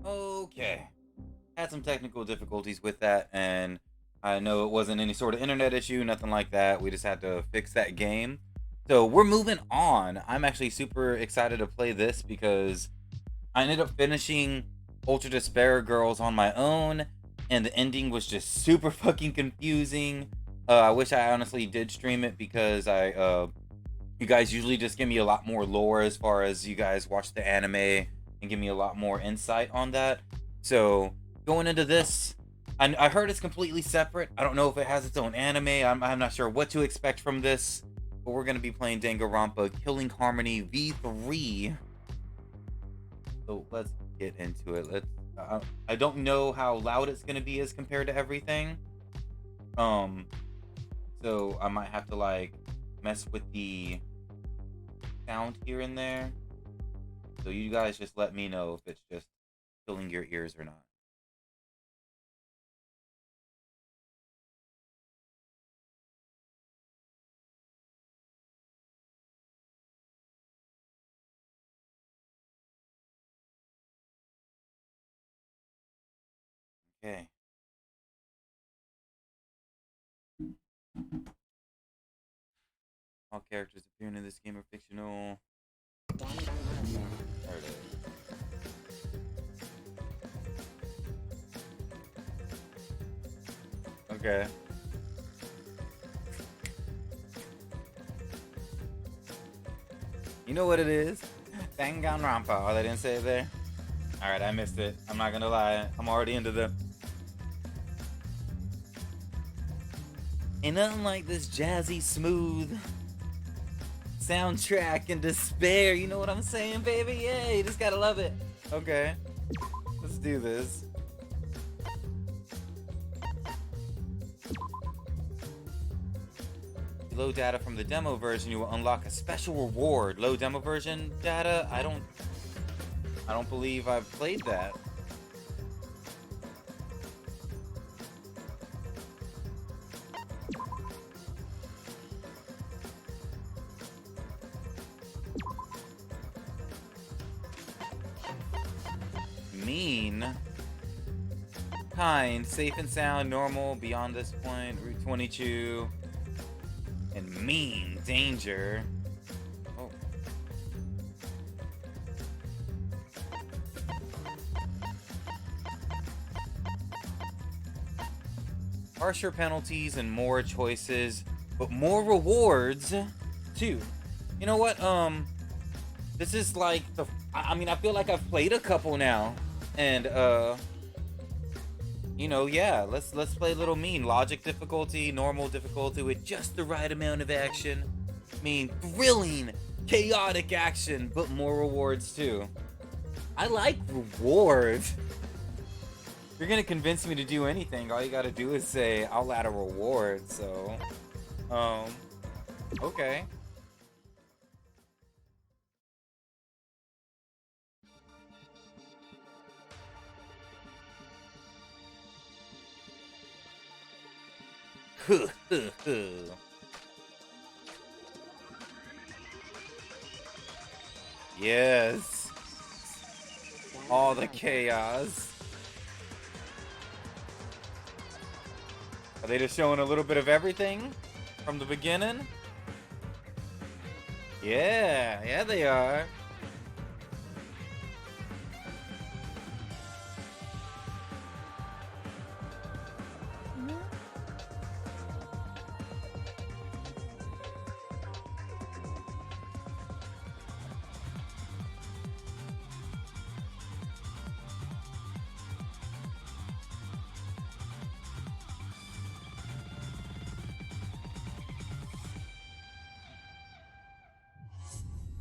Okay. Had some technical difficulties with that, and I know it wasn't any sort of internet issue, nothing like that. We just had to fix that game. So we're moving on. I'm actually super excited to play this because I ended up finishing Ultra Despair Girls on my own, and the ending was just super fucking confusing. I wish I honestly did stream it because you guys usually just give me a lot more lore as far as you guys watch the anime and give me a lot more insight on that. So going into this, I heard it's completely separate. I don't know if it has its own anime. I'm not sure what to expect from this, but we're gonna be playing Danganronpa Killing Harmony V3. So let's get into it. I don't know how loud it's gonna be as compared to everything. Um, so I might have to like mess with the sound here and there. So you guys just let me know if it's just filling your ears or not. Okay. All characters appearing in this game are fictional. There it is. Okay. You know what it is? Danganronpa. Oh, they didn't say it there? Alright, I missed it. I'm not gonna lie. I'm already into the. Ain't nothing like this jazzy, smooth soundtrack and despair. You know what I'm saying, baby? Yeah, you just gotta love it. Okay. Let's do this. Load data from the demo version, you will unlock a special reward. Low demo version data? I don't believe I've played that. Mean. Kind. Safe and sound. Normal. Beyond this point. Route 22. And mean. Danger. Oh. Harsher penalties and more choices, but more rewards too. You know what? This is like the. I mean, I feel like I've played a couple now, and yeah. Let's play a little mean. Logic difficulty, normal difficulty with just the right amount of action. Mean, thrilling, chaotic action, but more rewards too. I like rewards. If you're gonna convince me to do anything, all you gotta do is say I'll add a reward. So, um, okay. Yes. All the chaos. Are they just showing a little bit of everything from the beginning? Yeah, yeah, they are.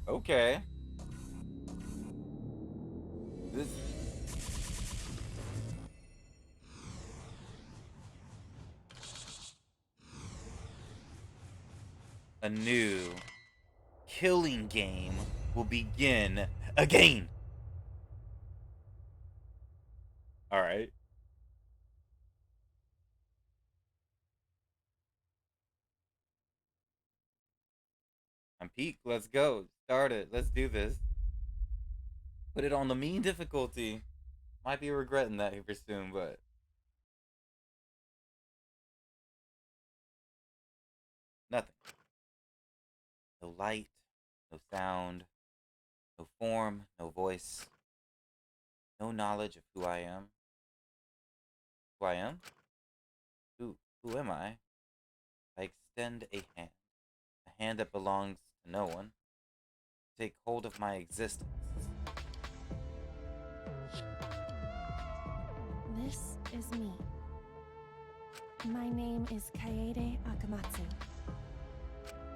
Okay. This a new killing game will begin again. All right. I'm peaked. Let's go. Start it. Let's do this. Put it on the mean difficulty. Might be regretting that here soon, but nothing. No light, no sound, no form, no voice, no knowledge of who I am. Who I am? Who am I? I extend a hand that belongs to no one. Take hold of my existence. This is me. My name is Kaede Akamatsu.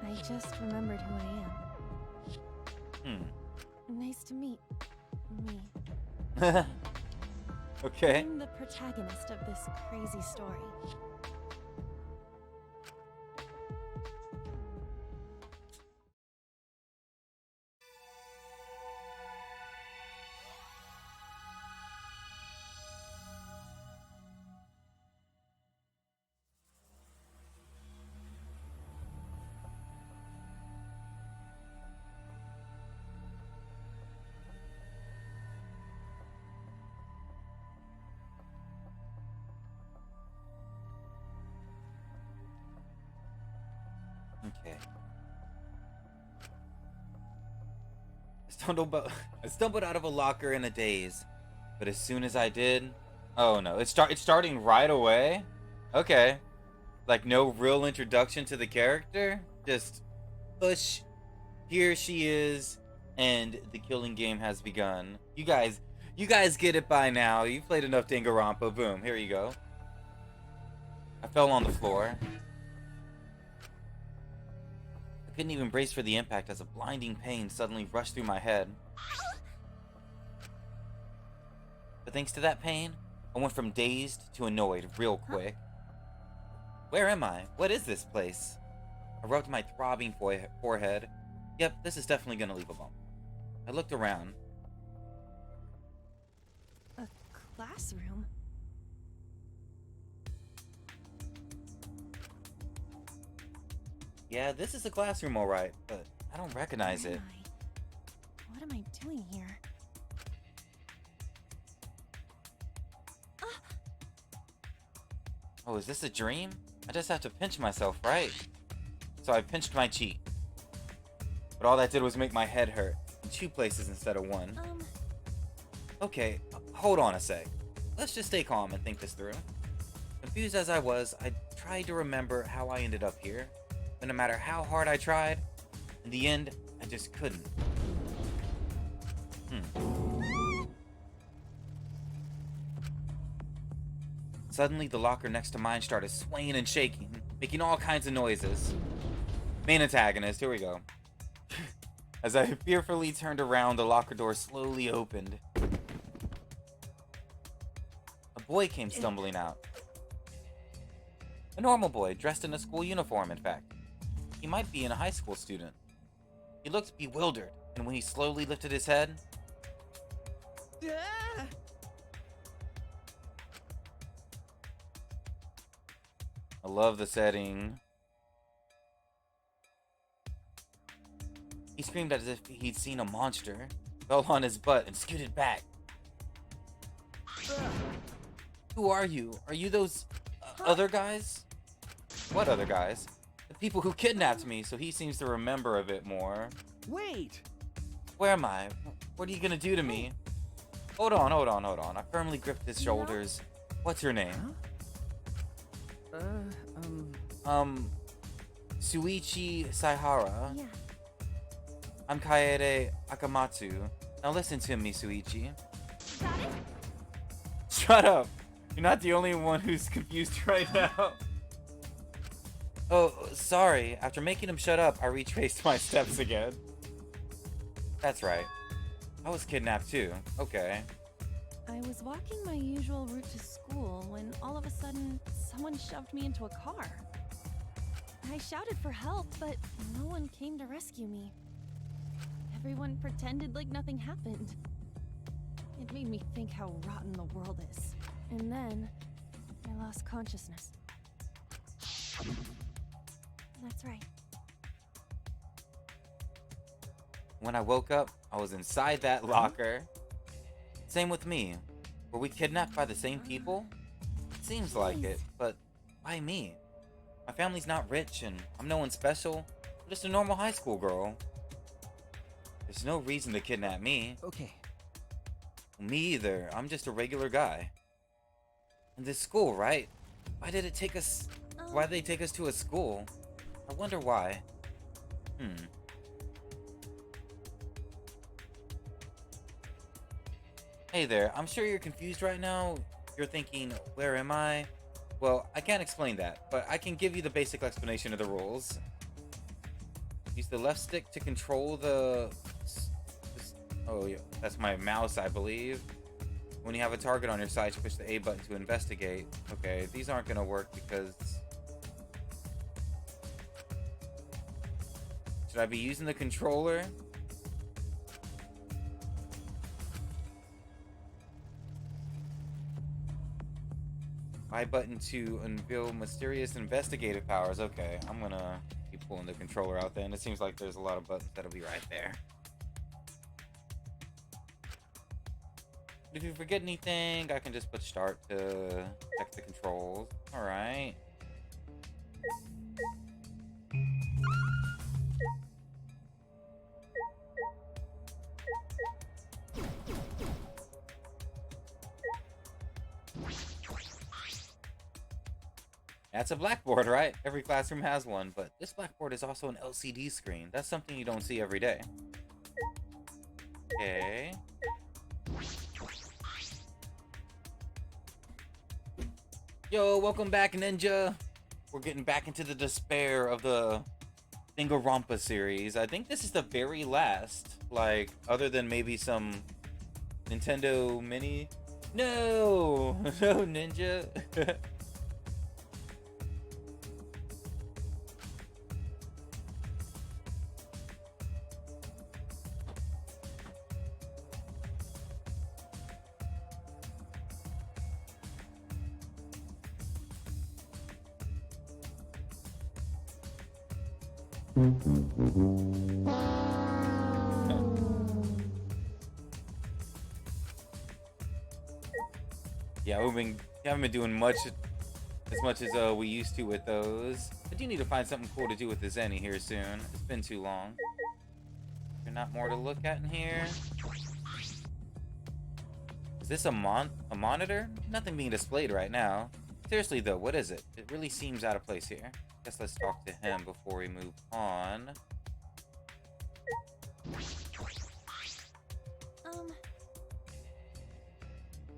I just remembered who I am. Nice to meet me. Okay. I'm the protagonist of this crazy story. Okay. I stumbled out of a locker in a daze, but as soon as I did, oh no, it's starting right away. Okay, like no real introduction to the character, just push. Here she is, and the killing game has begun. You guys get it by now. You've played enough Danganronpa. Boom, here you go. I fell on the floor. I couldn't even brace for the impact as a blinding pain suddenly rushed through my head. But thanks to that pain, I went from dazed to annoyed real quick. Where am I? What is this place? I rubbed my throbbing forehead. Yep, this is definitely gonna leave a bump. I looked around. A classroom? Yeah, this is a classroom alright, but I don't recognize it. What am I doing here? Oh, is this a dream? I just have to pinch myself, right? So I pinched my cheek. But all that did was make my head hurt. In 2 places instead of 1. Okay, hold on a sec. Let's just stay calm and think this through. Confused as I was, I tried to remember how I ended up here. But no matter how hard I tried, in the end, I just couldn't. Suddenly, the locker next to mine started swaying and shaking, making all kinds of noises. Main antagonist, here we go. As I fearfully turned around, the locker door slowly opened. A boy came stumbling out. A normal boy, dressed in a school uniform, in fact. He might be a high school student. He looked bewildered, and when he slowly lifted his head... I love the setting. He screamed as if he'd seen a monster, fell on his butt, and scooted back. Who are you? Are you those other guys? What other guys? The people who kidnapped me, so he seems to remember a bit more. Wait! Where am I? What are you gonna do to me? Hold on. I firmly gripped his shoulders. What's your name? Suichi Saihara. Yeah. I'm Kaede Akamatsu. Now listen to me, Suichi. Got it? Shut up! You're not the only one who's confused right now. Oh, sorry. After making him shut up, I retraced my steps again. That's right. I was kidnapped too. Okay. I was walking my usual route to school when all of a sudden, someone shoved me into a car. I shouted for help, but no one came to rescue me. Everyone pretended like nothing happened. It made me think how rotten the world is. And then, I lost consciousness. That's right. When I woke up, I was inside that locker. Same with me. Were we kidnapped by the same people? Seems like it, but why me? My family's not rich and I'm no one special. I'm just a normal high school girl. There's no reason to kidnap me. Okay. Me either. I'm just a regular guy. And this school, right? Why did they take us to a school? I wonder why. Hey there, I'm sure you're confused right now. You're thinking, where am I? Well, I can't explain that, but I can give you the basic explanation of the rules. Use the left stick to control oh, yeah, that's my mouse, I believe. When you have a target on your side, you push the A button to investigate. Okay, these aren't gonna work because... Should I be using the controller? I button to unveil mysterious investigative powers. Okay, I'm gonna keep pulling the controller out then. It seems like there's a lot of buttons that'll be right there. If you forget anything, I can just put start to check the controls. Alright. That's a blackboard, right? Every classroom has one, but this blackboard is also an LCD screen. That's something you don't see every day. Okay. Yo, welcome back, Ninja. We're getting back into the despair of the Danganrompa series. I think this is the very last, like, other than maybe some Nintendo Mini. No, no, Ninja. Yeah, we haven't been doing as much as we used to with those. I do need to find something cool to do with the Zenny here soon. It's been too long. There's not more to look at in here. Is this a monitor? Nothing being displayed right now. Seriously though, what is it? It really seems out of place here. Guess let's talk to him before we move on.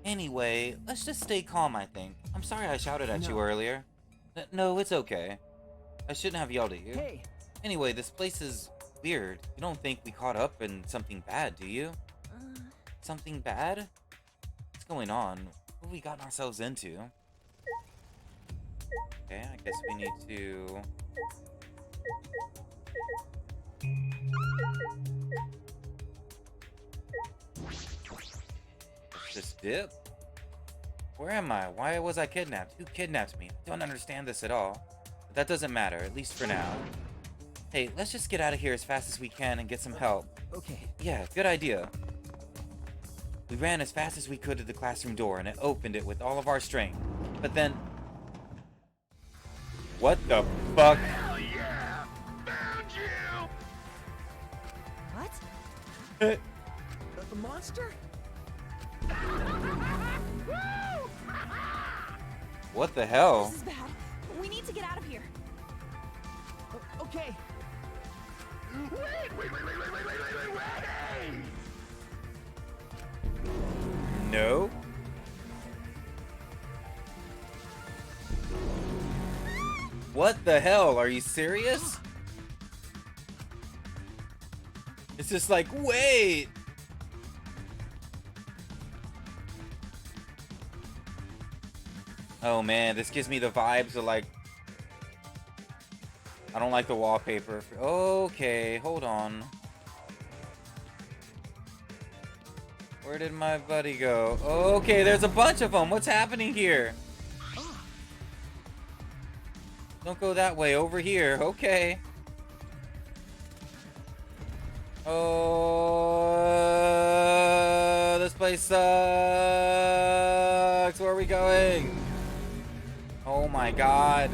Anyway, let's just stay calm, I think. I'm sorry I shouted at you earlier. No, it's okay. I shouldn't have yelled at you. Hey. Anyway, this place is weird. You don't think we caught up in something bad, do you? Something bad? What's going on? What have we gotten ourselves into? Okay, I guess we need to... Just dip? Where am I? Why was I kidnapped? Who kidnapped me? I don't understand this at all. But that doesn't matter, at least for now. Hey, let's just get out of here as fast as we can and get some help. Okay. Yeah, good idea. We ran as fast as we could to the classroom door and it opened it with all of our strength. But then... What the fuck? Hell yeah! Found you! What? The monster? What the hell? This is bad. We need to get out of here. Okay. Wait! No. What the hell? Are you serious? It's just like, wait. Oh man, this gives me the vibes of like... I don't like the wallpaper. Okay, hold on. Where did my buddy go? Okay, there's a bunch of them. What's happening here? Don't go that way. Over here. Okay. Oh, this place sucks. we going? Oh my god.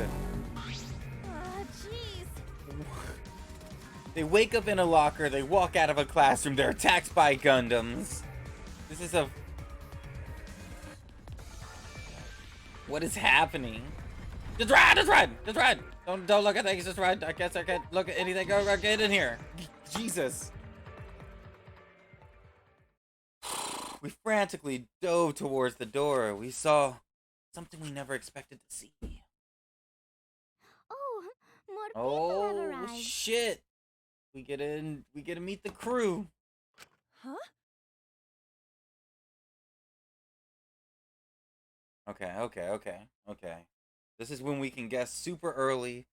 Jeez. They wake up in a locker, they walk out of a classroom, they're attacked by Gundams. This is a... What is happening? Just run, just run, just run! Don't look at things, just run. I guess I can't look at anything. Go, get in here. Jesus. We frantically dove towards the door. We saw something we never expected to see. Oh, more people have Oh, arrived. shit. We get in, we get to meet the crew. Huh? Okay. This is when we can guess super early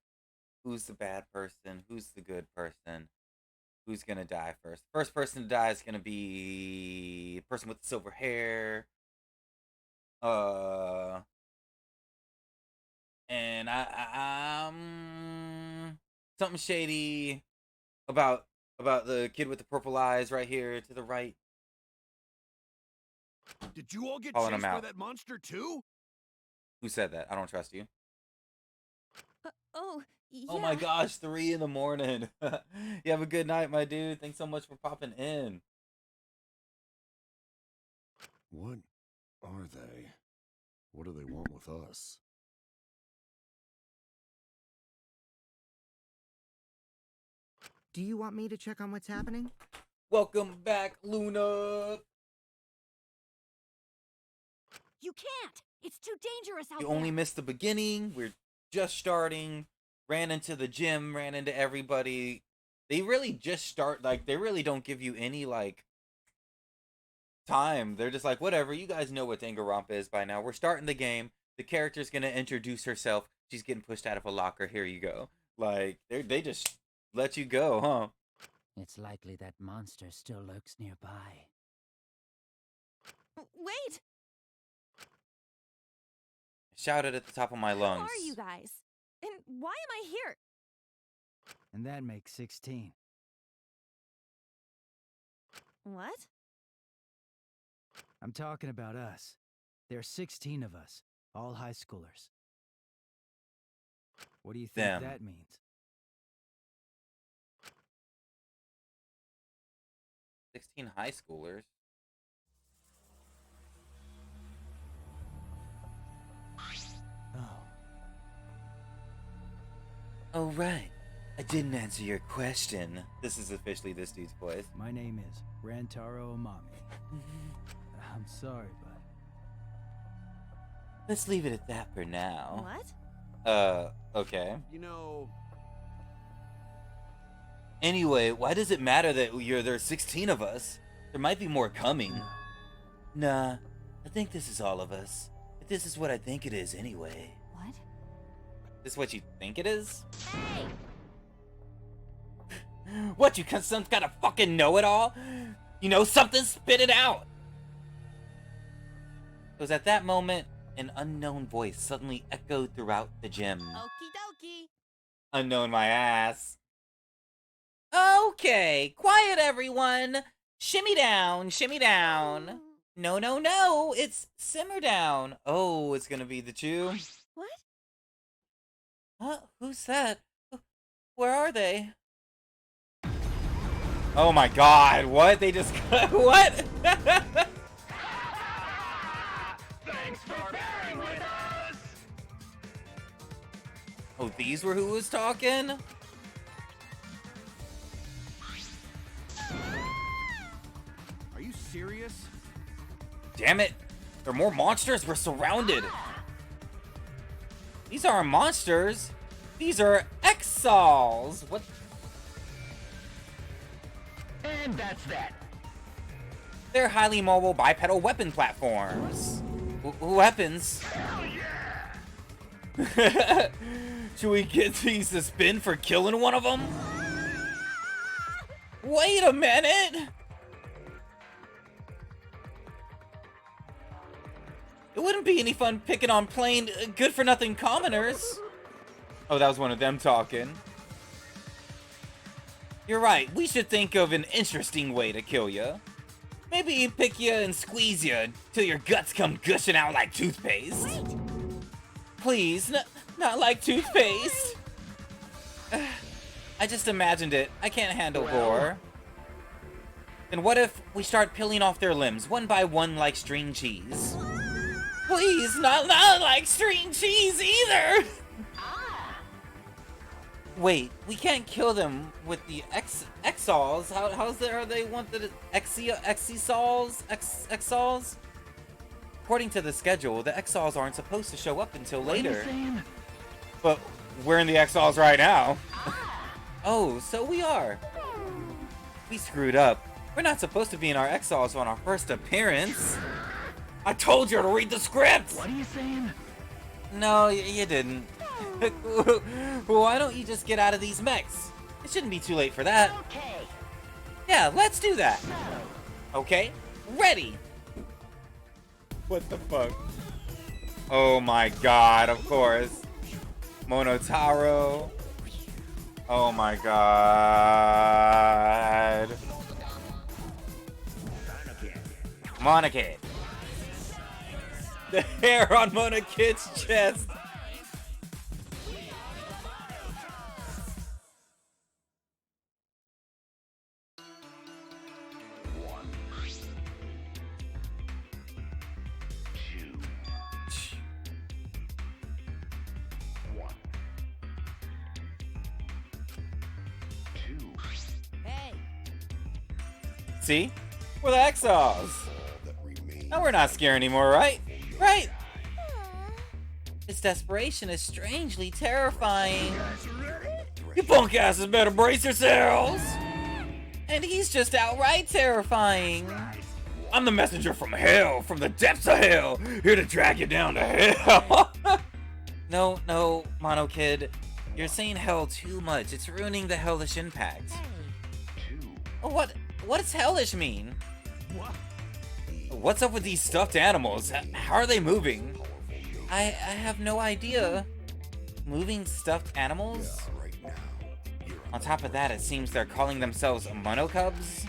who's the bad person, who's the good person, who's gonna die first. First person to die is gonna be the person with the silver hair. And something shady about the kid with the purple eyes right here to the right. Did you all get Calling chased him by out. that monster too? Who said that? I don't trust you. Oh, yeah. Oh my gosh, 3 in the morning. You have a good night, my dude. Thanks so much for popping in. What are they? What do they want with us? Do you want me to check on what's happening? Welcome back, Luna. You can't. It's too dangerous out You there. only missed the beginning. We're just starting. Ran into the gym, ran into everybody. They really just start, like, they really don't give you any, like, time. They're just like, whatever, you guys know what Danganrompa is by now. We're starting the game. The character's gonna introduce herself. She's getting pushed out of a locker. Here you go. Like, they just let you go, huh? It's likely that monster still lurks nearby. Wait! Shouted at the top of my Who lungs. are you guys? And why am I here? And that makes 16. What? I'm talking about us. There are 16 of us, all high schoolers. What do you think Them. that means? 16 high schoolers. Oh, Oh, right. I didn't answer your question. This is officially this dude's voice. my name is Rantaro Amami. I'm sorry, but Let's leave it at that for now. What? Okay. You know, Anyway, why does it matter that there's 16 of us? There might be more coming. Nah, I think this is all of us. But this is what I think it is anyway. What? This is what you think it is? Hey! What, you some kind of fucking know-it-all? You know something? Spit it out! It was at that moment, an unknown voice suddenly echoed throughout the gym. Okie dokie. Unknown my ass. Okay, quiet everyone. Shimmy down, shimmy down. No, it's simmer down. Oh, it's gonna be the chew. What? Huh? Who's that? Where are they? Oh my god, what? They just... what? thanks for bearing with us. Oh, these were who was talking? Are you serious? Damn it. There are more monsters. We're surrounded. These aren't monsters. These are exiles. What? And that's that. They're highly mobile bipedal weapon platforms. Weapons? Hell yeah! Should we get these to spin for killing one of them? Wait a minute! It wouldn't be any fun picking on plain, good-for-nothing commoners. Oh, that was one of them talking. You're right, we should think of an interesting way to kill you. Maybe pick you and squeeze you till your guts come gushing out like toothpaste. Wait! Please, not like toothpaste. I just imagined it. I can't handle gore. Then what if we start peeling off their limbs one by one like string cheese? Please, not like string cheese either. Wait, we can't kill them with the exols. Are they wanted exols? According to the schedule, the exols aren't supposed to show up until later. But we're in the exols right now. Oh, so we are. We screwed up. We're not supposed to be in our exols on our first appearance. I told you to read the script. What are you saying? No, you didn't. Well, why don't you just get out of these mechs? It shouldn't be too late for that. Okay. Yeah, let's do that. Okay, ready. What the fuck? Oh my god, of course. Monotaro. Oh my god. Monokid. The hair on Monokid's chest. Hey. See? We're the Exos. Now we're not scared anymore, right? Right? His desperation is strangely terrifying. You punk asses better brace yourselves! And he's just outright terrifying. I'm the messenger from hell, from the depths of hell, here to drag you down to hell. No, Mono Kid. You're saying hell too much. It's ruining the hellish impact. Oh, what does hellish mean? What's up with these stuffed animals? How are they moving? I have no idea. Moving stuffed animals? On top of that, it seems they're calling themselves monocubs.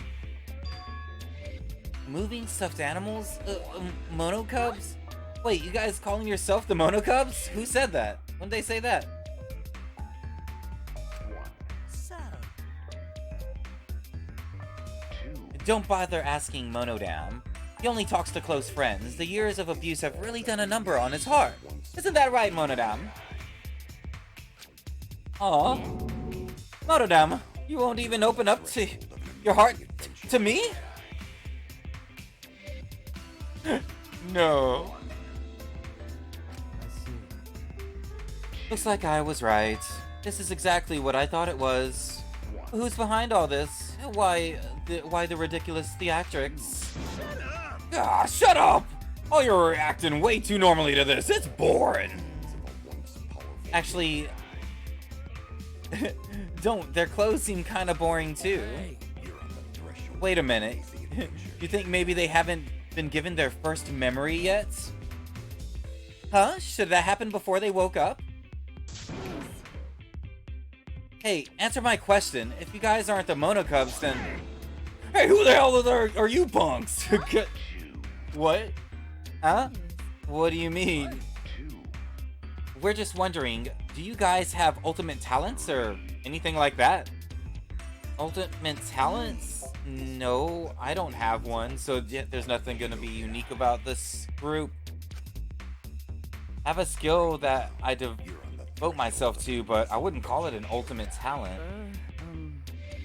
Moving stuffed animals? Monocubs? Wait, you guys calling yourself the monocubs? Who said that? When did they say that? Don't bother asking Monodam. He only talks to close friends. The years of abuse have really done a number on his heart. Isn't that right, Monodam? Aw. Monodam, you won't even open up to your heart to me? No. Looks like I was right. This is exactly what I thought it was. Who's behind all this? Why the ridiculous theatrics? Ah, shut up! Oh, you're reacting way too normally to this. It's boring. Actually, don't. Their clothes seem kind of boring too. Wait a minute. You think maybe they haven't been given their first memory yet? Huh? Should that happen before they woke up? Hey, answer my question. If you guys aren't the Monocubs, then... Hey, who the hell are you punks? What? Huh? What do you mean? We're just wondering, do you guys have ultimate talents or anything like that? Ultimate talents? No, I don't have one, so there's nothing gonna be unique about this group. I have a skill that I devote myself to, but I wouldn't call it an ultimate talent.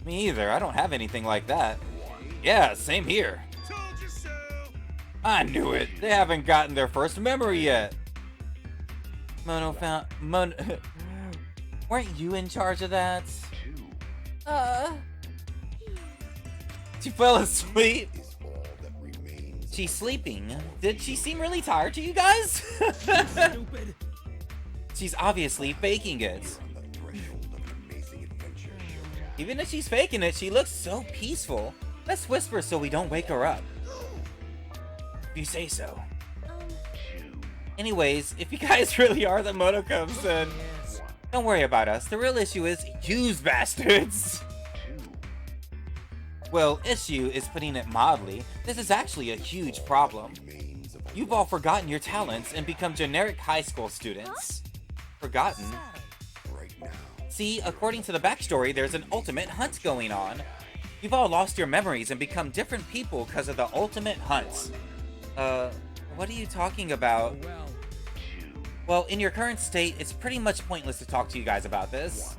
Me either, I don't have anything like that. Yeah, same here. I knew it. They haven't gotten their first memory yet. Weren't you in charge of that? She fell asleep. She's sleeping. Did she seem really tired to you guys? Stupid. She's obviously faking it. Even if she's faking it, she looks so peaceful. Let's whisper so we don't wake her up. If you say so. Anyways, if you guys really are the Monocubs, then don't worry about us. The real issue is yous bastards. Well, issue is putting it mildly. This is actually a huge problem. You've all forgotten your talents and become generic high school students. Forgotten? See, according to the backstory, there's an ultimate hunt going on. You've all lost your memories and become different people because of the ultimate hunt. What are you talking about? Well, in your current state, it's pretty much pointless to talk to you guys about this.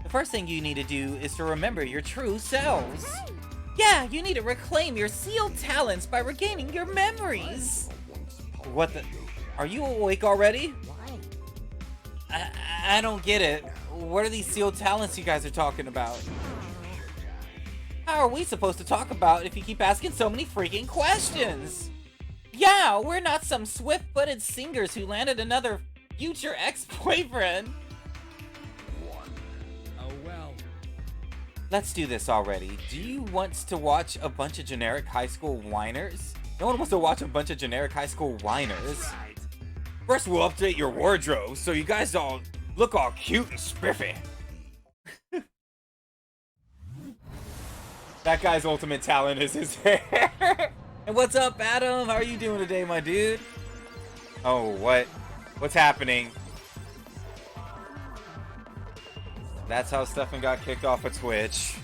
The first thing you need to do is to remember your true selves. Yeah, you need to reclaim your sealed talents by regaining your memories. What the? Are you awake already? I don't get it. What are these sealed talents you guys are talking about? How are we supposed to talk about if you keep asking so many freaking questions? Yeah, we're not some swift-footed singers who landed another future ex-boyfriend. Oh well. Let's do this already. Do you want to watch a bunch of generic high school whiners? No one wants to watch a bunch of generic high school whiners. First, we'll update your wardrobe so you guys all look all cute and spiffy. That guy's ultimate talent is his hair. And what's up, Adam? How are you doing today, my dude? Oh, what? What's happening? That's how Stefan got kicked off of Twitch.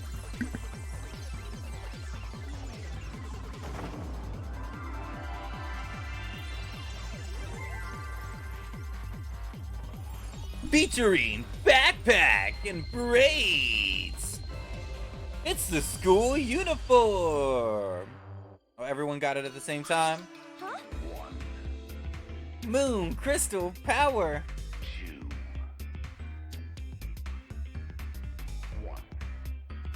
Featuring backpack and braids. It's the school uniform. Oh, everyone got it at the same time? Huh? Moon, crystal, power.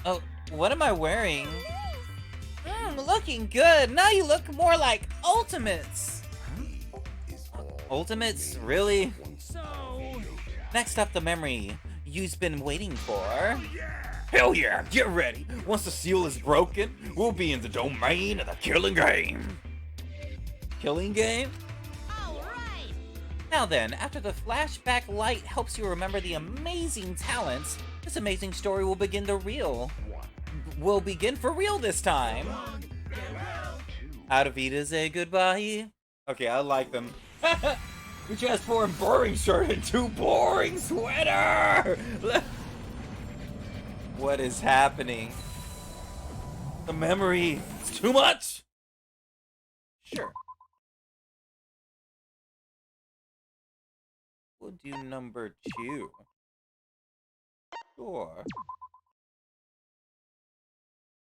Oh, what am I wearing? Looking good. Now you look more like Ultimates. Ultimates? Really? Next up, the memory you've been waiting for. Hell yeah, get ready. Once the seal is broken, we'll be in the domain of the killing game. Killing game? Alright! Now then, after the flashback light helps you remember the amazing talents, this amazing story will begin for real this time. How to Vita say goodbye? Okay, I like them. We transform boring shirt into boring sweater! What is happening? The memory is too much? Sure. We'll do number 2. Sure.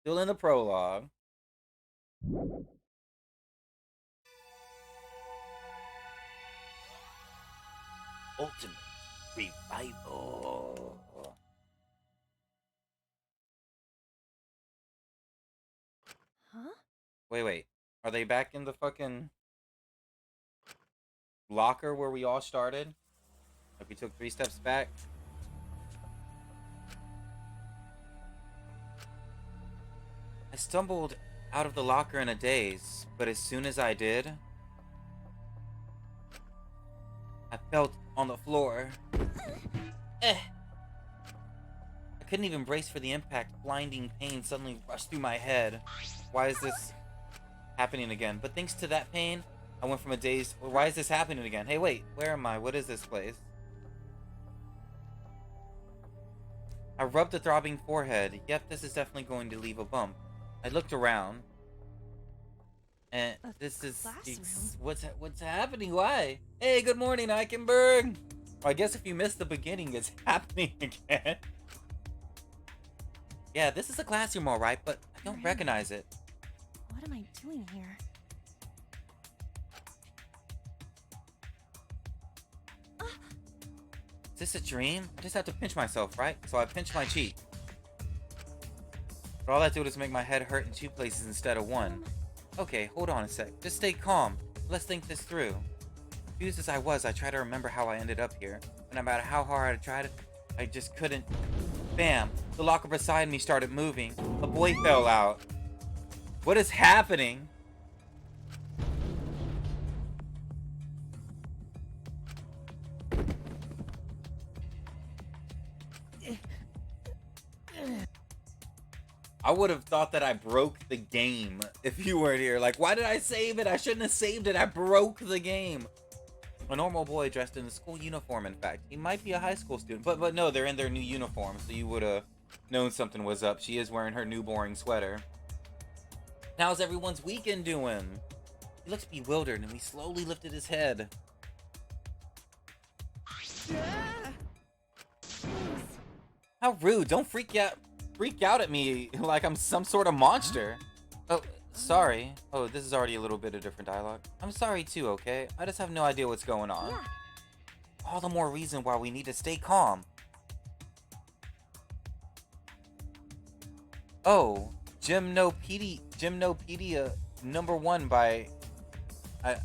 Still in the prologue. Ultimate Revival. Huh? Wait. Are they back in the fucking locker where we all started? Like we took 3 steps back? I stumbled out of the locker in a daze, but as soon as I did, I felt on the floor. I couldn't even brace for the impact. Blinding pain suddenly rushed through my head. Why is this happening again? But thanks to that pain, I went from a daze. Why is this happening again? Hey, wait. Where am I? What is this place? I rubbed the throbbing forehead. Yep, this is definitely going to leave a bump. I looked around. And this is... What's happening? Why? Hey, good morning, Eichenberg. Well, I guess if you missed the beginning, it's happening again. Yeah, this is a classroom, alright, but I don't recognize it. What am I doing here? Is this a dream? I just have to pinch myself, right? So I pinched my cheek. But all that did was make my head hurt in 2 places instead of 1. Okay, hold on a sec. Just stay calm. Let's think this through. Confused as I was, I tried to remember how I ended up here. No matter how hard I tried, I just couldn't. Bam! The locker beside me started moving. A boy fell out. What is happening? I would have thought that I broke the game if you weren't here. Like, why did I save it? I shouldn't have saved it. I broke the game. A normal boy dressed in a school uniform, in fact. He might be a high school student, but no, they're in their new uniform, so you would have known something was up. She is wearing her new boring sweater. How's everyone's weekend doing? He looked bewildered, and he slowly lifted his head. How rude. Don't freak out at me like I'm some sort of monster. Oh, sorry. Oh, this is already a little bit of different dialogue. I'm sorry too, okay? I just have no idea what's going on. Yeah. All the more reason why we need to stay calm. Oh, Gymnopedia #1 by... Yeah,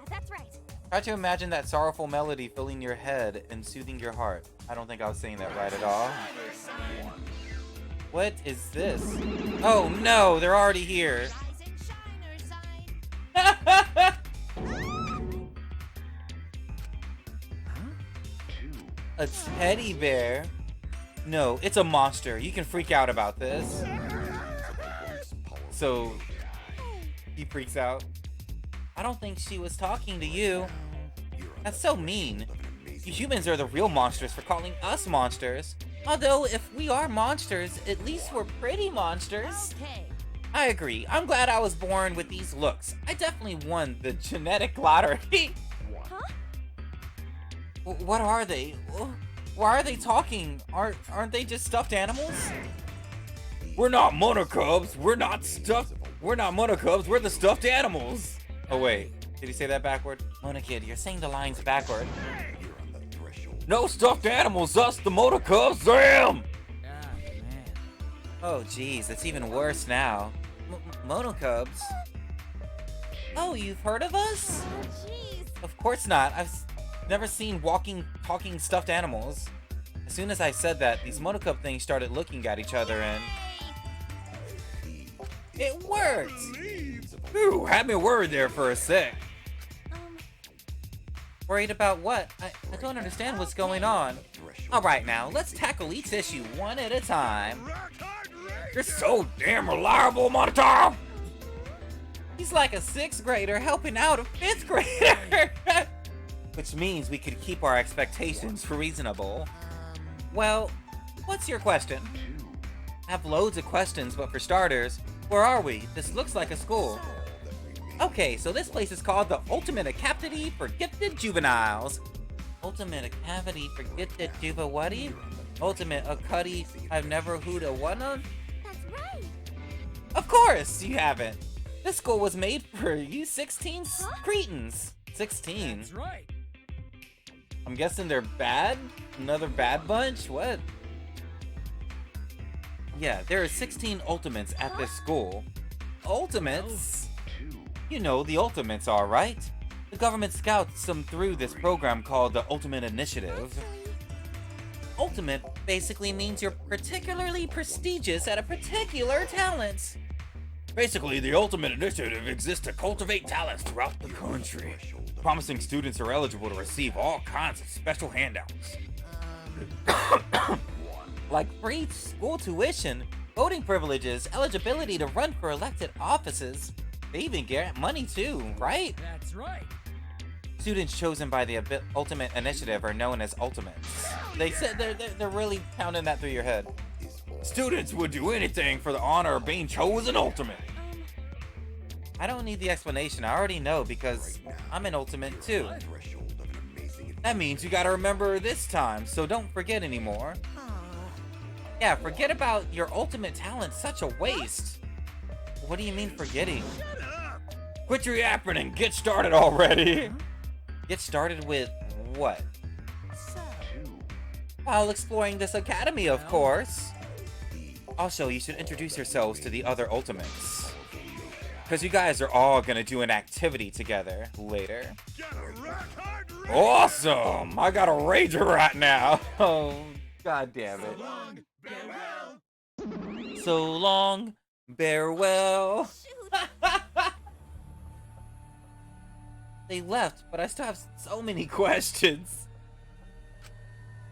that's right. Try to imagine that sorrowful melody filling your head and soothing your heart. I don't think I was saying that right at all. What is this? Oh no, they're already here. A teddy bear? No, it's a monster. You can freak out about this. So, he freaks out. I don't think she was talking to you. That's so mean. You humans are the real monsters for calling us monsters. Although, if we are monsters, at least we're pretty monsters. Okay. I agree. I'm glad I was born with these looks. I definitely won the genetic lottery. Huh? What are they? Why are they talking? Aren't they just stuffed animals? We're not monocubs. We're not monocubs. We're the stuffed animals. Oh wait, did he say that backward? Mona Kid, you're saying the lines backward. No stuffed animals, us the monocubs. Damn! Oh jeez, it's even worse now. Monocubs? Oh, you've heard of us? Oh, jeez. Of course not. I've never seen walking, talking stuffed animals. As soon as I said that, these monocub things started looking at each other and... It worked! Ooh, had me worried there for a sec. Worried about what? I don't understand what's going on. Alright now, let's tackle each issue one at a time. You're so damn reliable, Monotone! He's like a 6th grader helping out a 5th grader! Which means we could keep our expectations reasonable. Well, what's your question? I have loads of questions, but for starters, where are we? This looks like a school. Okay, so this place is called the Ultimate Academy for Gifted Juveniles. Ultimate Academy for Gifted Juvenile? Ultimate Academy I've never heard of one of? That's right. Of course you haven't. This school was made for you 16 cretins. 16. That's right. I'm guessing they're bad? Another bad bunch? What? Yeah, there are 16 ultimates at this school. Ultimates? You know the ultimates, alright? The government scouts them through this program called the Ultimate Initiative. Ultimate basically means you're particularly prestigious at a particular talent. Basically, the Ultimate Initiative exists to cultivate talents throughout the country. Promising students are eligible to receive all kinds of special handouts. Like free school tuition, voting privileges, eligibility to run for elected offices. They even get money too, right? That's right. Students chosen by the Ultimate Initiative are known as Ultimates. They said they're really pounding that through your head. Students would do anything for the honor of being chosen Ultimate. I don't need the explanation. I already know because I'm an Ultimate too. That means you gotta remember this time, so don't forget anymore. Yeah, forget about your ultimate talent. Such a waste. What do you mean forgetting? Quit your yapping and get started already. Get started with what? While exploring this academy, of course. Also, you should introduce yourselves to the other ultimates. Because you guys are all going to do an activity together later. Awesome! I got a rager right now. Oh, god damn it. So long, bear well. They left, but I still have so many questions.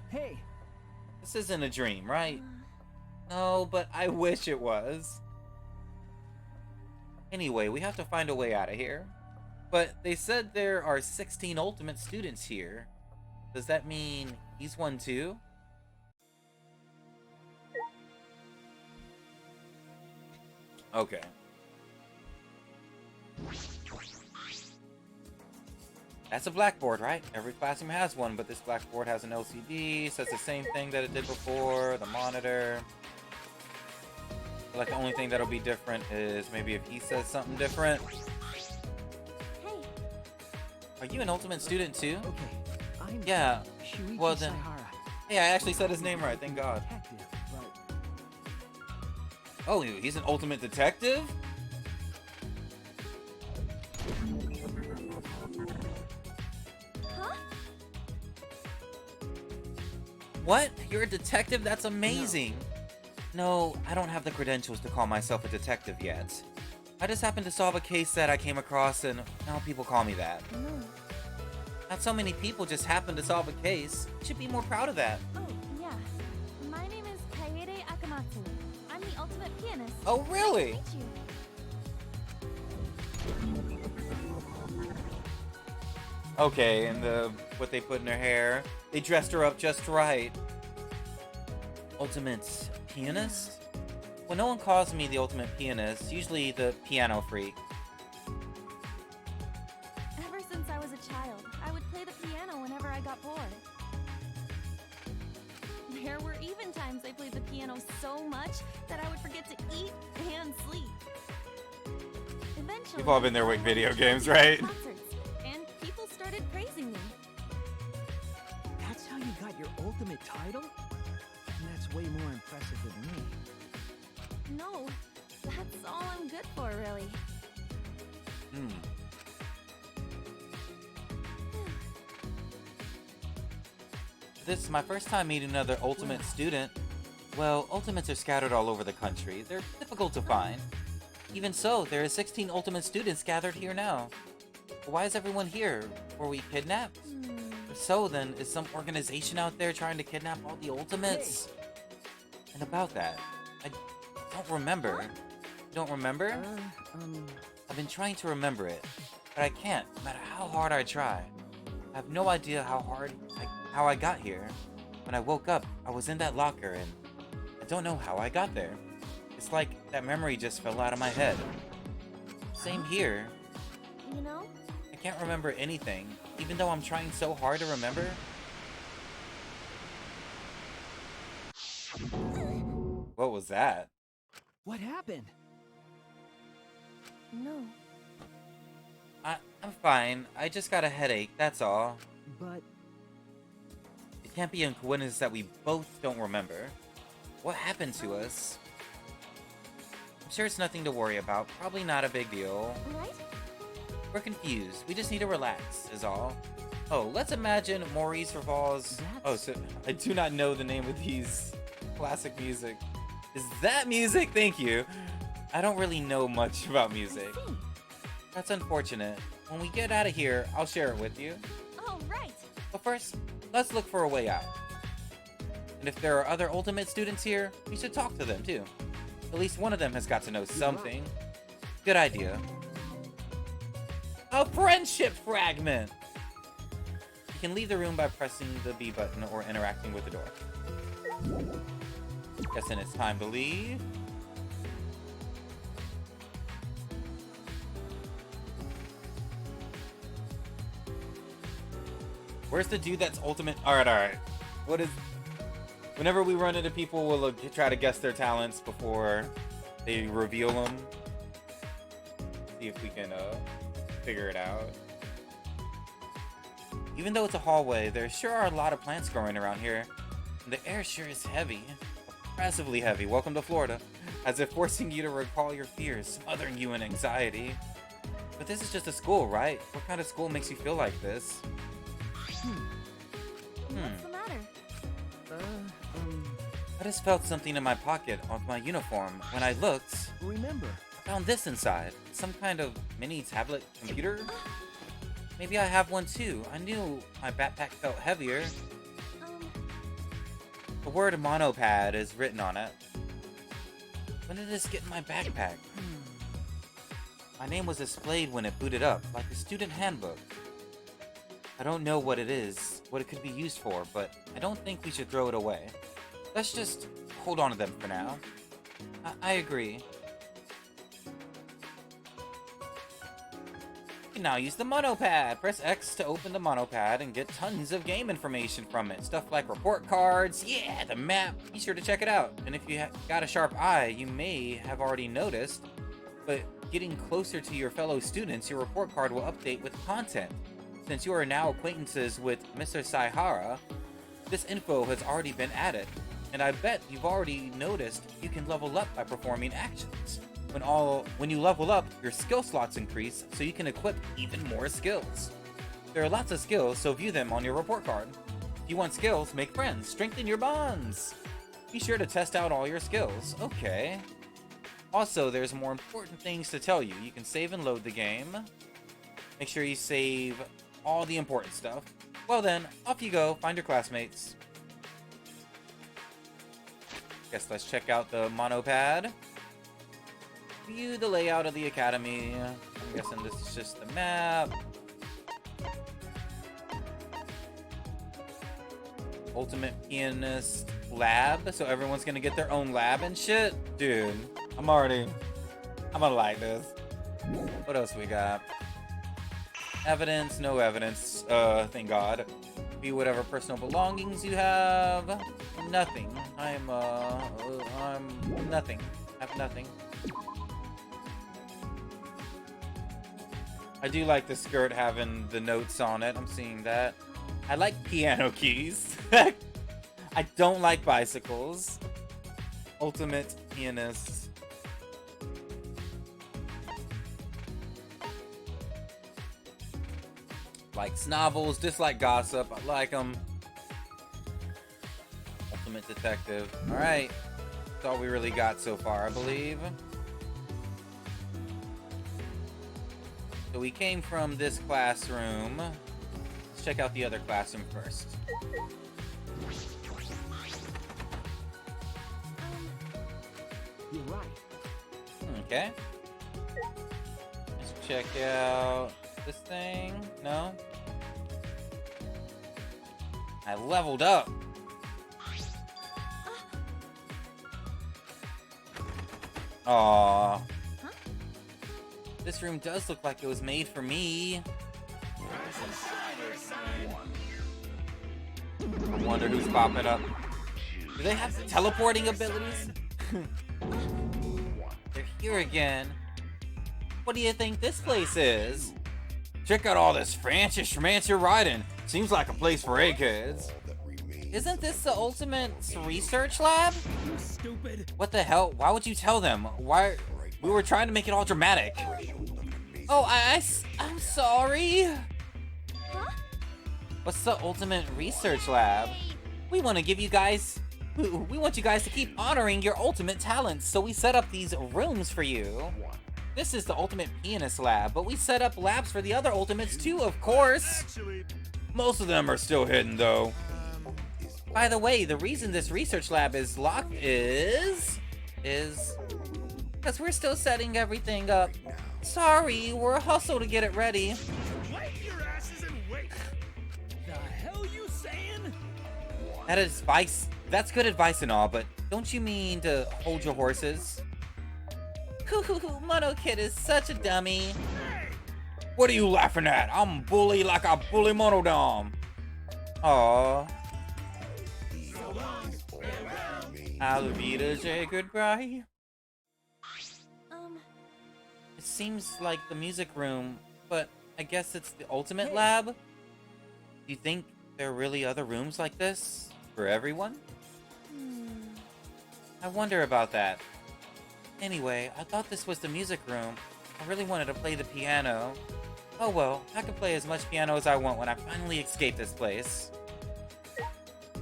Hey, This isn't a dream, right? No, but I wish it was. Anyway, we have to find a way out of here. But they said there are 16 ultimate students here. Does that mean he's one too? Okay. That's a blackboard, right? Every classroom has one, but this blackboard has an LCD, says the same thing that it did before, the monitor. Like the only thing that'll be different is maybe if he says something different. Hey, Are you an ultimate student too? Okay, I'm Yeah. Shuichi Well then, Saihara, hey, I actually said his name right, thank God. detective, but Oh, he's an ultimate detective? huh? What? You're a detective? That's amazing. No, I don't have the credentials to call myself a detective yet. I just happened to solve a case that I came across and now people call me that. No. Not so many people just happen to solve a case. You should be more proud of that. Oh, yeah. My name is Kaede Akamatsu. I'm the ultimate pianist. Oh, really? Nice to meet you. Okay, and what they put in her hair, they dressed her up just right. Ultimate pianist? Well, no one calls me the ultimate pianist, usually the piano freak. Ever since I was a child, I would play the piano whenever I got bored. There were even times I played the piano so much that I would forget to eat and sleep. Eventually, You've all been there with I video went to games, music right? concerts, and people started praising me. that's how you got your ultimate title? And that's way more impressive than me. No, that's all I'm good for, really. Hmm. This is my first time meeting another ultimate student. Well, ultimates are scattered all over the country. They're difficult to find. Even so, there are 16 ultimate students gathered here now. Why is everyone here? Were we kidnapped? If so, then is some organization out there trying to kidnap all the ultimates? And about that, I don't remember. You don't remember? I've been trying to remember it, but I can't, no matter how hard I try. I have no idea how I got here. When I woke up, I was in that locker, and I don't know how I got there. It's like that memory just fell out of my head. Same here. You know, I can't remember anything, even though I'm trying so hard to remember. What was that? What happened? no. I'm fine. I just got a headache, that's all. But It can't be a coincidence that we both don't remember. What happened to us? I'm sure it's nothing to worry about. Probably not a big deal. Right? We're confused. We just need to relax, is all. Oh, let's imagine Maurice Raval's... Oh, so I do not know the name of these classic music. Is that music? Thank you. I don't really know much about music. I see. That's unfortunate. When we get out of here, I'll share it with you. Oh, right. But first, let's look for a way out. And if there are other Ultimate students here, we should talk to them too. At least one of them has got to know something. Good idea. A friendship fragment! You can leave the room by pressing the B button or interacting with the door. Guessing it's time to leave. Where's the dude that's ultimate? Alright. What is... Whenever we run into people, we'll try to guess their talents before they reveal them. See if we can figure it out. Even though it's a hallway, there sure are a lot of plants growing around here. And the air sure is heavy. Oppressively heavy. Welcome to Florida. As if forcing you to recall your fears, smothering you in anxiety. But this is just a school, right? What kind of school makes you feel like this? What's the matter? I just felt something in my pocket of my uniform. When I looked, remember, I found this inside. Some kind of mini tablet computer? Maybe I have one too. I knew my backpack felt heavier. The word monopad is written on it. When did this get in my backpack? My name was displayed when it booted up, like a student handbook. I don't know what it is, what it could be used for, but I don't think we should throw it away. Let's just hold on to them for now. I agree. You can now use the monopad. Press X to open the monopad and get tons of game information from it. Stuff like report cards, yeah, the map. Be sure to check it out. And if you got a sharp eye, you may have already noticed, but getting closer to your fellow students, your report card will update with content. Since you are now acquaintances with Mr. Saihara, this info has already been added. And I bet you've already noticed you can level up by performing actions. When you level up, your skill slots increase, so you can equip even more skills. There are lots of skills, so view them on your report card. If you want skills, make friends, strengthen your bonds. Be sure to test out all your skills. Okay. Also, there's more important things to tell you. You can save and load the game. Make sure you save all the important stuff. Well then, off you go, find your classmates. Guess let's check out the monopad. View the layout of the academy. I'm guessing this is just the map. Ultimate Pianist Lab. So everyone's gonna get their own lab and shit? Dude, I'm gonna like this. What else we got? Evidence, no evidence. Thank God. View whatever personal belongings you have. Nothing. I'm nothing. I have nothing. I do like the skirt having the notes on it. I'm seeing that. I like piano keys. I don't like bicycles. Ultimate Pianist. Likes novels, dislike gossip. I like them. Ultimate Detective. Alright. That's all we really got so far, I believe. So we came from this classroom. Let's check out the other classroom first. You're right. Okay. Let's check out this thing. No? I leveled up. Aww. This room does look like it was made for me. I wonder who's popping up. Do they have teleporting abilities? They're here again. What do you think this place is? Check out all this fancy schmancy you're riding. Seems like a place for A-kids. Isn't this the ultimate research lab? You stupid. What the hell? Why would you tell them? Why? We were trying to make it all dramatic. Oh, I'm sorry. Huh? What's the ultimate research lab? We want to give you guys... We want you guys to keep honoring your ultimate talents, so we set up these rooms for you. This is the ultimate pianist lab, but we set up labs for the other ultimates too, of course. Most of them are still hidden, though. By the way, the reason this research lab is locked is because we're still setting everything up. Sorry, we're a hustle to get it ready. Wait your asses and wait. The hell you saying? That's good advice and all, but don't you mean to hold your horses? Mono Kid is such a dummy. What are you laughing at? I'm bully like a bully monodom. Aww. Alvida, say goodbye. It seems like the music room, but I guess it's the ultimate lab? Do you think there are really other rooms like this? For everyone? I wonder about that. Anyway, I thought this was the music room. I really wanted to play the piano. Oh well, I can play as much piano as I want when I finally escape this place.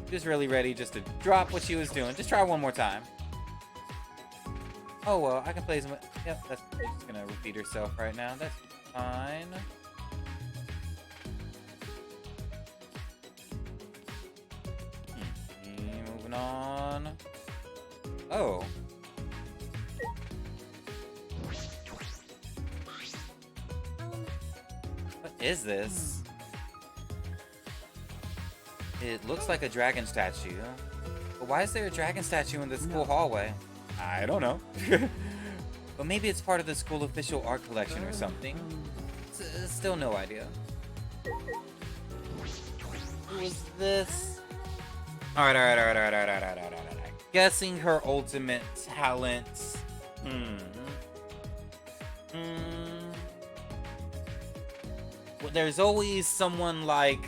She was really ready just to drop what she was doing. Just try one more time. Oh well, I can play as much... Yep, she's just gonna repeat herself right now. That's fine. Moving on. Oh. is this? It looks like a dragon statue. But why is there a dragon statue in the school hallway? I don't know. But maybe it's part of the school official art collection or something. Still no idea. Who is this? Alright. Guessing her ultimate talent. Well, there's always someone like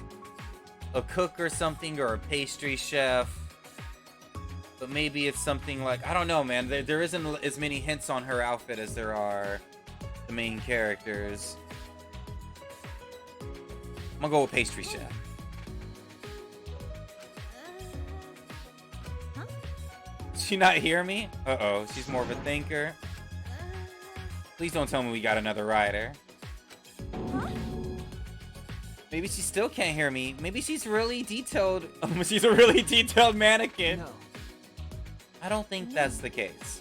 a cook or something, or a pastry chef. But maybe it's something like, I don't know, man. There isn't as many hints on her outfit as there are the main characters. I'm gonna go with pastry chef. Did she not hear me? Uh-oh, she's more of a thinker. Please don't tell me we got another rider. Maybe she still can't hear me. Maybe she's really detailed. She's a really detailed mannequin. No. I don't think that's the case.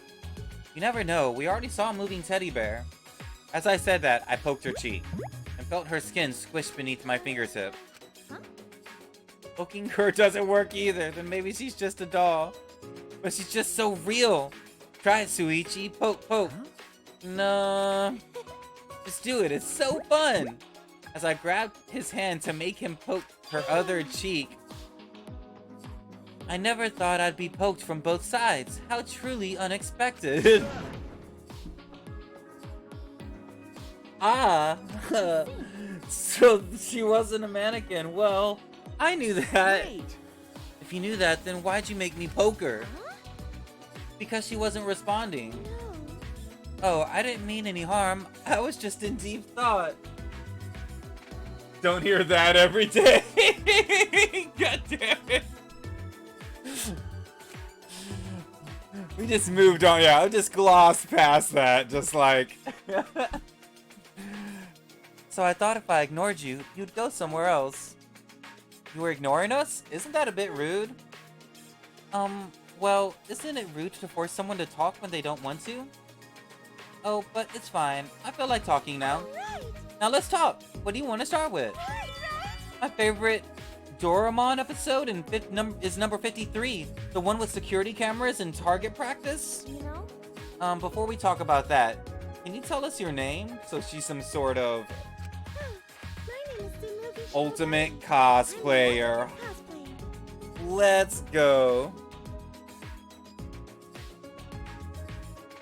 You never know. We already saw a moving teddy bear. As I said that, I poked her cheek and felt her skin squish beneath my fingertip. Poking her doesn't work either. Then maybe she's just a doll. But she's just so real. Try it, Suichi. Poke, poke. No. Just do it. It's so fun. As I grabbed his hand to make him poke her other cheek. I never thought I'd be poked from both sides. How truly unexpected. So she wasn't a mannequin. Well, I knew that. Wait. If you knew that, then why'd you make me poke her? Because she wasn't responding. Oh, I didn't mean any harm. I was just in deep thought. Don't hear that every day. God damn it. We just moved on. Yeah, I just glossed past that. Just like. So I thought if I ignored you, you'd go somewhere else. You were ignoring us? Isn't that a bit rude? Well, isn't it rude to force someone to talk when they don't want to? Oh, but it's fine. I feel like talking now. Now let's talk. What do you want to start with? My favorite Doraemon episode is number 53. The one with security cameras and target practice? You know? Before we talk about that, can you tell us your name? So she's some sort of My name is Tsumugi ultimate Shinobu. cosplayer. Cosplayer. Let's go.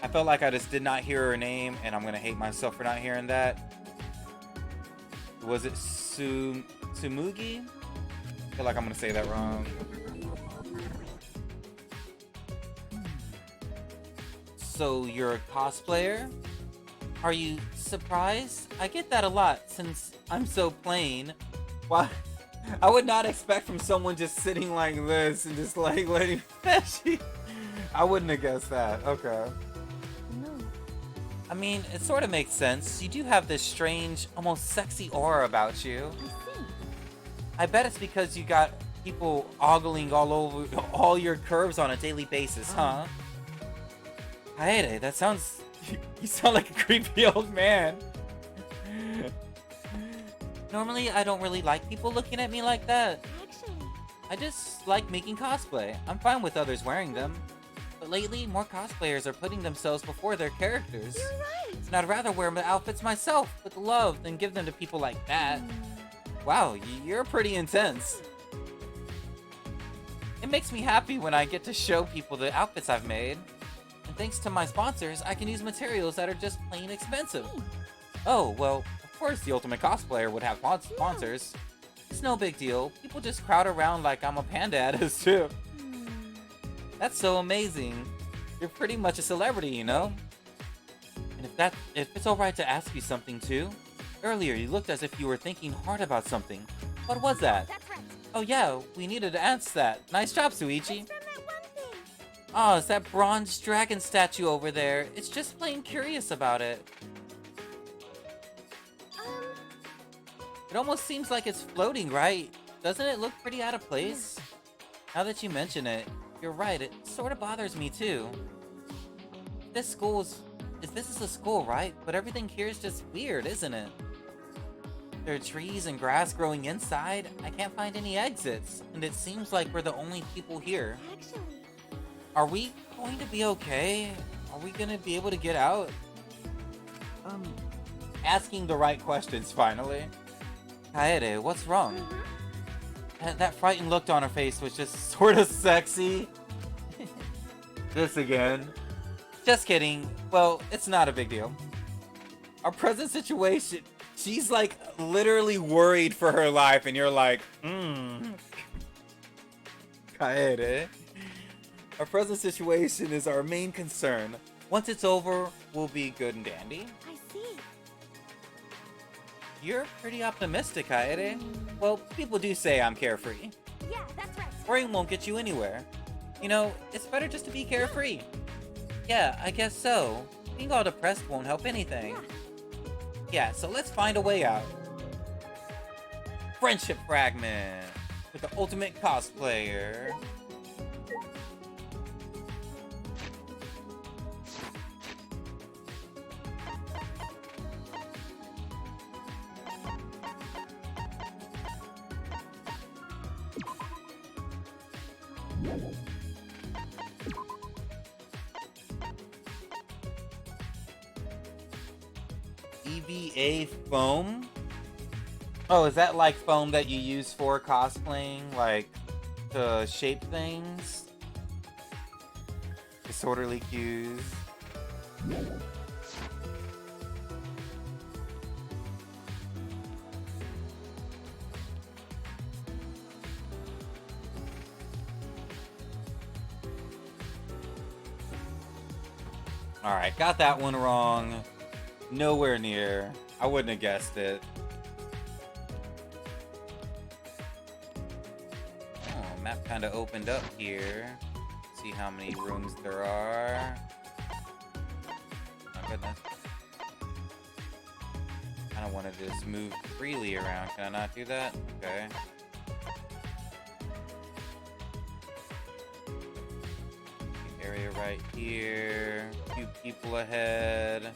I felt like I just did not hear her name, and I'm gonna hate myself for not hearing that. Was it Tsumugi? I feel like I'm gonna say that wrong. So you're a cosplayer? Are you surprised? I get that a lot since I'm so plain. Why? I would not expect from someone just sitting like this and just like letting. I wouldn't have guessed that. Okay. No. I mean, it sort of makes sense. You do have this strange, almost sexy aura about you. I see. I bet it's because you got people ogling all over all your curves on a daily basis, huh? Kaede, that sounds... You sound like a creepy old man. Normally, I don't really like people looking at me like that. Actually, I just like making cosplay. I'm fine with others wearing them. But lately, more cosplayers are putting themselves before their characters. you're right. And I'd rather wear my outfits myself with love than give them to people like that. Wow, you're pretty intense. It makes me happy when I get to show people the outfits I've made. And thanks to my sponsors, I can use materials that are just plain expensive. Oh, well, of course the ultimate cosplayer would have sponsors. It's no big deal. People just crowd around like I'm a panda at us too. That's so amazing. You're pretty much a celebrity, you know? And if it's alright to ask you something too. Earlier, you looked as if you were thinking hard about something. What was that? That's right. Oh yeah, we needed to answer that. Nice job, Suichi. It's from that one thing. Oh, it's that bronze dragon statue over there. It's just plain curious about it. It almost seems like it's floating, right? Doesn't it look pretty out of place? Now that you mention it, you're right, it sort of bothers me too. This is a school, right? But everything here is just weird, isn't it? There are trees and grass growing inside. I can't find any exits, and it seems like we're the only people here. Actually, Are we going to be okay? Are we gonna be able to get out? Asking the right questions, finally. Kaede, what's wrong? That frightened look on her face was just sort of sexy. This again. Just kidding. Well, it's not a big deal. Our present situation, she's like literally worried for her life, and you're like, Kaede. Our present situation is our main concern. Once it's over, we'll be good and dandy. I see. You're pretty optimistic, Kaede. Well, people do say I'm carefree. Yeah, that's right. Worrying won't get you anywhere. You know, it's better just to be carefree. Yeah, I guess so. Being all depressed won't help anything. Yeah, so let's find a way out. Friendship fragment with the ultimate cosplayer. EVA foam? Oh, is that like foam that you use for cosplaying? Like, to shape things? Disorderly cues? Alright, got that one wrong. Nowhere near. I wouldn't have guessed it. Oh, map kind of opened up here. See how many rooms there are. My goodness. Kind of wanted to just move freely around. Can I not do that? Okay. Area right here. Few people ahead.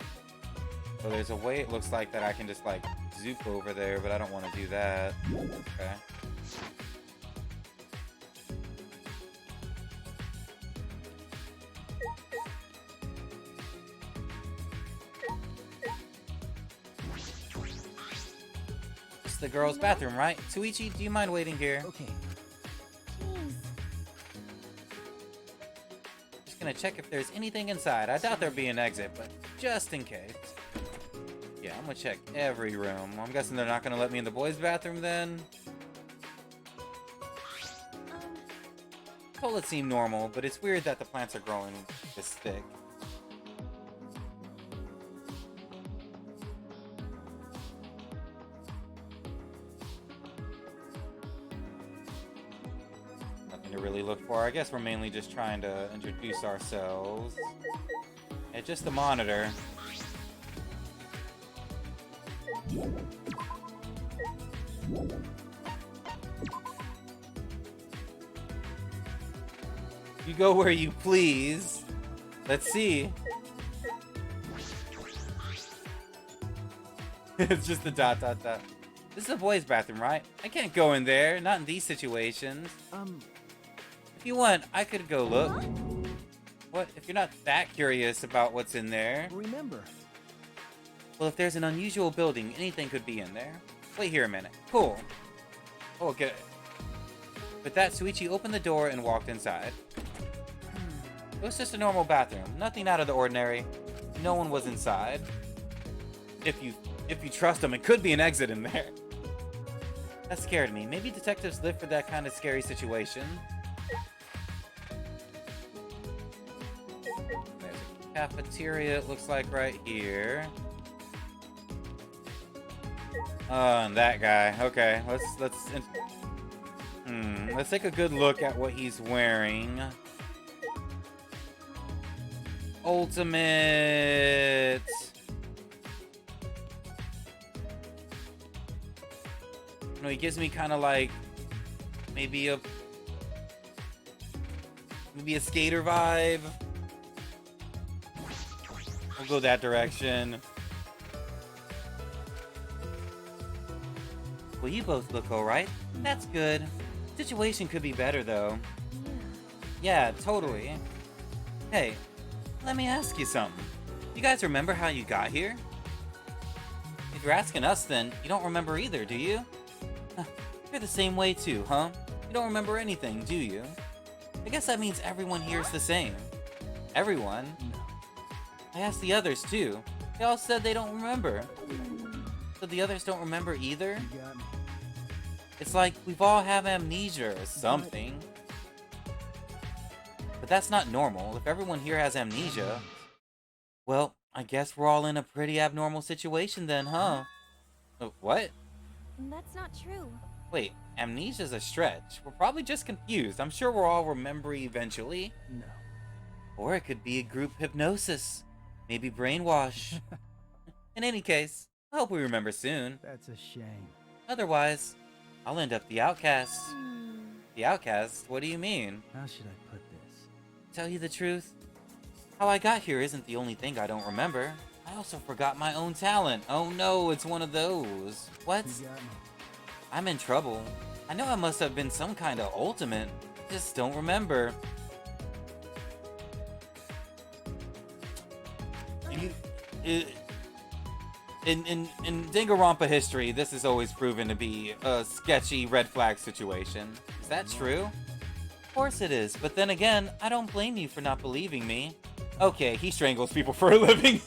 So there's a way it looks like that I can just like zoop over there, but I don't want to do that. Okay. It's the girls' bathroom, right? Suichi, do you mind waiting here? Okay. Jeez. Just gonna check if there's anything inside. I doubt there'll be an exit, but just in case. Yeah, I'm gonna check every room. I'm guessing they're not gonna let me in the boys' bathroom then. Toilets seem normal, but it's weird that the plants are growing this thick. Nothing to really look for. I guess we're mainly just trying to introduce ourselves. Yeah, just the monitor. You go where you please. Let's see. It's just the dot dot dot. This is a boys' bathroom, right? I can't go in there, not in these situations. If you want, I could go look. What? If you're not that curious about what's in there. Remember. Well, if there's an unusual building, anything could be in there. Wait here a minute. Cool. Oh, good. With that, Suichi opened the door and walked inside. It was just a normal bathroom. Nothing out of the ordinary. No one was inside. If you trust them, it could be an exit in there. That scared me. Maybe detectives live for that kind of scary situation. There's a cafeteria, it looks like, right here. And that guy. Okay, let's take a good look at what he's wearing. Ultimate. You know, he gives me kind of like maybe a skater vibe. We'll go that direction. Well, you both look alright. That's good. Situation could be better, though. Yeah. Yeah, totally. Hey, let me ask you something. You guys remember how you got here? If you're asking us, then you don't remember either, do you? You're the same way too, huh? You don't remember anything, do you? I guess that means everyone here is the same. Everyone? No. I asked the others too. They all said they don't remember. So the others don't remember either? You got me. It's like we've all have amnesia or something. But that's not normal. If everyone here has amnesia, well, I guess we're all in a pretty abnormal situation then, huh? What? That's not true. Wait, amnesia's a stretch. We're probably just confused. I'm sure we'll all remember eventually. No. Or it could be a group hypnosis. Maybe brainwash. In any case, I hope we remember soon. That's a shame. Otherwise, I'll end up the outcast. Hmm. The outcast? What do you mean? How should I put this? Tell you the truth, how I got here isn't the only thing I don't remember. I also forgot my own talent. Oh no, it's one of those. What? You got me. I'm in trouble. I know I must have been some kind of ultimate. Just don't remember. In Danganrompa history, this has always proven to be a sketchy red flag situation. Is that true? Of course it is, but then again, I don't blame you for not believing me. Okay, he strangles people for a living.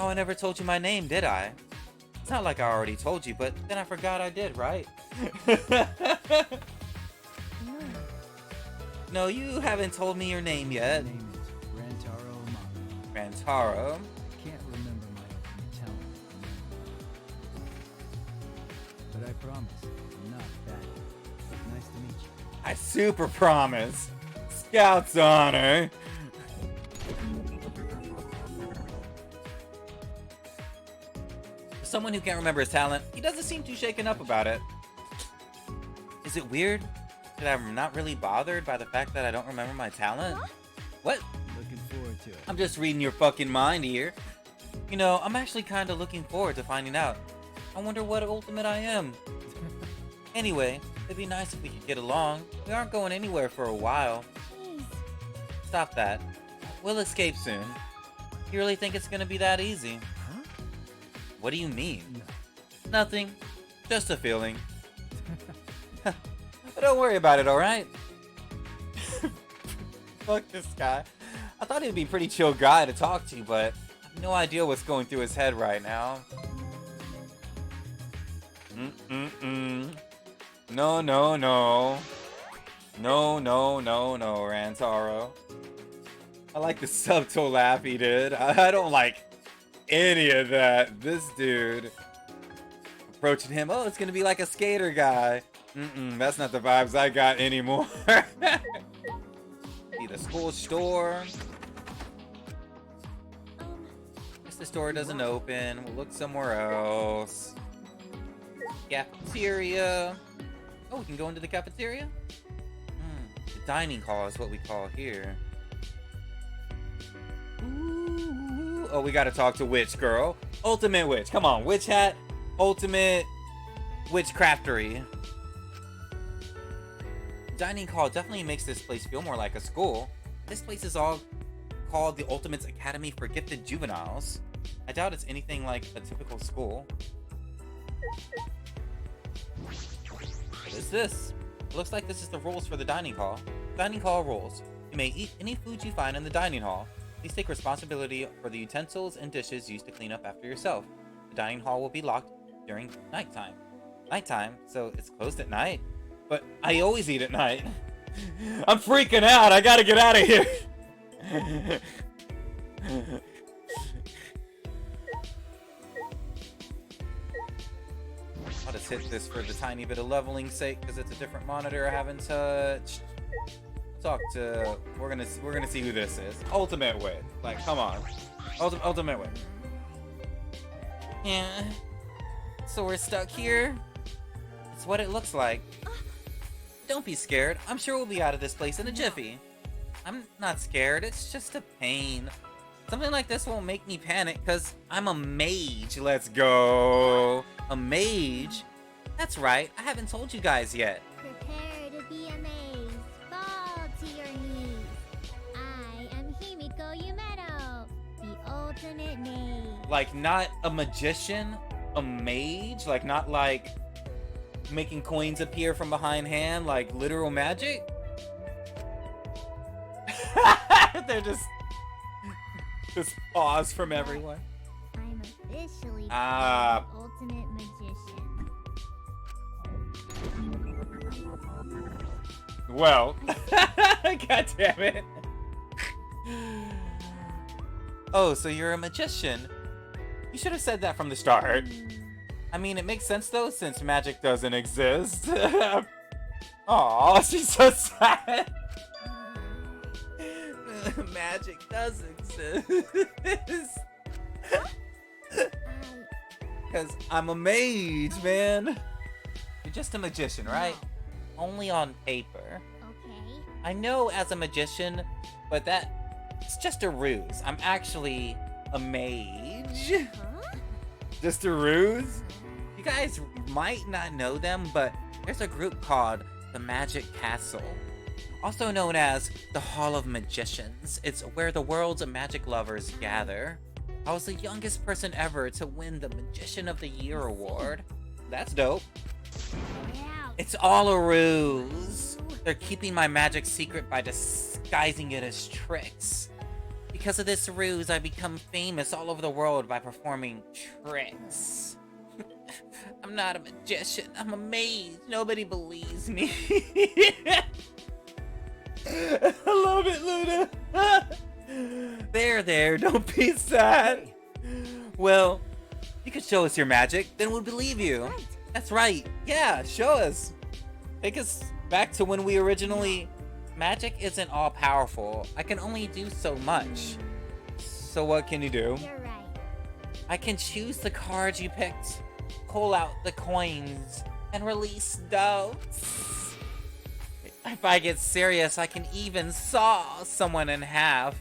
Oh, I never told you my name, did I? It's not like I already told you, but then I forgot I did, right? No. No, you haven't told me your name yet. My name is Rantaro Amano. Rantaro. I can't remember my ultimate talent at the moment. But I promise, I'm not bad. Nice to meet you. I super promise. Scout's honor. For someone who can't remember his talent, he doesn't seem too shaken up about it. Is it weird that I'm not really bothered by the fact that I don't remember my talent? What? Looking forward to it. I'm just reading your fucking mind here. You know, I'm actually kind of looking forward to finding out. I wonder what ultimate I am. Anyway, it'd be nice if we could get along. We aren't going anywhere for a while. Jeez. Stop that. We'll escape soon. You really think it's gonna be that easy? Huh? What do you mean? No. Nothing. Just a feeling. But don't worry about it, alright? Fuck this guy. I thought he'd be a pretty chill guy to talk to, but I have no idea what's going through his head right now. No, no, no. No, no, no, no, Rantaro. I like the subtle laugh he did. I don't like any of that. This dude approaching him. Oh, it's gonna be like a skater guy. That's not the vibes I got anymore. Be the school store. Guess the store doesn't open. We'll look somewhere else. Cafeteria. Oh, we can go into the cafeteria? The dining hall is what we call here. Ooh. Oh, we gotta talk to Witch Girl. Ultimate Witch. Come on, Witch Hat. Ultimate Witchcraftery. Dining hall definitely makes this place feel more like a school. This place is all called the Ultimates Academy for Gifted Juveniles. I doubt it's anything like a typical school. What is this? It looks like this is the rules for the dining hall. Dining hall rules. You may eat any food you find in the dining hall. Please take responsibility for the utensils and dishes used to clean up after yourself. The dining hall will be locked during nighttime. Nighttime? So it's closed at night? But I always eat at night. I'm freaking out. I gotta get out of here. I'll just hit this for the tiny bit of leveling sake because it's a different monitor I haven't touched. Talk to. We're gonna see who this is. Ultimate Wit. Like, come on. Ultimate Wit. Yeah. So we're stuck here. It's what it looks like. Don't be scared. I'm sure we'll be out of this place in a jiffy. I'm not scared. It's just a pain. Something like this won't make me panic because I'm a mage. Let's go. A mage? That's right. I haven't told you guys yet. Prepare to be amazed. Fall to your knees. I am Himiko Yumero, the ultimate mage. Like, not a magician, a mage? Like, not like making coins appear from behind hand, like literal magic? They're just pause from everyone. I'm officially Ah. the ultimate magician. Well, god damn it. Oh, so you're a magician? You should have said that from the start. I mean, it makes sense though, since magic doesn't exist. Aw, she's so sad. Magic does exist. Because I'm a mage, man. You're just a magician, right? Only on paper. Okay. I know as a magician, but it's just a ruse. I'm actually a mage. Huh? Just a ruse? You guys might not know them, but there's a group called the Magic Castle, also known as the Hall of Magicians. It's where the world's magic lovers gather. I was the youngest person ever to win the Magician of the Year award. That's dope. Yeah. It's all a ruse. They're keeping my magic secret by disguising it as tricks. Because of this ruse, I become famous all over the world by performing tricks. I'm not a magician, I'm a mage. Nobody believes me. I love it, Luna. There, don't be sad. Well, you could show us your magic, then we'll believe you. Right. That's right. Yeah, show us. Take us back to when we originally... Magic isn't all powerful. I can only do so much. So what can you do? You're right. I can choose the cards you picked, pull out the coins, and release doubts. If I get serious, I can even saw someone in half.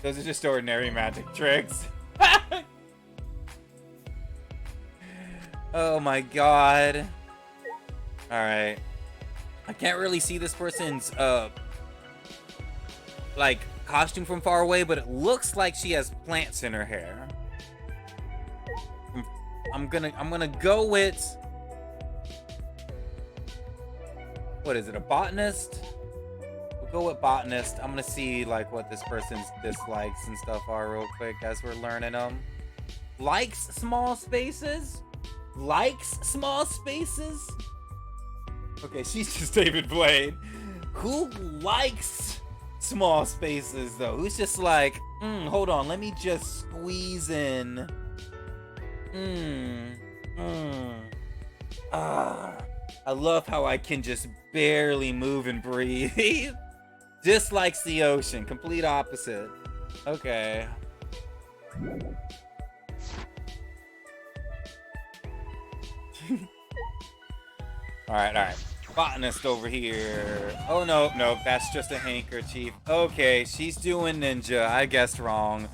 Those are just ordinary magic tricks. Oh my god. Alright. I can't really see this person's, like, costume from far away, but it looks like she has plants in her hair. I'm gonna go with... What is it, a botanist? We'll go with botanist. I'm gonna see, like, what this person's dislikes and stuff are real quick as we're learning them. Likes small spaces? Likes small spaces? Okay, she's just David Blaine. Who likes small spaces, though? Who's just like, hold on, let me just squeeze in. I love how I can just barely move and breathe. Dislikes the ocean, complete opposite. Okay. Alright. Botanist over here. Oh, no, that's just a handkerchief. Okay, she's doing ninja. I guessed wrong.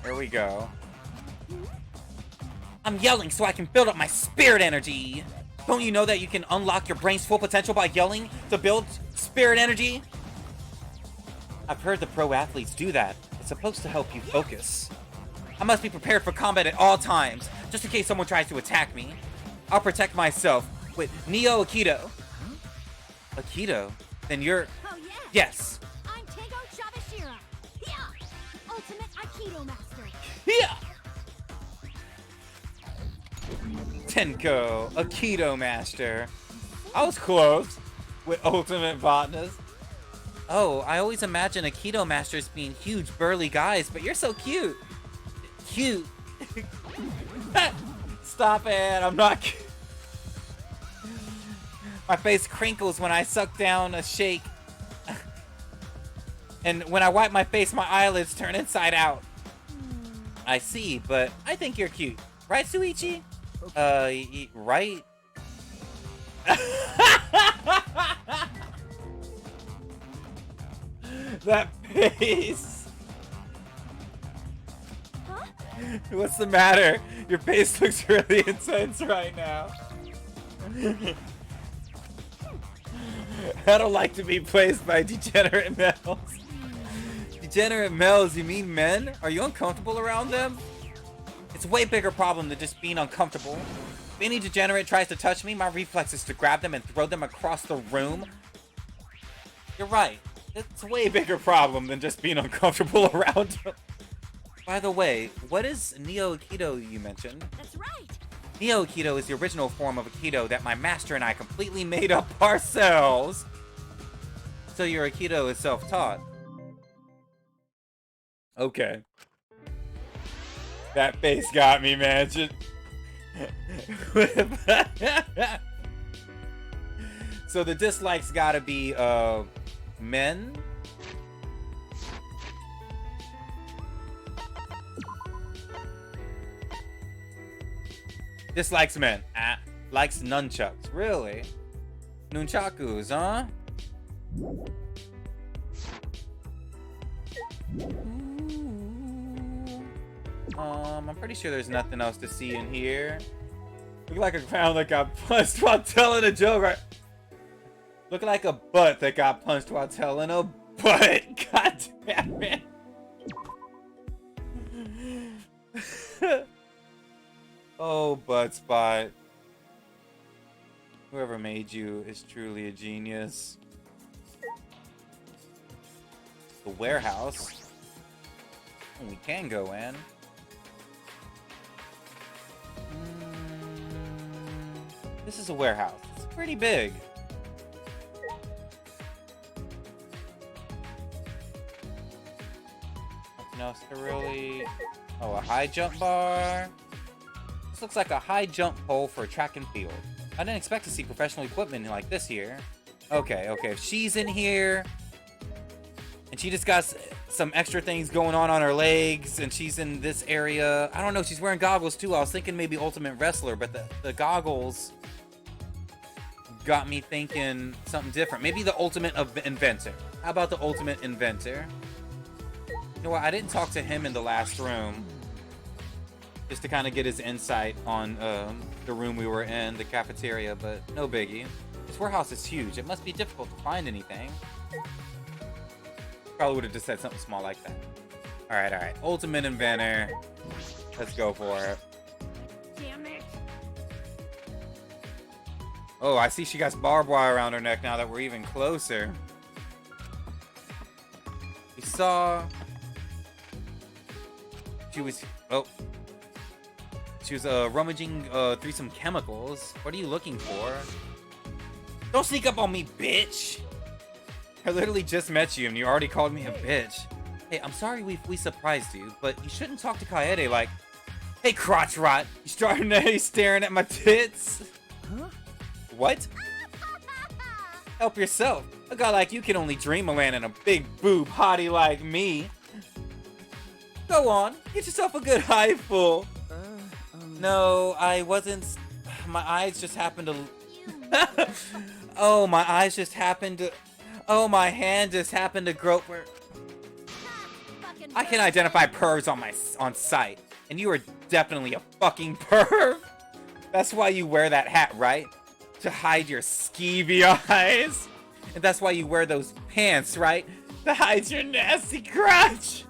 Here we go. I'm yelling so I can build up my spirit energy. Don't you know that you can unlock your brain's full potential by yelling to build spirit energy? I've heard the pro athletes do that. It's supposed to help you focus. I must be prepared for combat at all times, just in case someone tries to attack me. I'll protect myself with Neo Aikido. Aikido? Then you're... Oh yeah. Yes. I'm Tego Chavashira. Yeah. Ultimate Aikido master. Yeah. Tenko, Aikido master. I was close with Ultimate Botanist. Oh, I always imagine Aikido masters being huge, burly guys, but you're so cute. Cute. Stop it, I'm not cute. My face crinkles when I suck down a shake. And when I wipe my face, my eyelids turn inside out. I see, but I think you're cute. Right, Suichi? Right? That face. What's the matter? Your face looks really intense right now. I don't like to be placed by degenerate males. Degenerate males, you mean men? Are you uncomfortable around them? It's a way bigger problem than just being uncomfortable. If any degenerate tries to touch me, my reflex is to grab them and throw them across the room. You're right. It's a way bigger problem than just being uncomfortable around them. By the way, what is Neo Aikido you mentioned? That's right. Neo Aikido is the original form of Aikido that my master and I completely made up ourselves. So your Aikido is self-taught. Okay. That face got me, man. So the dislikes gotta be men. Dislikes men. Likes nunchucks. Really? Nunchakus, huh? I'm pretty sure there's nothing else to see in here. Look like a clown that got punched while telling a joke, right? Look like a butt that got punched while telling a butt. God damn it. Oh, butt spot. Whoever made you is truly a genius. The warehouse. Oh, we can go in. This is a warehouse. It's pretty big. Nothing else to really... Oh, a high jump bar. This looks like a high jump pole for track and field. I didn't expect to see professional equipment like this here. Okay, okay. If she's in here, and she just got some extra things going on her legs, and she's in this area. I don't know. She's wearing goggles too. I was thinking maybe Ultimate Wrestler, but the goggles got me thinking something different. Maybe the Ultimate Inventor. How about the Ultimate Inventor? You know what? I didn't talk to him in the last room, just to kind of get his insight on the room we were in, the cafeteria, but no biggie. This warehouse is huge. It must be difficult to find anything. Probably would have just said something small like that. Alright, alright. Ultimate Inventor. Let's go for it. Damn it. Oh, I see she got barbed wire around her neck now that we're even closer. We saw... She was... Oh. She was rummaging through some chemicals. What are you looking for? Don't sneak up on me, bitch! I literally just met you and you already called me a bitch. Hey, I'm sorry we surprised you, but you shouldn't talk to Kaede like, hey, crotch rot, you starting staring at my tits? Huh? What? Help yourself. A guy like you can only dream of landing a big boob hottie like me. Go on, get yourself a good high full. No, I wasn't. My eyes just happened to. Oh, my eyes just happened to. Oh, my hand just happened to grope where. I can identify pervs on sight, and you are definitely a fucking perv. That's why you wear that hat, right? To hide your skeevy eyes. And that's why you wear those pants, right? To hide your nasty crotch.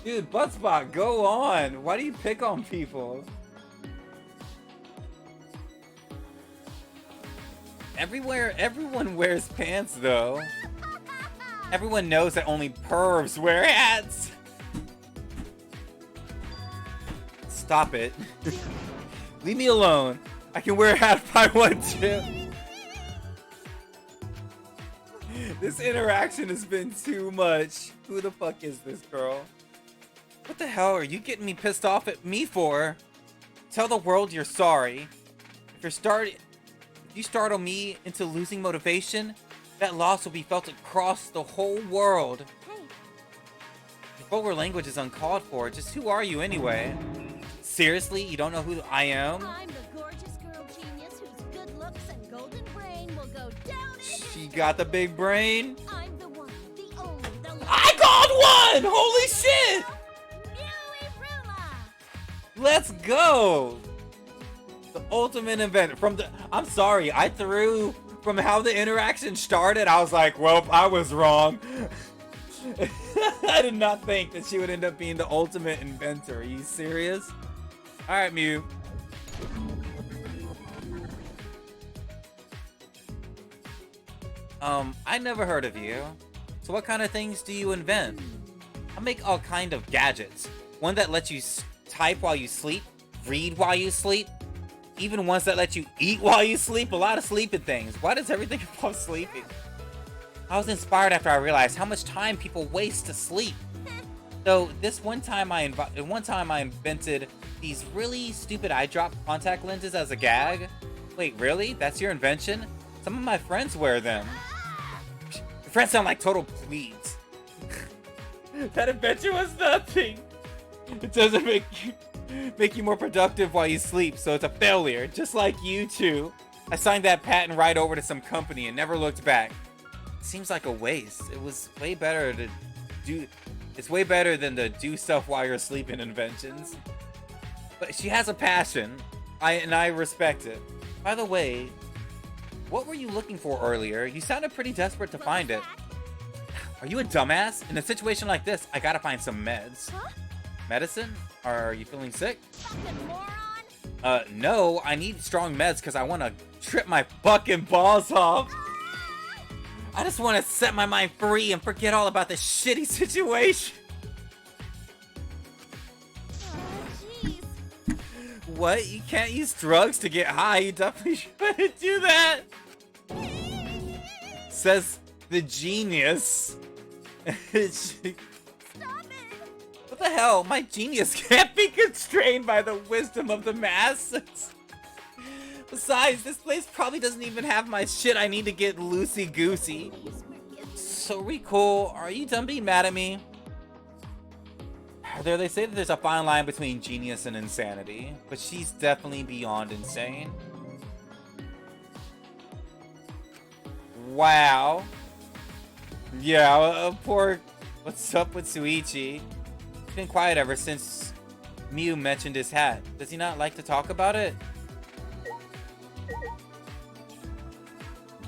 Dude, Buttspot, go on. Why do you pick on people? Everyone wears pants, though. Everyone knows that only pervs wear hats. Stop it. Leave me alone. I can wear a hat if I want to. This interaction has been too much. Who the fuck is this girl? What the hell are you getting me pissed off at me for? Tell the world you're sorry. If you startle me into losing motivation, that loss will be felt across the whole world. Hey. If vulgar language is uncalled for, just who are you anyway? Seriously, you don't know who I am? I'm the gorgeous girl genius whose good looks and golden brain will go down in She history. got the big brain. I'm the one, the only, the I call spawned one! Holy shit! Let's go! The ultimate inventor from the. I'm sorry, I threw from how the interaction started. I was like, well, I was wrong. I did not think that she would end up being the ultimate inventor. Are you serious? All right, Mew. I never heard of you. So what kind of things do you invent? I make all kind of gadgets. One that lets you type while you sleep, read while you sleep, even ones that let you eat while you sleep. A lot of sleeping things. Why does everything involve sleeping? I was inspired after I realized how much time people waste to sleep. So this one time I invented these really stupid eye drop contact lenses as a gag. Wait, really? That's your invention? Some of my friends wear them. Your friends sound like total plebes. That invention was nothing. It doesn't make you more productive while you sleep, so it's a failure. Just like you two. I signed that patent right over to some company and never looked back. Seems like a waste. It was way better to do. It's way better than the do stuff while you're sleeping inventions. But she has a passion, and I respect it. By the way, what were you looking for earlier? You sounded pretty desperate to find it. Are you a dumbass? In a situation like this, I gotta find some meds. Huh? Medicine? Are you feeling sick? Fucking moron! No, I need strong meds because I want to trip my fucking balls off. I just want to set my mind free and forget all about this shitty situation. Oh, jeez. What? You can't use drugs to get high? You definitely shouldn't do that. Says the genius. Stop it! What the hell? My genius can't be constrained by the wisdom of the masses. Besides, this place probably doesn't even have my shit I need to get loosey-goosey. Please forgive me. So Rico, are you done being mad at me? They say that there's a fine line between genius and insanity, but she's definitely beyond insane. Wow. Yeah, poor. What's up with Suichi? He's been quiet ever since Mew mentioned his hat. Does he not like to talk about it?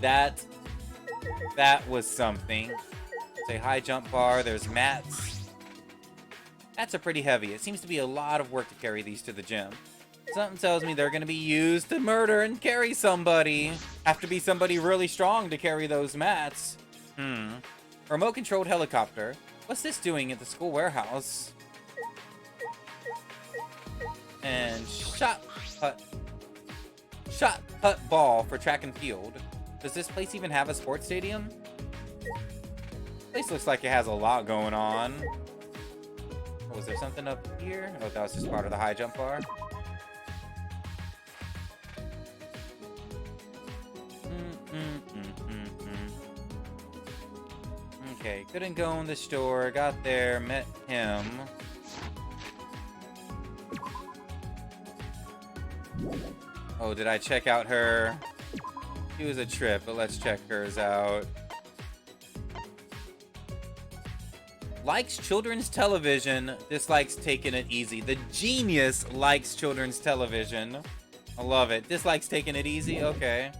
That was something. Say hi, jump bar. There's mats. Mats are pretty heavy. It seems to be a lot of work to carry these to the gym. Something tells me they're going to be used to murder and carry somebody. Have to be somebody really strong to carry those mats. Remote-controlled helicopter. What's this doing at the school warehouse? And shot put ball for track and field. Does this place even have a sports stadium? Place looks like it has a lot going on. Oh, was there something up here? Oh, that was just part of the high jump bar. Okay, couldn't go in the store. Got there, met him. Oh, did I check out her? She was a trip, but let's check hers out. Likes children's television, dislikes taking it easy. The genius likes children's television. I love it. Dislikes taking it easy? Okay.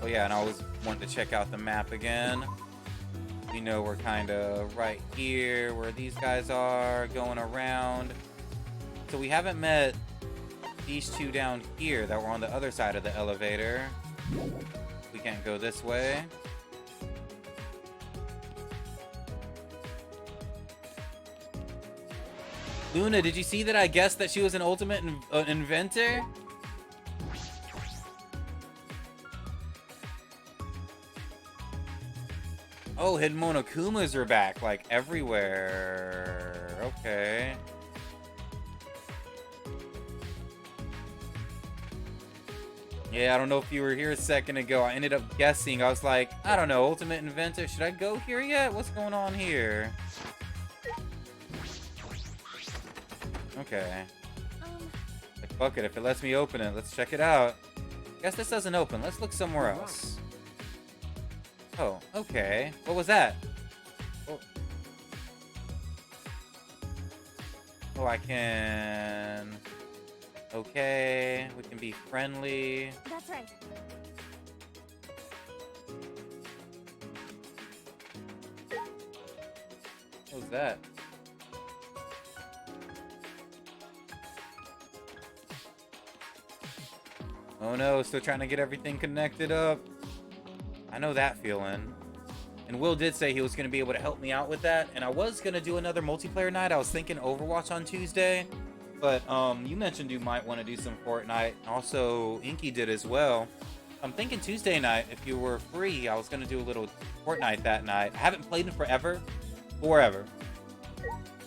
Oh yeah, and I always want to check out the map again. You know, we're kind of right here where these guys are going around. So we haven't met these two down here that were on the other side of the elevator. We can't go this way. Luna, did you see that I guessed that she was an ultimate inventor? Oh, hidden Monokumas are back, like, everywhere. Okay. Yeah, I don't know if you were here a second ago. I ended up guessing. I was like, I don't know, ultimate inventor. Should I go here yet? What's going on here? Okay. Like, fuck it. If it lets me open it, let's check it out. Guess this doesn't open. Let's look somewhere else. Oh, okay. What was that? Oh, oh, I can... Okay, we can be friendly. That's right. What was that? Oh no, still trying to get everything connected up. I know that feeling. And Will did say he was going to be able to help me out with that. And I was going to do another multiplayer night. I was thinking Overwatch on Tuesday. But you mentioned you might want to do some Fortnite. Also, Inky did as well. I'm thinking Tuesday night, if you were free, I was going to do a little Fortnite that night. I haven't played in forever.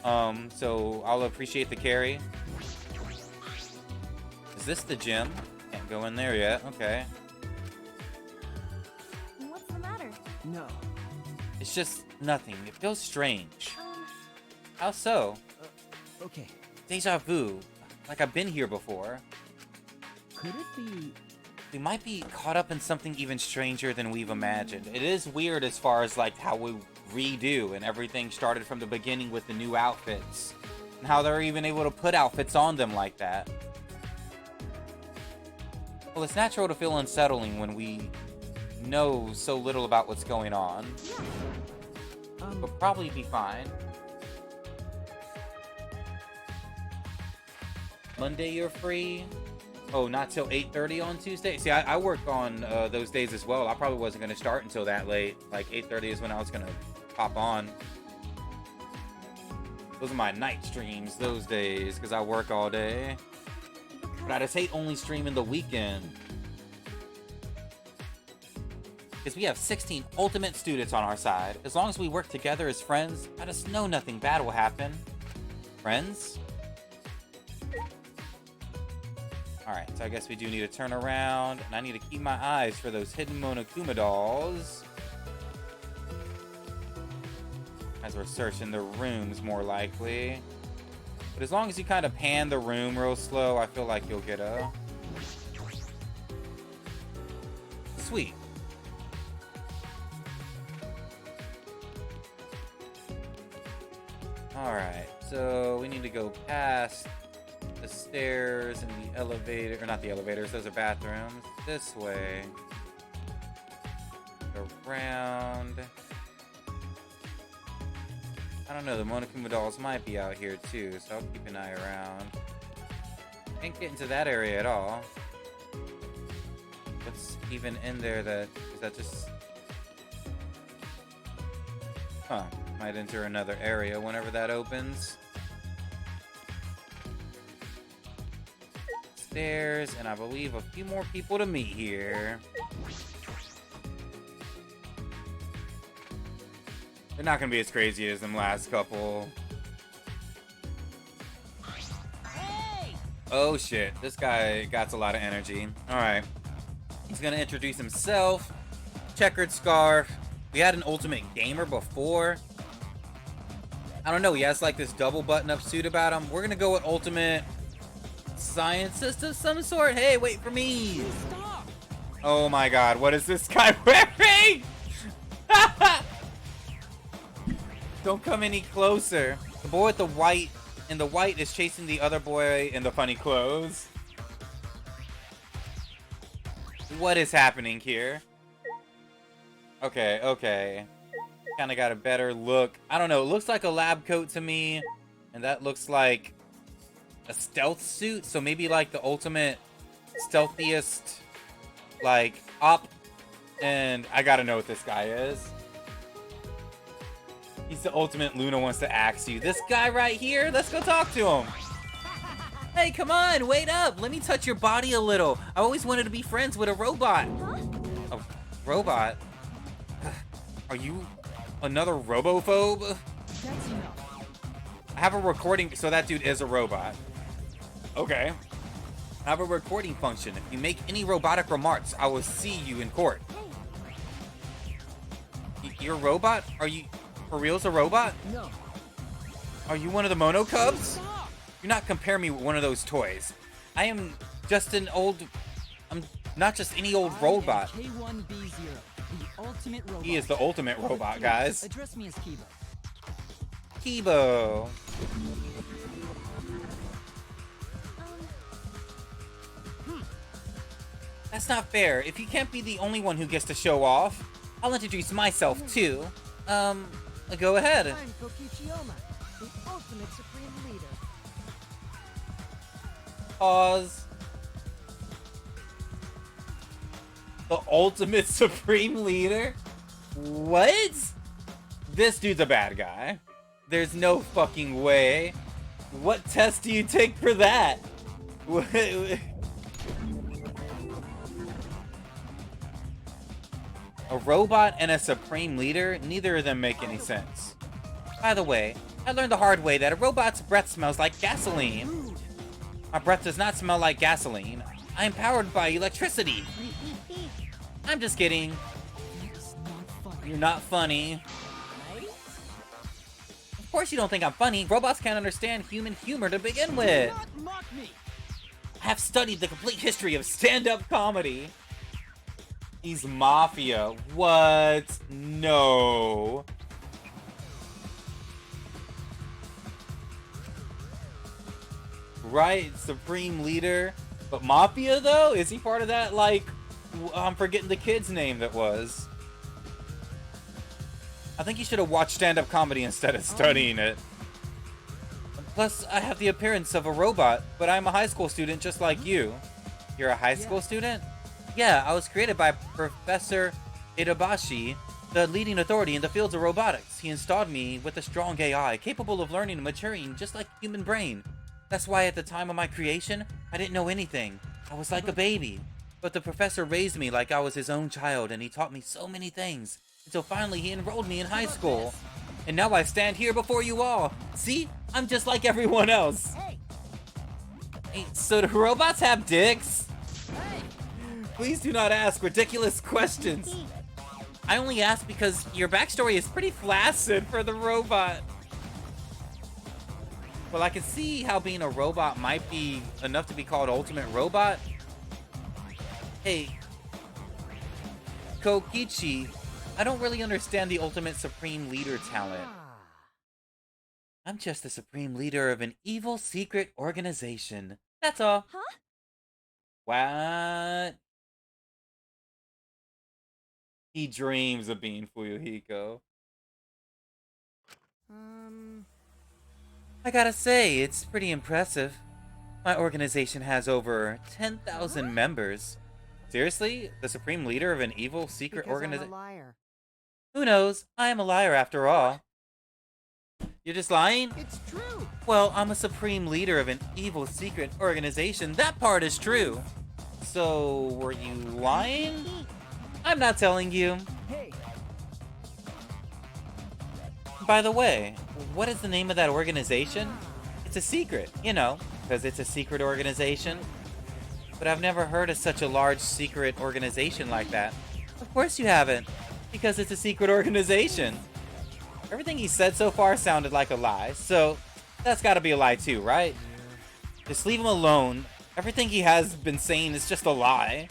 So I'll appreciate the carry. Is this the gym? Can't go in there yet. Okay. What's the matter? No. It's just nothing. It feels strange. How so? Okay. Deja vu. Like I've been here before. Could it be... We might be caught up in something even stranger than we've imagined. It is weird as far as like how we redo and everything started from the beginning with the new outfits. And how they're even able to put outfits on them like that. Well, it's natural to feel unsettling when we know so little about what's going on. We'll probably be fine. Monday you're free? Oh, not till 8:30 on Tuesday? See, I work on those days as well. I probably wasn't going to start until that late. Like 8:30 is when I was going to pop on. Those are my night streams those days because I work all day. But I just hate only streaming the weekend. Because we have 16 ultimate students on our side. As long as we work together as friends, I just know nothing bad will happen. Friends? Alright, so I guess we do need to turn around. And I need to keep my eyes for those hidden Monokuma dolls. As we're searching the rooms, more likely. But as long as you kind of pan the room real slow, I feel like you'll get a... Sweet. Alright, so we need to go past the stairs and the elevator, or not the elevators, those are bathrooms. This way. Around. I don't know, the Monokuma dolls might be out here too, so I'll keep an eye around. Can't get into that area at all. What's even in there is that just... Huh, might enter another area whenever that opens. Stairs, and I believe a few more people to meet here. They're not gonna be as crazy as them last couple. Hey! Oh shit, this guy got a lot of energy. Alright. He's gonna introduce himself. Checkered scarf. We had an ultimate gamer before. I don't know, he has like this double button-up suit about him. We're gonna go with ultimate scientist of some sort. Hey, wait for me. Stop! Oh my god, what is this guy wearing? Don't come any closer. The boy with the white is chasing the other boy in the funny clothes. What is happening here? Okay. Kind of got a better look. I don't know. It looks like a lab coat to me. And that looks like a stealth suit. So maybe like the ultimate stealthiest like op. And I gotta know what this guy is. He's the ultimate Luna wants to axe you. This guy right here, let's go talk to him. Hey, come on, wait up. Let me touch your body a little. I always wanted to be friends with a robot. Huh? A robot? Are you another robophobe? That's enough. I have a recording, so that dude is a robot. Okay. I have a recording function. If you make any robotic remarks, I will see you in court. You're a robot? Are you... For real's a robot? No. Are you one of the Mono Cubs? Stop! You're not comparing me with one of those toys. I am just an old I'm not just any old robot. K1B0, the ultimate robot. He is the ultimate robot, guys. Address me as Kiba. Kibo. That's not fair. If you can't be the only one who gets to show off, I'll introduce myself too. Go ahead. I'm Kokichiyama, the ultimate supreme leader. Pause. The ultimate supreme leader? What? This dude's a bad guy. There's no fucking way. What test do you take for that? A robot and a supreme leader? Neither of them make any sense. By the way, I learned the hard way that a robot's breath smells like gasoline. My breath does not smell like gasoline. I am powered by electricity. I'm just kidding. You're not funny. Of course you don't think I'm funny. Robots can't understand human humor to begin with. Do not mock me. I have studied the complete history of stand-up comedy. He's mafia. What? No. Right, supreme leader. But mafia though? Is he part of that, like, I'm forgetting the kid's name that was. I think you should have watched stand-up comedy instead of studying it. Plus, I have the appearance of a robot, but I'm a high school student just like you. You're a high school student? Yeah, I was created by Professor Itabashi, the leading authority in the fields of robotics. He installed me with a strong AI, capable of learning and maturing just like a human brain. That's why at the time of my creation, I didn't know anything. I was like a baby. But the professor raised me like I was his own child, and he taught me so many things. Until finally he enrolled me in high school. And now I stand here before you all. See? I'm just like everyone else. Hey, so do robots have dicks? Please do not ask ridiculous questions. I only ask because your backstory is pretty flaccid for the robot. Well, I can see how being a robot might be enough to be called ultimate robot. Hey, Kokichi, I don't really understand the ultimate supreme leader talent. I'm just the supreme leader of an evil secret organization. That's all. Huh? What? He dreams of being Fuyuhiko. I gotta say, it's pretty impressive. My organization has over 10,000 members. Seriously? The supreme leader of an evil secret organization? I'm a liar. Who knows? I am a liar after all. You're just lying? It's true. Well, I'm a supreme leader of an evil secret organization. That part is true. So, were you lying? I'm not telling you. Hey, By the way, what is the name of that organization? It's a secret, you know, because it's a secret organization. But I've never heard of such a large secret organization like that. Of course you haven't, because it's a secret organization. Everything he said so far sounded like a lie, so that's gotta be a lie too, right? Just leave him alone. Everything he has been saying is just a lie.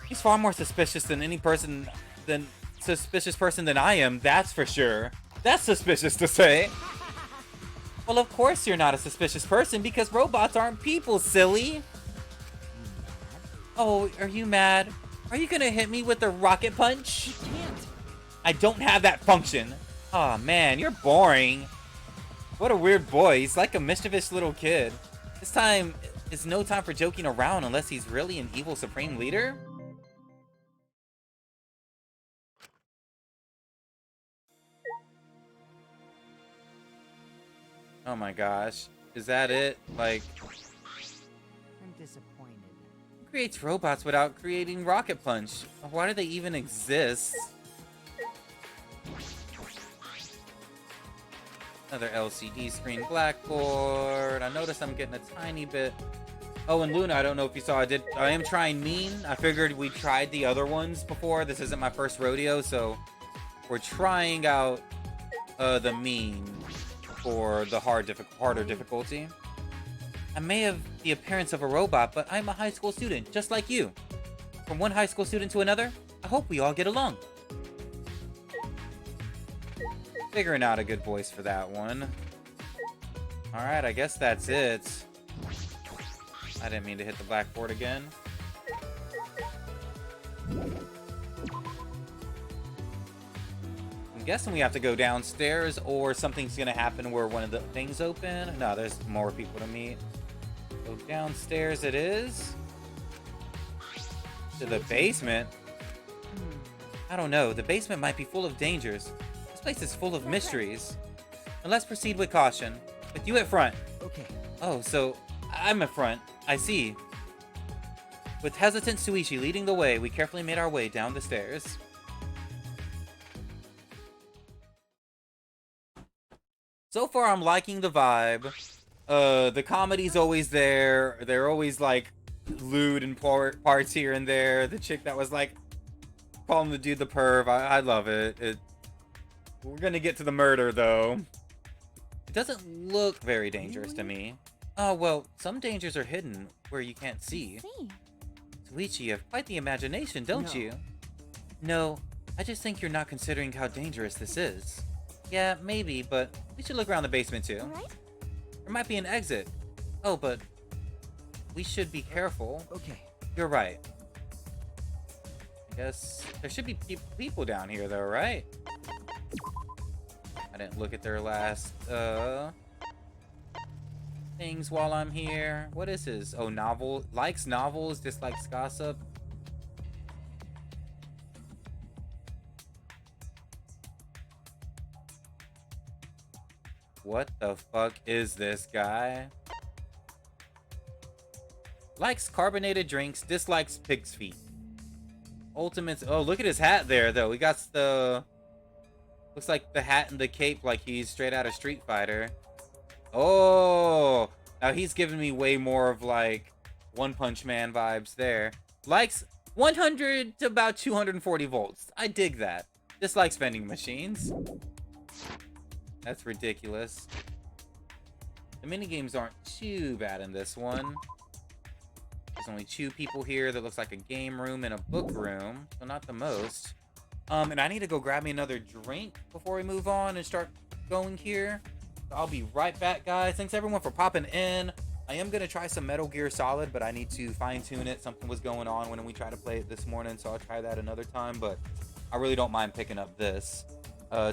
He's far more suspicious than suspicious person than I am, that's for sure. That's suspicious to say. Well, of course you're not a suspicious person because robots aren't people, silly. Oh, are you mad? Are you gonna hit me with a rocket punch? can't. I don't have that function. Aw, man, you're boring. What a weird boy. He's like a mischievous little kid. This time is no time for joking around unless he's really an evil supreme leader. Oh my gosh. Is that it? Like, I'm disappointed. who creates robots without creating Rocket Punch? Why do they even exist? Another LCD screen blackboard. I noticed I'm getting a tiny bit. Oh, and Luna, I don't know if you saw, I am trying Mean. I figured we tried the other ones before. This isn't my first rodeo, so we're trying out the Mean for the harder difficulty. I may have the appearance of a robot, but I'm a high school student, just like you. From one high school student to another, I hope we all get along. Figuring out a good voice for that one. Alright, I guess that's it. I didn't mean to hit the blackboard again. I'm guessing we have to go downstairs, or something's gonna happen where one of the things open. No, there's more people to meet. So downstairs it is. To the basement. I don't know. The basement might be full of dangers. This place is full of mysteries. And let's proceed with caution. With you at front. Okay. Oh, so I'm at front. I see. With hesitant Suichi leading the way, we carefully made our way down the stairs. So far, I'm liking the vibe. The comedy's always there. They're always like lewd and parts here and there. The chick that was like calling the dude the perv. I love it. We're gonna get to the murder though. It doesn't look very dangerous to me. Oh well, some dangers are hidden where you can't see. Suichi, you have quite the imagination, don't you? No, I just think you're not considering how dangerous this is. Yeah, maybe, but we should look around the basement too. Alright? There might be an exit. Oh, but we should be careful. Okay. You're right. I guess there should be people down here though, right? I didn't look at their last things while I'm here. What is this? Oh, novel. Likes novels, dislikes gossip. What the fuck is this guy? Likes carbonated drinks, dislikes pig's feet. Ultimates. Oh, look at his hat there, though. He got the... Looks like the hat and the cape like he's straight out of Street Fighter. Oh! Now he's giving me way more of, like, One Punch Man vibes there. Likes 100 to about 240 volts. I dig that. Dislikes vending machines. That's ridiculous. The minigames aren't too bad in this one. There's only 2 people here. That looks like a game room and a book room. So not the most. And I need to go grab me another drink before we move on and start going here. So I'll be right back, guys. Thanks everyone for popping in. I am going to try some Metal Gear Solid, but I need to fine-tune it. Something was going on when we tried to play it this morning, so I'll try that another time. But I really don't mind picking up this.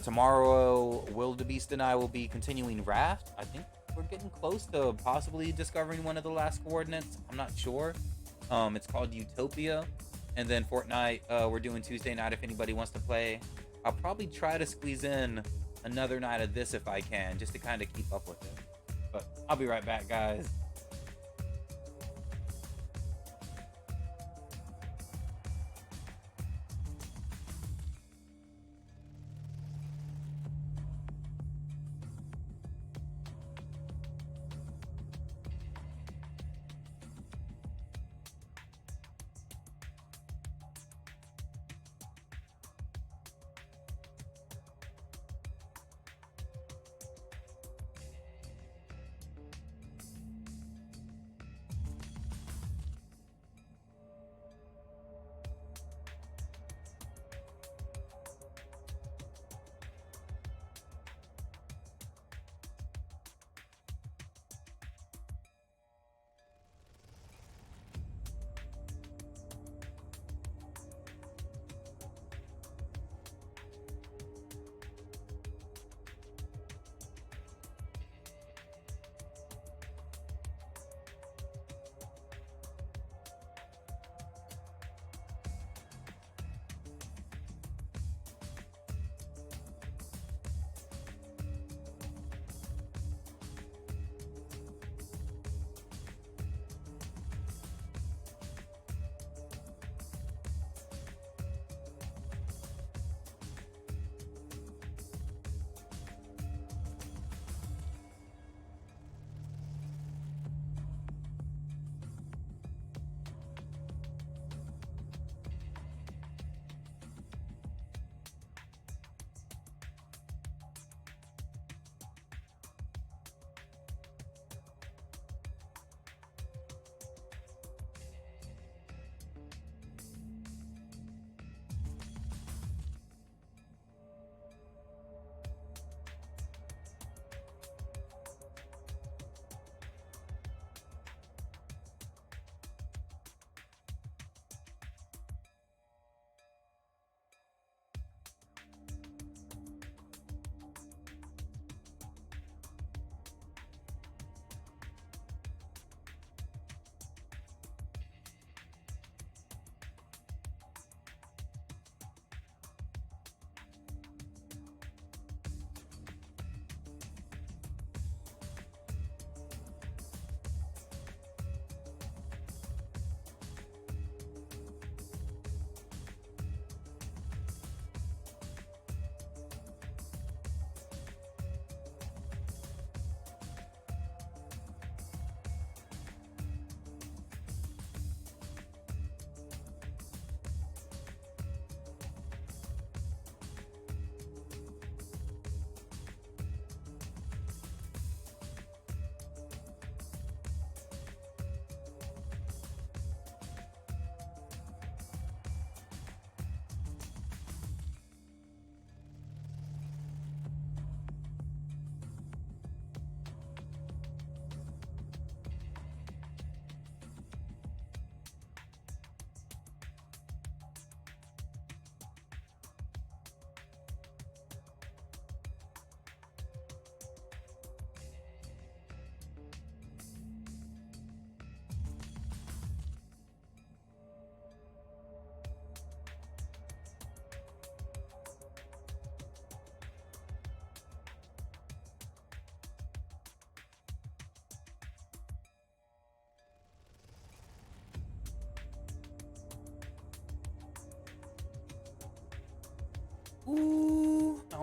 Tomorrow, Wildebeest and I will be continuing Raft. I think we're getting close to possibly discovering one of the last coordinates. I'm not sure. It's called Utopia. And then Fortnite, we're doing Tuesday night if anybody wants to play. I'll probably try to squeeze in another night of this if I can, just to kind of keep up with it. But I'll be right back, guys.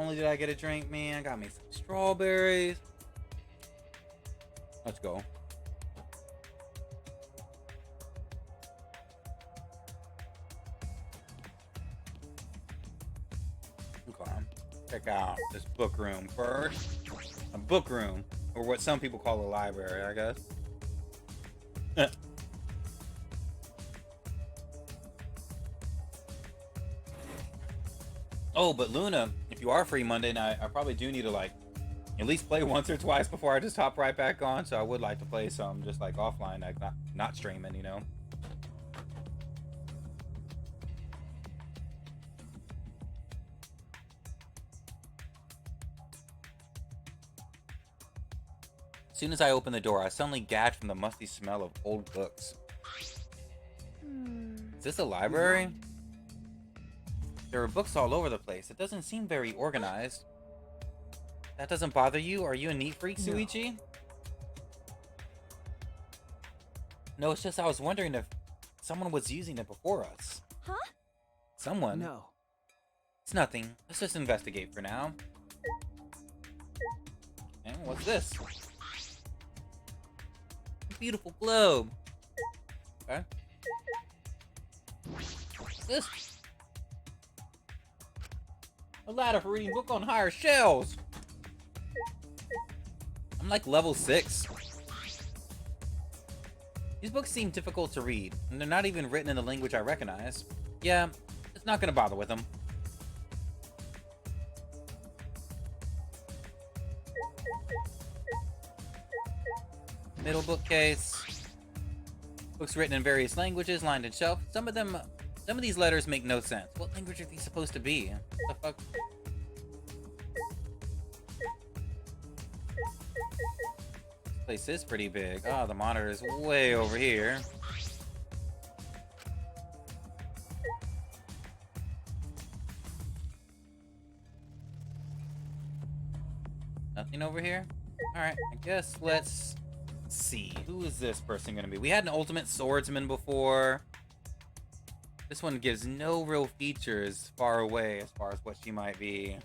only did I get a drink, man. Got me some strawberries. Let's go. Okay. Check out this book room first. A book room, or what some people call a library, I guess. Oh, but Luna, if you are free Monday night, I probably do need to like at least play once or twice before I just hop right back on. So I would like to play some just like offline, like not streaming, you know. As soon as I opened the door, I suddenly gagged from the musty smell of old books. Is this a library? There are books all over the place. It doesn't seem very organized. That doesn't bother you? Are you a neat freak, Suichi? No, it's just I was wondering if someone was using it before us. Huh? Someone? No. It's nothing. Let's just investigate for now. And what's this? A beautiful globe. Okay. What's this? A ladder for reading book on higher shelves. I'm like level 6. These books seem difficult to read, and they're not even written in the language I recognize. Yeah, it's not gonna bother with them. Middle bookcase. Books written in various languages, lined in shelf. Some of these letters make no sense. What language are these supposed to be? What the fuck? This place is pretty big. Oh, the monitor is way over here. Nothing over here? Alright, I guess let's see. Who is this person gonna be? We had an ultimate swordsman before. This one gives no real features far away as far as what she might be.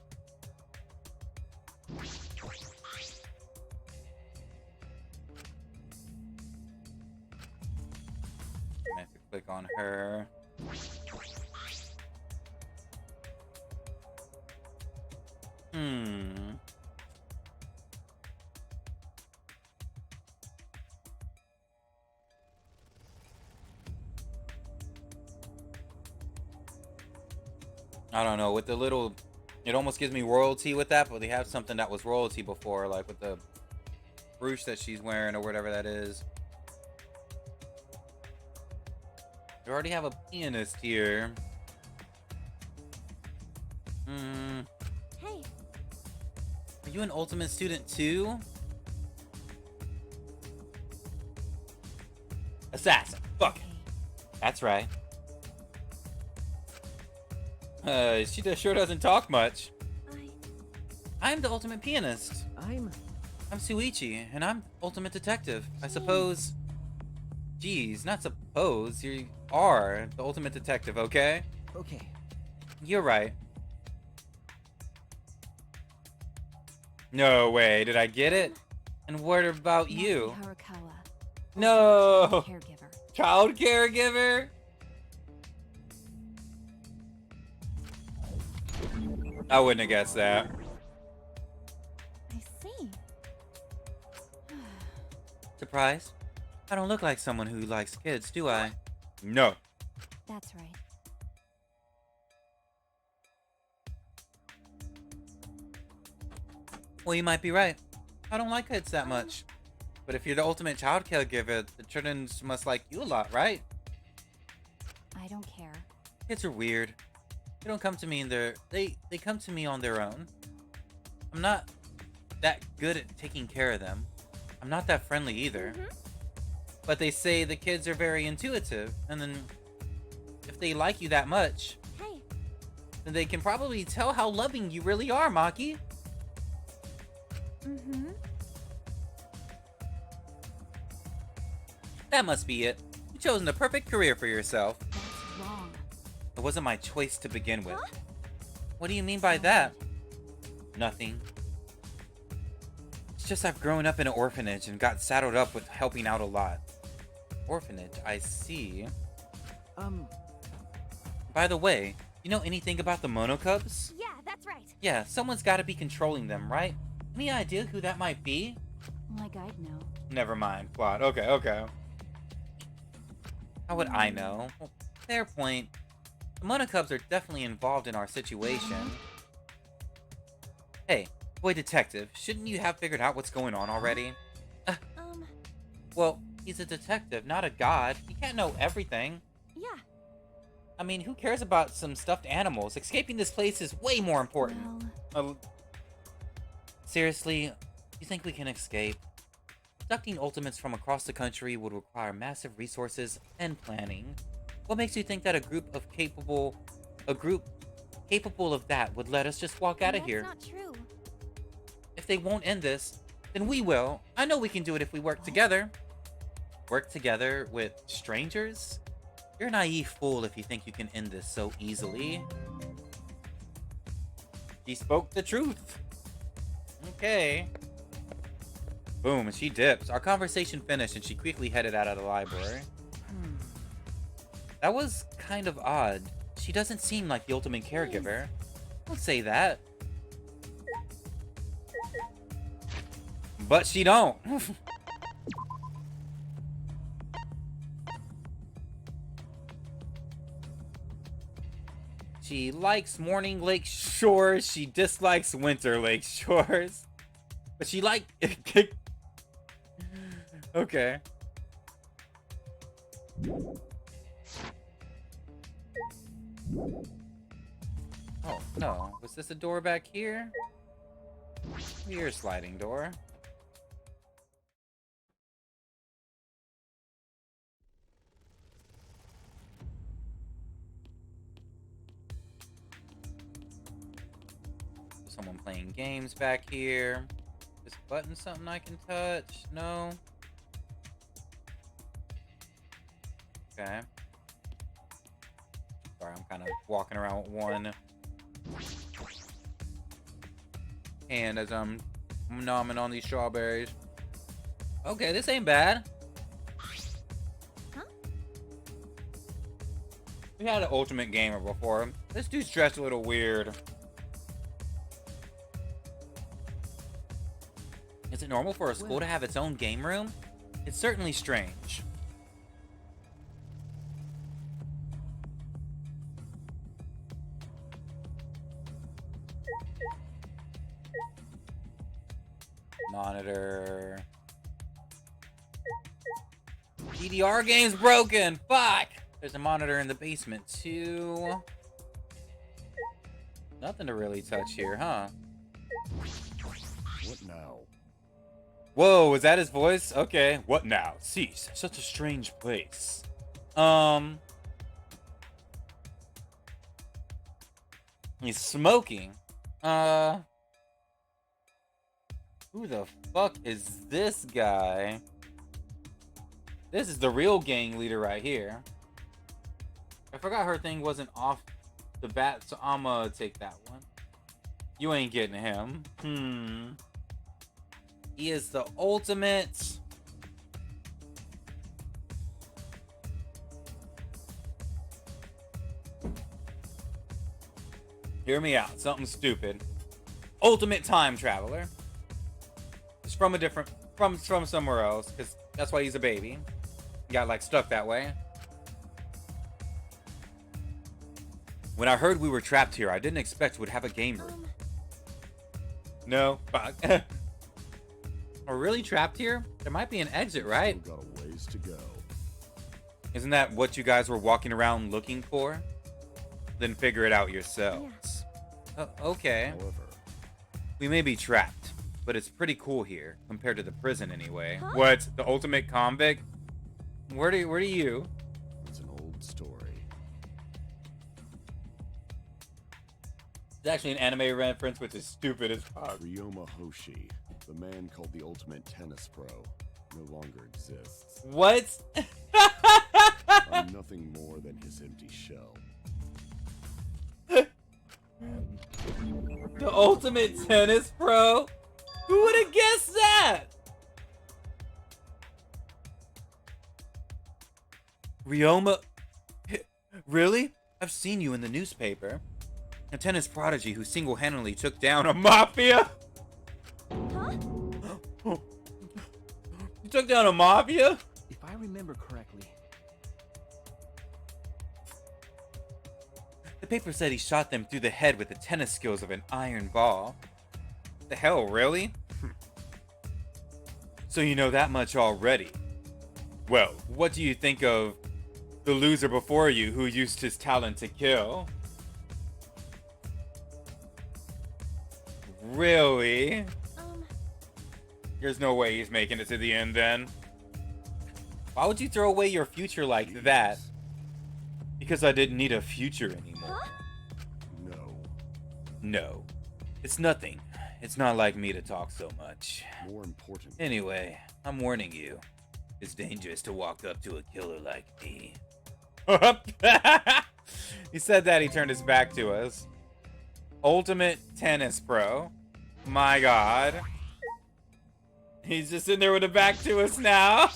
I have to click on her. I don't know, with the little, it almost gives me royalty with that, but they have something that was royalty before, like with the brooch that she's wearing or whatever that is. We already have a pianist here. Hey. Are you an ultimate student too? Assassin. Fuck it. That's right. She sure doesn't talk much. I'm the ultimate pianist. I'm Suichi, and I'm ultimate detective. I suppose. Geez, not suppose. You are the ultimate detective, okay? Okay. You're right. No way, did I get it? And what about you? Harakawa, No! caregiver. Child caregiver? I wouldn't have guessed that. I see. Surprised? I don't look like someone who likes kids, do I? No. That's right. Well, you might be right. I don't like kids that much. But if you're the ultimate child caregiver, the children must like you a lot, right? I don't care. Kids are weird. They don't come to me they come to me on their own. I'm not that good at taking care of them. I'm not that friendly either. But they say the kids are very intuitive, and then if they like you that much, Hey. then they can probably tell how loving you really are, Maki. That must be it. You've chosen the perfect career for yourself. That's wrong. It wasn't my choice to begin with. Huh? What do you mean by that? Nothing. It's just I've grown up in an orphanage and got saddled up with helping out a lot. Orphanage, I see. By the way, you know anything about the monocubs? Yeah, that's right. Yeah, someone's got to be controlling them, right? Any idea who that might be? Like I'd know. Never mind. Plot. Okay. How would I know? Well, fair point. The monocubs are definitely involved in our situation. Hey, boy detective, shouldn't you have figured out what's going on already? Well, he's a detective, not a god. He can't know everything. Yeah. I mean, who cares about some stuffed animals? Escaping this place is way more important. Seriously, you think we can escape? Abducting ultimates from across the country would require massive resources and planning. What makes you think that a group capable of that would let us just walk out of here? That's not true. If they won't end this, then we will. I know we can do it if we work together. Work together with strangers? You're a naive fool if you think you can end this so easily. He spoke the truth. Okay. Boom, and she dips. Our conversation finished and she quickly headed out of the library. That was kind of odd. She doesn't seem like the ultimate caregiver. Don't say that. But she don't. She likes morning lake shores. She dislikes winter lake shores. But she like... Okay. Oh, no. Was this a door back here? Here's sliding door. Someone playing games back here. This button something I can touch? No. Okay. Sorry, I'm kind of walking around with one hand as I'm nomming on these strawberries. Okay, this ain't bad. Huh? We had an Ultimate Gamer before. This dude's dressed a little weird. Is it normal for a school to have its own game room? It's certainly strange. Monitor. DDR game's broken! Fuck! There's a monitor in the basement too. Nothing to really touch here, huh? What now? Whoa, is that his voice? Okay. What now? Cease. Such a strange place. He's smoking. Who the fuck is this guy? This is the real gang leader right here. I forgot her thing wasn't off the bat, so I'ma take that one. You ain't getting him. He is the ultimate. Hear me out. Something stupid. Ultimate time traveler. It's from a different, from somewhere else, because that's why he's a baby. He got like stuck that way. When I heard we were trapped here, I didn't expect we'd have a game room. No, fuck. We're really trapped here? There might be an exit, right? Still got a ways to go. Isn't that what you guys were walking around looking for? Then figure it out yourselves. Okay. However, We may be trapped, but it's pretty cool here, compared to the prison anyway. Huh? What? The ultimate convict? Where do you? it's an old story. It's actually an anime reference, which is stupid as fuck. Ryoma Hoshi, the man called the ultimate tennis pro, no longer exists. What? I'm nothing more than his empty shell. The ultimate tennis pro? Who would have guessed that? Ryoma... Really? I've seen you in the newspaper. A tennis prodigy who single-handedly took down a mafia? Huh? You took down a mafia? If I remember correctly, The paper said he shot them through the head with the tennis skills of an iron ball. The hell, really? So you know that much already. Well, what do you think of the loser before you who used his talent to kill? Really? There's no way he's making it to the end then. Why would you throw away your future like that? Because I didn't need a future anymore. Huh? No. No. It's nothing. It's not like me to talk so much. More important. Anyway, I'm warning you. It's dangerous to walk up to a killer like me. He said that, he turned his back to us. Ultimate tennis pro. My god. He's just in there with a back to us now.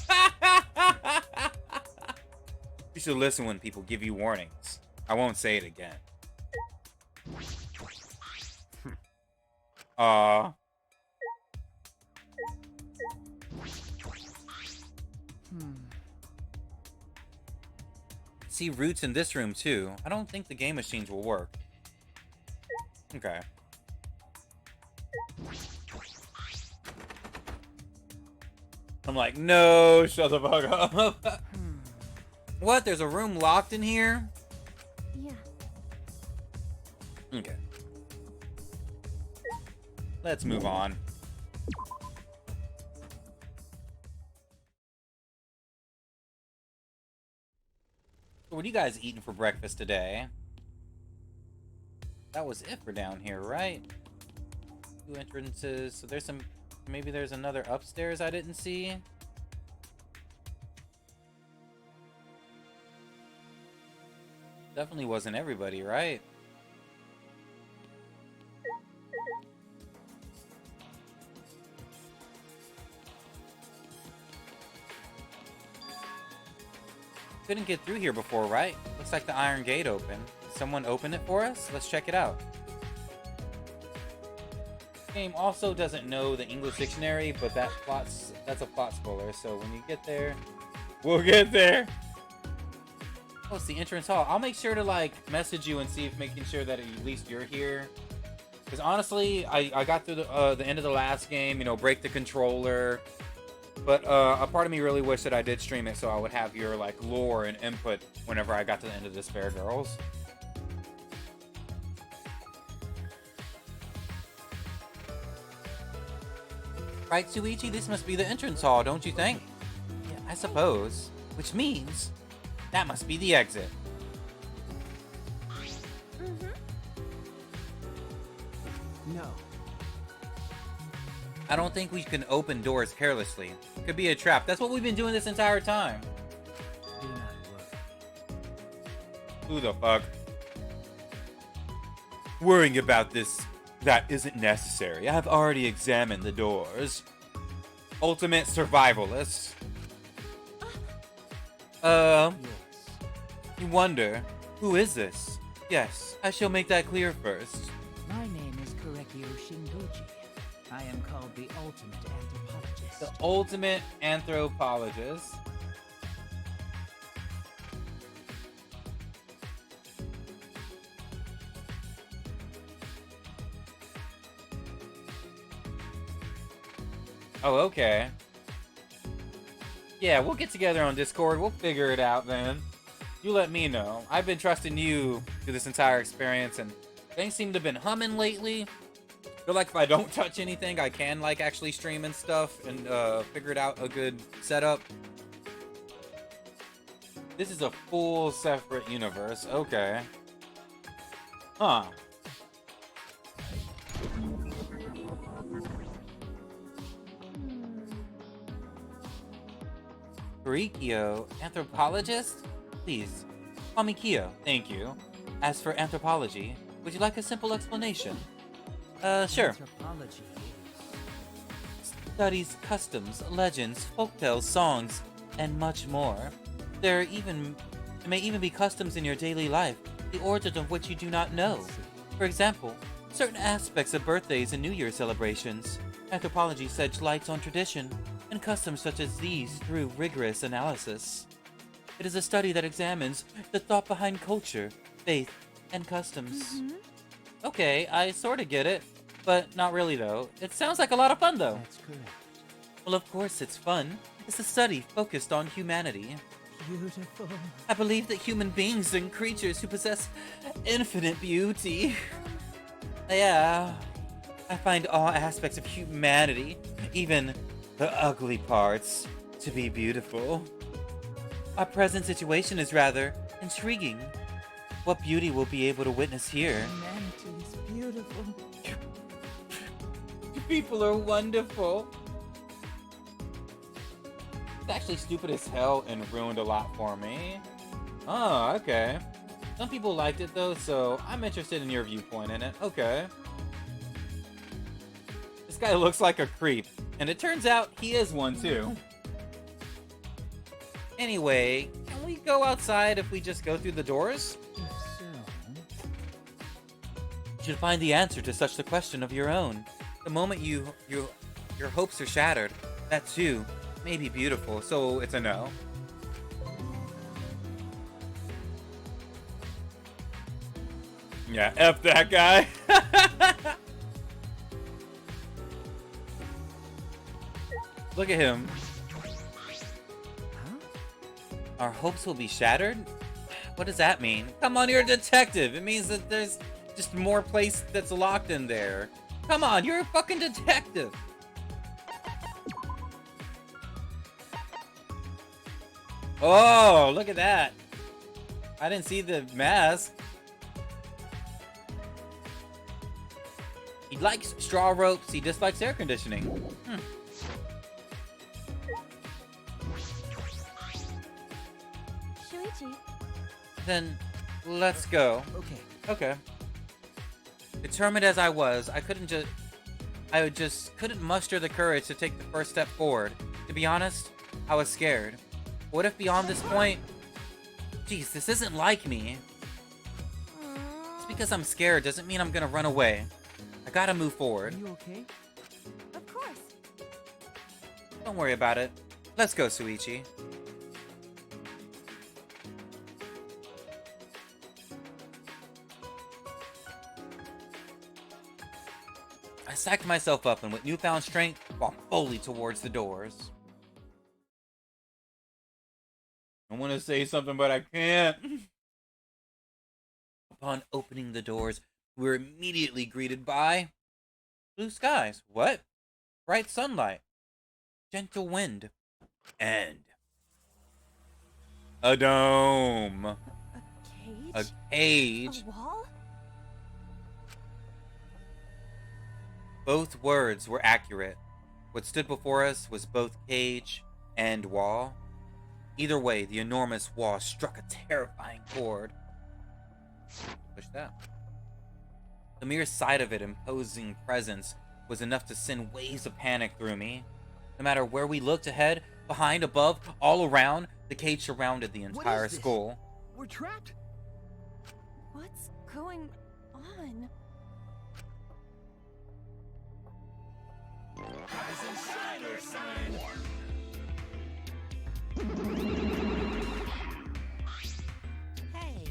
You should listen when people give you warnings. I won't say it again. Aw. See roots in this room too. I don't think the game machines will work. Okay. I'm like, no, shut the fuck up. What? There's a room locked in here? Yeah. Okay. Let's move on. What are you guys eating for breakfast today? That was it for down here, right? 2 entrances. So there's some... Maybe there's another upstairs I didn't see? Definitely wasn't everybody, right? Couldn't get through here before, right? Looks like the iron gate opened. Did someone open it for us? Let's check it out. This game also doesn't know the English dictionary, but that's a plot spoiler. So when you get there, we'll get there. Oh, it's the entrance hall. I'll make sure to like message you and see if making sure that at least you're here. Because honestly, I got through the end of the last game, you know, break the controller. But a part of me really wished that I did stream it so I would have your like lore and input whenever I got to the end of Despair Girls. Right, Suichi? This must be the entrance hall, don't you think? Yeah, I suppose. Which means that must be the exit. no. I don't think we can open doors carelessly. Could be a trap. That's what we've been doing this entire time. Do not worry. Who the fuck? Worrying about this, that isn't necessary. I have already examined the doors. Ultimate survivalist. Yes. You wonder, who is this? Yes, I shall make that clear first. My name is Korekio Shinguchi. I am called the Ultimate Anthropologist. The ultimate anthropologist. Oh, okay. Yeah, we'll get together on Discord. We'll figure it out then. You let me know. I've been trusting you through this entire experience, and things seem to have been humming lately. I feel like if I don't touch anything, I can like actually stream and stuff and figure it out a good setup. This is a full separate universe. Okay. Huh. Korekio, anthropologist? Please, call me Kyo. Thank you. As for anthropology, would you like a simple explanation? Sure. Anthropology Studies customs, legends, folktales, songs, and much more. There may even be customs in your daily life, the origin of which you do not know. For example, certain aspects of birthdays and New Year celebrations. Anthropology sheds light on tradition and customs such as these through rigorous analysis. It is a study that examines the thought behind culture, faith, and customs. Okay, I sorta get it, but not really though. It sounds like a lot of fun though. That's correct. Well, of course it's fun. It's a study focused on humanity. Beautiful. I believe that human beings and creatures who possess infinite beauty. Yeah, I find all aspects of humanity, even the ugly parts, to be beautiful. Our present situation is rather intriguing. What beauty we'll be able to witness here. Humanity is beautiful. You people are wonderful. It's actually stupid as hell and ruined a lot for me. Oh, okay. Some people liked it though, so I'm interested in your viewpoint in it. Okay. This guy looks like a creep, and it turns out he is one too. Anyway, can we go outside if we just go through the doors? If so, You should find the answer to such the question of your own. The moment your hopes are shattered, that too may be beautiful, so it's a no. Yeah, F that guy. Look at him. Our hopes will be shattered? What does that mean? Come on, you're a detective. It means that there's just more place that's locked in there. Come on, you're a fucking detective. Oh, look at that. I didn't see the mask. He likes straw ropes. He dislikes air conditioning. Shuichi, Then, let's go. okay. Okay. Determined as I was, I just couldn't muster the courage to take the first step forward. To be honest, I was scared. What if beyond this point... Jeez, this isn't like me. Just because I'm scared doesn't mean I'm gonna run away. I gotta move forward. Are you okay? of course. Don't worry about it. Let's go, Suichi. I psyched myself up and with newfound strength walked boldly towards the doors. I want to say something, but I can't. Upon opening the doors, we were immediately greeted by blue skies. What? Bright sunlight. Gentle wind. And a dome. A cage? A cage. A wall? Both words were accurate. What stood before us was both cage and wall. Either way, the enormous wall struck a terrifying chord. Push that. The mere sight of it imposing presence was enough to send waves of panic through me. No matter where we looked, ahead, behind, above, all around, the cage surrounded the entire this? school. We're trapped? What's going on? Hey,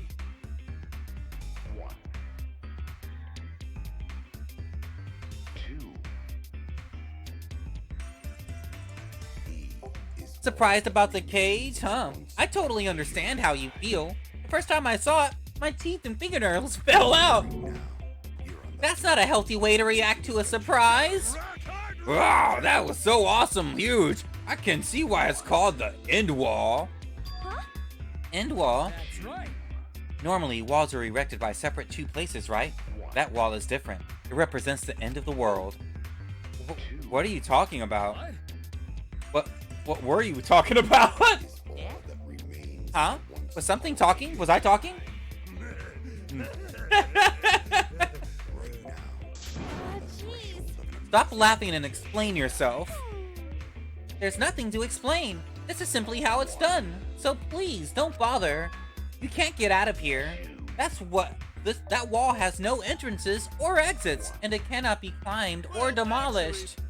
Surprised about the cage, huh? I totally understand how you feel. The first time I saw it, my teeth and fingernails fell out. That's not a healthy way to react to a surprise. Wow, that was so awesome, huge. I can see why it's called the end wall. Huh? End wall? That's right. Normally, walls are erected by separate two places, right? That wall is different. It represents the end of the world. What are you talking about? What were you talking about? Huh? Was something talking? Was I talking? But Stop laughing and explain yourself. There's nothing to explain. This is simply how it's done. So please, don't bother. You can't get out of here. That wall has no entrances or exits, and it cannot be climbed or demolished.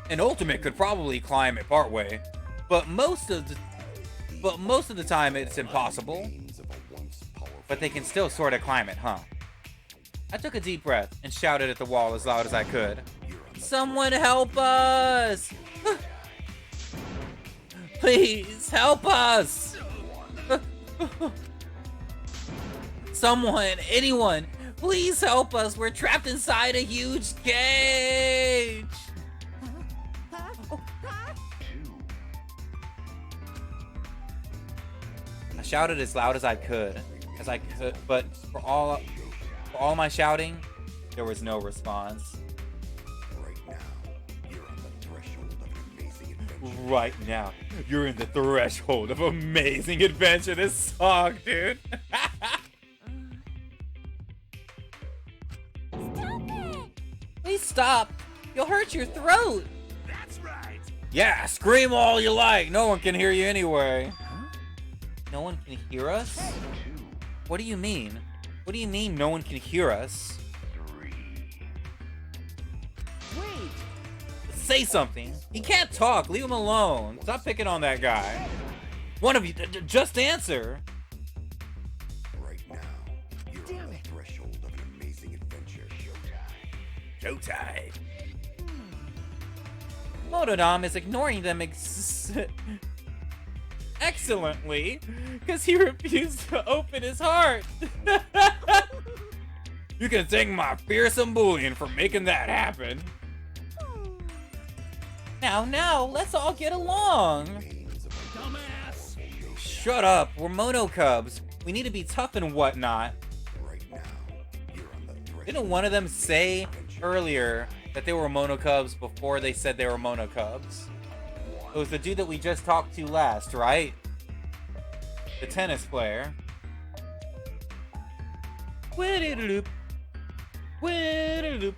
An ultimate could probably climb it partway, but most of the time it's impossible. But they can still sort of climb it, huh? I took a deep breath and shouted at the wall as loud as I could. Someone help us! Please help us! Someone, anyone, please help us. We're trapped inside a huge cage. I shouted as loud as I could, but for all my shouting, there was no response. Right now, you're in the threshold of amazing adventure. This song, dude. Stop it! Please stop. You'll hurt your throat. That's right. Yeah, scream all you like. No one can hear you anyway. Huh? No one can hear us? What do you mean? What do you mean no one can hear us? Wait! Say something. He can't talk. Leave him alone. Stop picking on that guy. One of you, just answer. Right now, you're on the threshold of an amazing adventure. Showtime. Motodom is ignoring them excellently because he refused to open his heart. You can thank my fearsome bullion for making that happen. Now, let's all get along. Dumbass. Shut up, we're Mono Cubs. We need to be tough and whatnot. Didn't one of them say earlier that they were Mono Cubs before they said they were Mono Cubs? It was the dude that we just talked to last, right? The tennis player. Win-a-doop. Win-a-doop.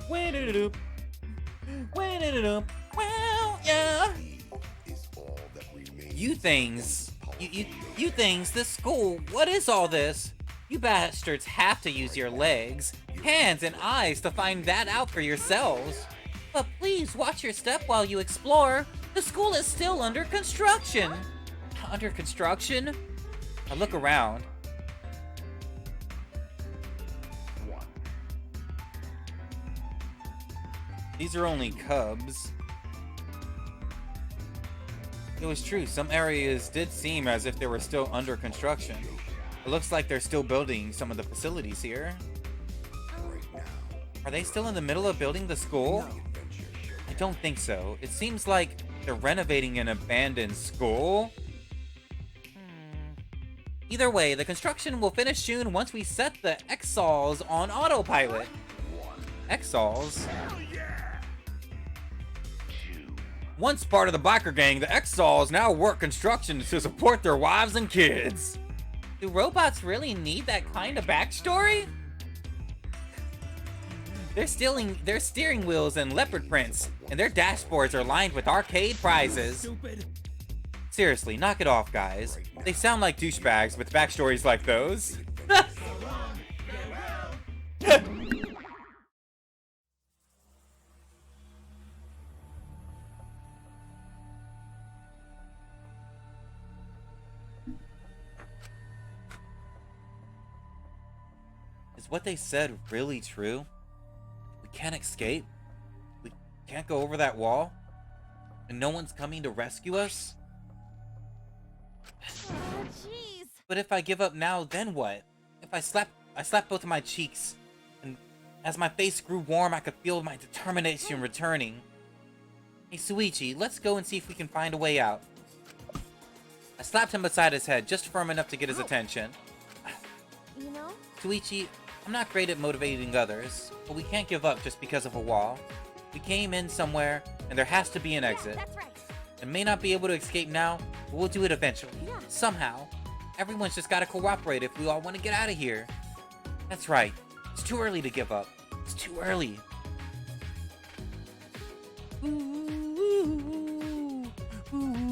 Win-a-doop. Win-a-doop. Well, yeah. You things, this school, what is all this? You bastards have to use your legs, hands, and eyes to find that out for yourselves. But please watch your step while you explore. The school is still under construction. Under construction? I look around. These are only cubs. It was true, some areas did seem as if they were still under construction. It looks like they're still building some of the facilities here. Are they still in the middle of building the school? I don't think so. It seems like they're renovating an abandoned school. Either way, the construction will finish soon once we set the Exals on autopilot. Exals? Once part of the biker gang, the Exals now work construction to support their wives and kids. Do robots really need that kind of backstory? Their steering wheels and leopard prints, and their dashboards are lined with arcade prizes. Stupid. Seriously, knock it off, guys. They sound like douchebags with backstories like those. Is what they said really true? We can't escape? We can't go over that wall? And no one's coming to rescue us? Oh, jeez. But if I give up now, then what? If I slapped both of my cheeks, and as my face grew warm, I could feel my determination returning. Hey, Suichi, let's go and see if we can find a way out. I slapped him beside his head, just firm enough to get his attention. You know? Suichi, I'm not great at motivating others, but we can't give up just because of a wall. We came in somewhere, and there has to be an exit. That's right. And may not be able to escape now, but we'll do it eventually. Yeah. Somehow. Everyone's just gotta cooperate if we all want to get out of here. That's right. It's too early to give up. It's too early. Ooh, ooh, ooh.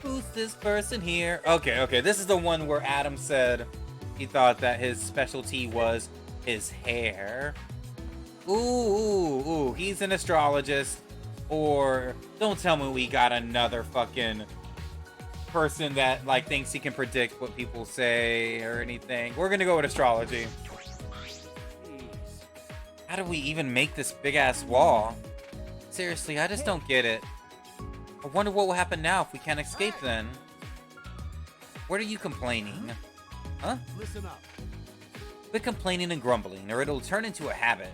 Who's this person here? Okay, this is the one where Adam said he thought that his specialty was his hair. Ooh, he's an astrologist. Or don't tell me we got another fucking person that like thinks he can predict what people say or anything. We're gonna go with astrology. How do we even make this big ass wall? Seriously, I just don't get it. I wonder what will happen now if we can't escape then. What are you complaining? Huh? Listen up. Quit complaining and grumbling, or it'll turn into a habit.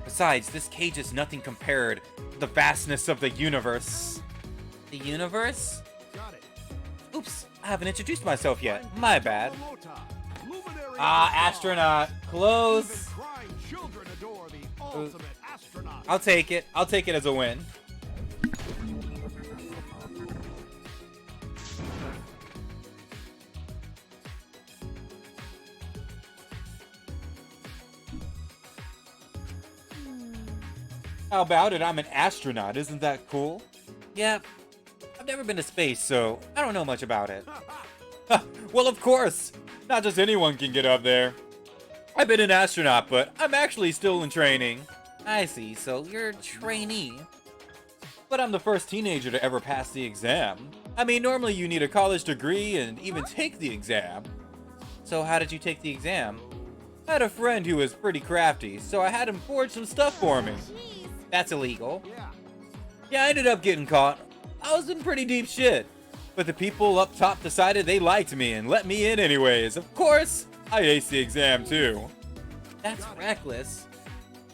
Besides, this cage is nothing compared to the vastness of the universe. The universe? Got it. Oops, I haven't introduced myself yet. My bad. Ah, astronaut. Close. Even crying children adore the ultimate astronaut. I'll take it. I'll take it as a win. How about it? I'm an astronaut. Isn't that cool? Yeah, I've never been to space, so I don't know much about it. Well, of course. Not just anyone can get up there. I've been an astronaut, but I'm actually still in training. I see, so you're a trainee. But I'm the first teenager to ever pass the exam. I mean, normally you need a college degree and even take the exam. So how did you take the exam? I had a friend who was pretty crafty, so I had him forge some stuff for me. That's illegal. Yeah, I ended up getting caught. I was in pretty deep shit. But the people up top decided they liked me and let me in anyways. Of course, I aced the exam too. That's reckless.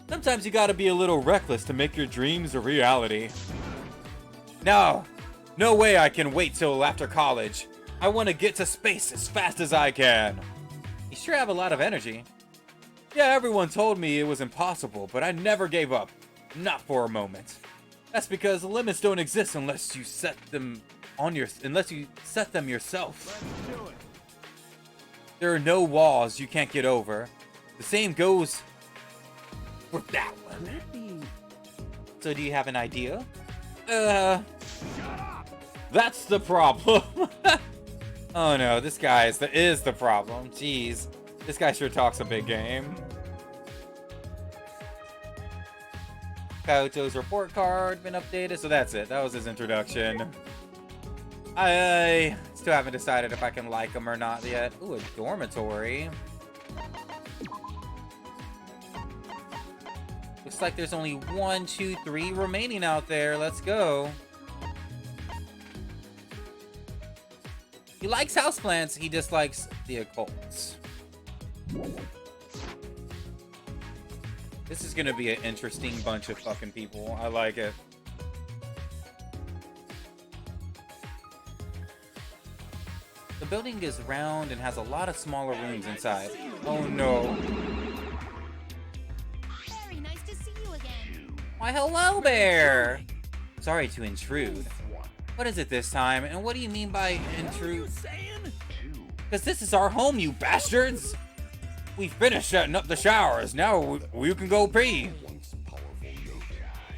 Sometimes you gotta be a little reckless to make your dreams a reality. No way I can wait till after college. I want to get to space as fast as I can. You sure have a lot of energy. Yeah, everyone told me it was impossible, but I never gave up. Not for a moment. That's because the limits don't exist unless you set them yourself. Let's do it. There are no walls you can't get over. The same goes for that one. So do you have an idea? That's the problem. Oh no, this guy is the problem. Jeez. This guy sure talks a big game. Kaoto's report card been updated, so that's it. That was his introduction. I still haven't decided if I can like him or not yet. Ooh, a dormitory. Looks like there's only 1, 2, 3 remaining out there. Let's go. He likes houseplants. He dislikes the occult. This is gonna be an interesting bunch of fucking people. I like it. The building is round and has a lot of smaller rooms inside. Oh no. Very nice to see you again. Why, hello there! Sorry to intrude. What is it this time, and what do you mean by intrude? Because this is our home, you bastards! We finished setting up the showers, now we can go pee.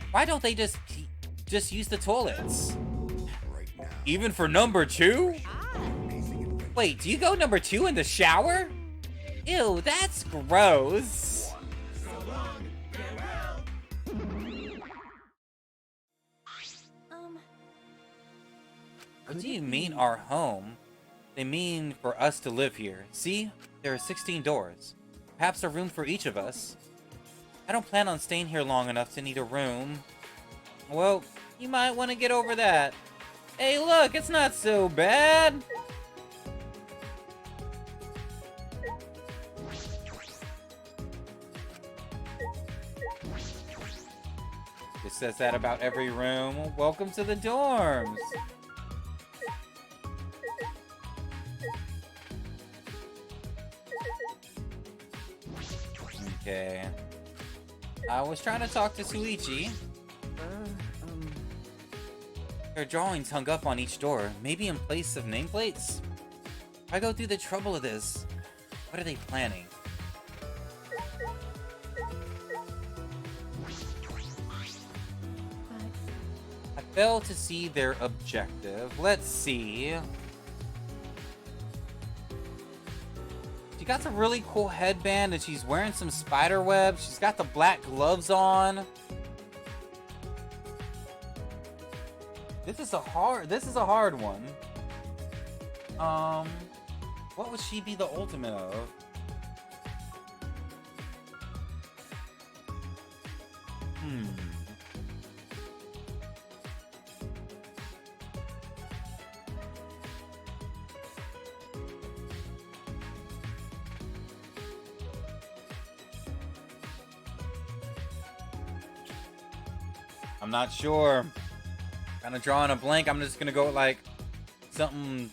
Why don't they just use the toilets? Even for number 2? Wait, do you go number 2 in the shower? Ew, that's gross. What do you mean our home? They mean for us to live here. See? There are 16 doors. Perhaps a room for each of us. I don't plan on staying here long enough to need a room. Well, you might want to get over that. Hey, look, it's not so bad. It says that about every room. Welcome to the dorms. Okay. I was trying to talk to Suichi. There are drawings hung up on each door, maybe in place of nameplates? Why go through the trouble of this? What are they planning? I fail to see their objective. Let's see. She got some really cool headband and she's wearing some spider webs. She's got the black gloves on. This is a hard one. What would she be the ultimate of? I'm not sure. Kind of drawing a blank. I'm just gonna go with like something.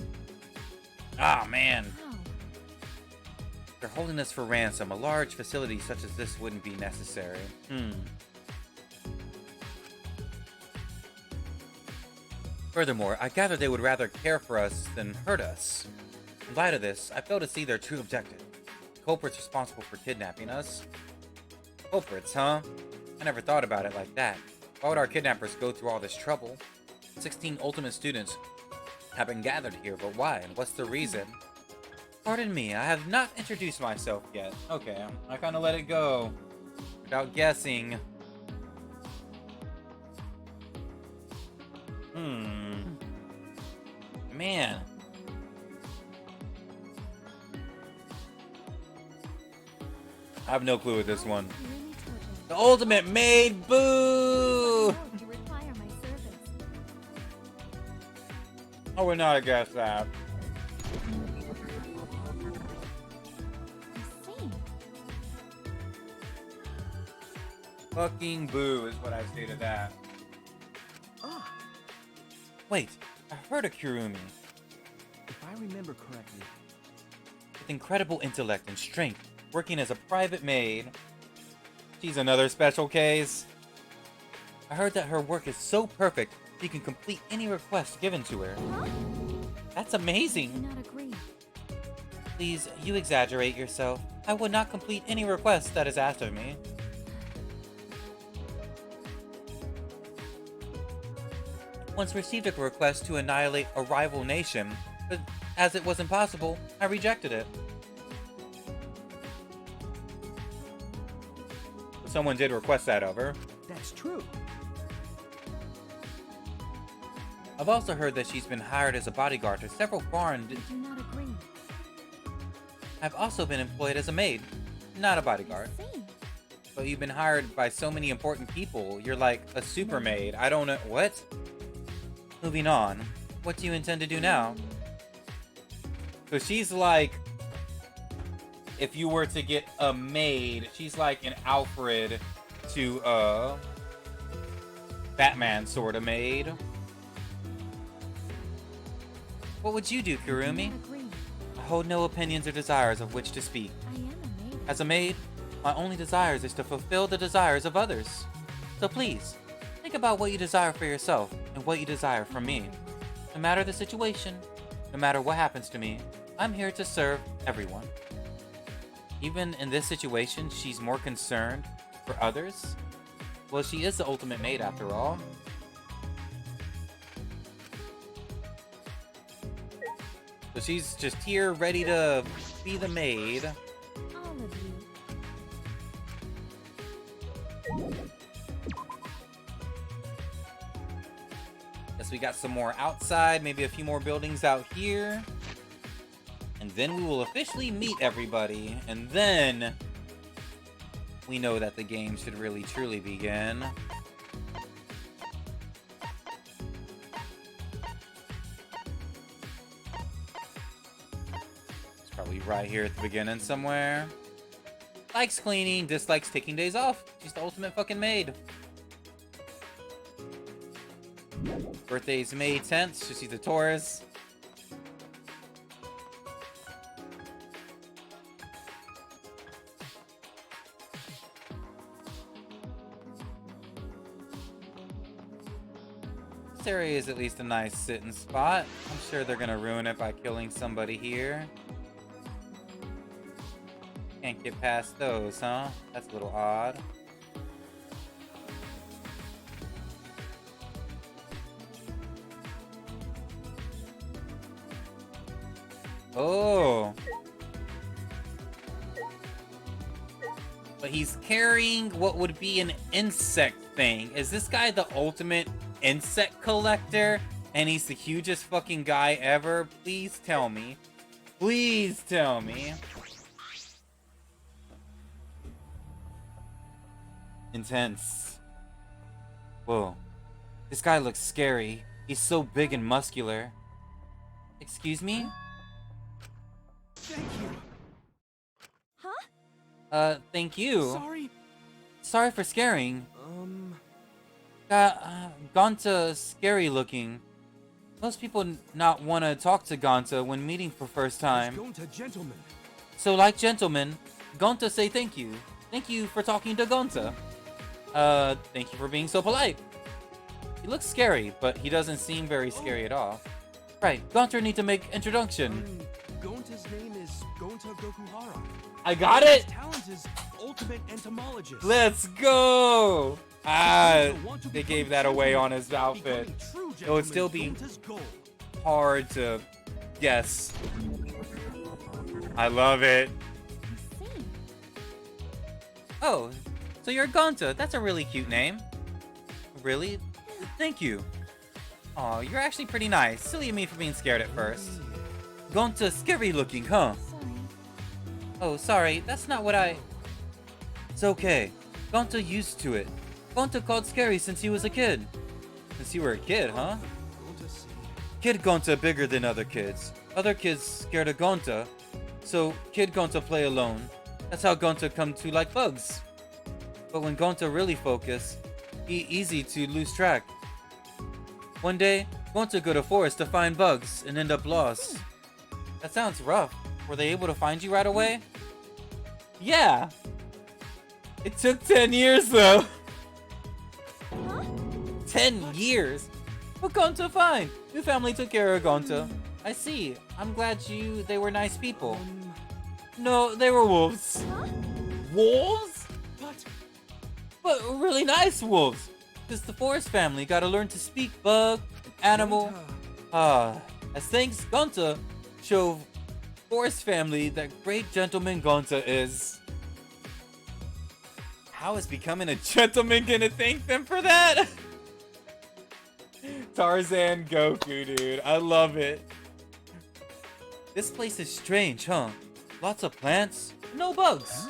Ah, man. Wow. They're holding us for ransom. A large facility such as this wouldn't be necessary. Furthermore, I gather they would rather care for us than hurt us. In light of this, I fail to see their true objective. The culprits responsible for kidnapping us. Culprits, huh? I never thought about it like that. Why would our kidnappers go through all this trouble? 16 ultimate students have been gathered here, but why? And what's the reason? Pardon me, I have not introduced myself yet. Okay, I kind of let it go without guessing. Man. I have no clue with this one. The ultimate maid, boo! To require my service. I would not have guessed that. I see. Fucking boo is what I say to that. Wait, I heard of Kirumi. If I remember correctly, With incredible intellect and strength, working as a private maid. She's another special case. I heard that her work is so perfect, she can complete any request given to her. Huh? That's I do amazing. not agree. Please, you exaggerate yourself. I would not complete any request that is asked of me. Once received a request to annihilate a rival nation, but as it was impossible, I rejected it. But someone did request that of her. that's true. I've also heard that she's been hired as a bodyguard to several foreign... I do not agree. I've also been employed as a maid, not a bodyguard. I see. But you've been hired by so many important people. You're like a super maid. I don't know... What? Moving on. What do you intend to do now? So she's like... If you were to get a maid, she's like an Alfred to, Batman sort of maid. What would you do, I do Kirumi? not agree. I hold no opinions or desires of which to speak. I am a maid. As a maid, my only desires is to fulfill the desires of others. So please, think about what you desire for yourself and what you desire from me. No matter the situation, no matter what happens to me, I'm here to serve everyone. Even in this situation, she's more concerned for others. Well, she is the ultimate maid after all. So she's just here ready to be the maid. All of you. Guess we got some more outside, maybe a few more buildings out here. And then we will officially meet everybody. And then we know that the game should really truly begin. It's probably right here at the beginning somewhere. Likes cleaning, dislikes taking days off. She's the ultimate fucking maid. Birthday's May 10th, so she's a Taurus. This area is at least a nice sitting spot. I'm sure they're gonna ruin it by killing somebody here. Can't get past those, huh? That's a little odd. Oh. But he's carrying what would be an insect thing. Is this guy the ultimate insect collector? And he's the hugest fucking guy ever? Please tell me. Please tell me. Intense. Whoa. This guy looks scary. He's so big and muscular. Excuse me? Thank you. Thank you. Sorry. Sorry for scaring. Gonta scary looking. Most people not want to talk to Gonta when meeting for first time. Gonta, gentlemen. So like gentlemen, Gonta say thank you. Thank you for talking to Gonta. Thank you for being so polite. He looks scary, but he doesn't seem very scary at all. Right, Gonta need to make introduction. Gonta's name is Gonta Gokuhara. I got it! His talent is ultimate entomologist. Let's go! They gave that away on his outfit. It would still be hard to guess. I love it. Oh, so you're Gonta. That's a really cute name. Really? Thank you. Aw, you're actually pretty nice. Silly of me for being scared at first. Gonta scary looking, huh? Sorry. Oh, sorry. That's not what I... It's okay. Gonta used to it. Gonta called scary since he was a kid. Since you were a kid, huh? Kid Gonta bigger than other kids. Other kids scared of Gonta. So, Kid Gonta play alone. That's how Gonta come to like bugs. But when Gonta really focus, he easy to lose track. One day, Gonta go to forest to find bugs and end up lost. That sounds rough. Were they able to find you right away? Yeah! It took 10 years though! 10 years? But Gonta fine! Your family took care of Gonta. I see. I'm glad they were nice people. No, they were wolves. Wolves? But really nice wolves. Because the forest family gotta learn to speak bug, animal. As thanks Gonta show forest family that great gentleman Gonta is. How is becoming a gentleman gonna thank them for that? Tarzan Goku, dude. I love it. This place is strange, huh? Lots of plants, no bugs.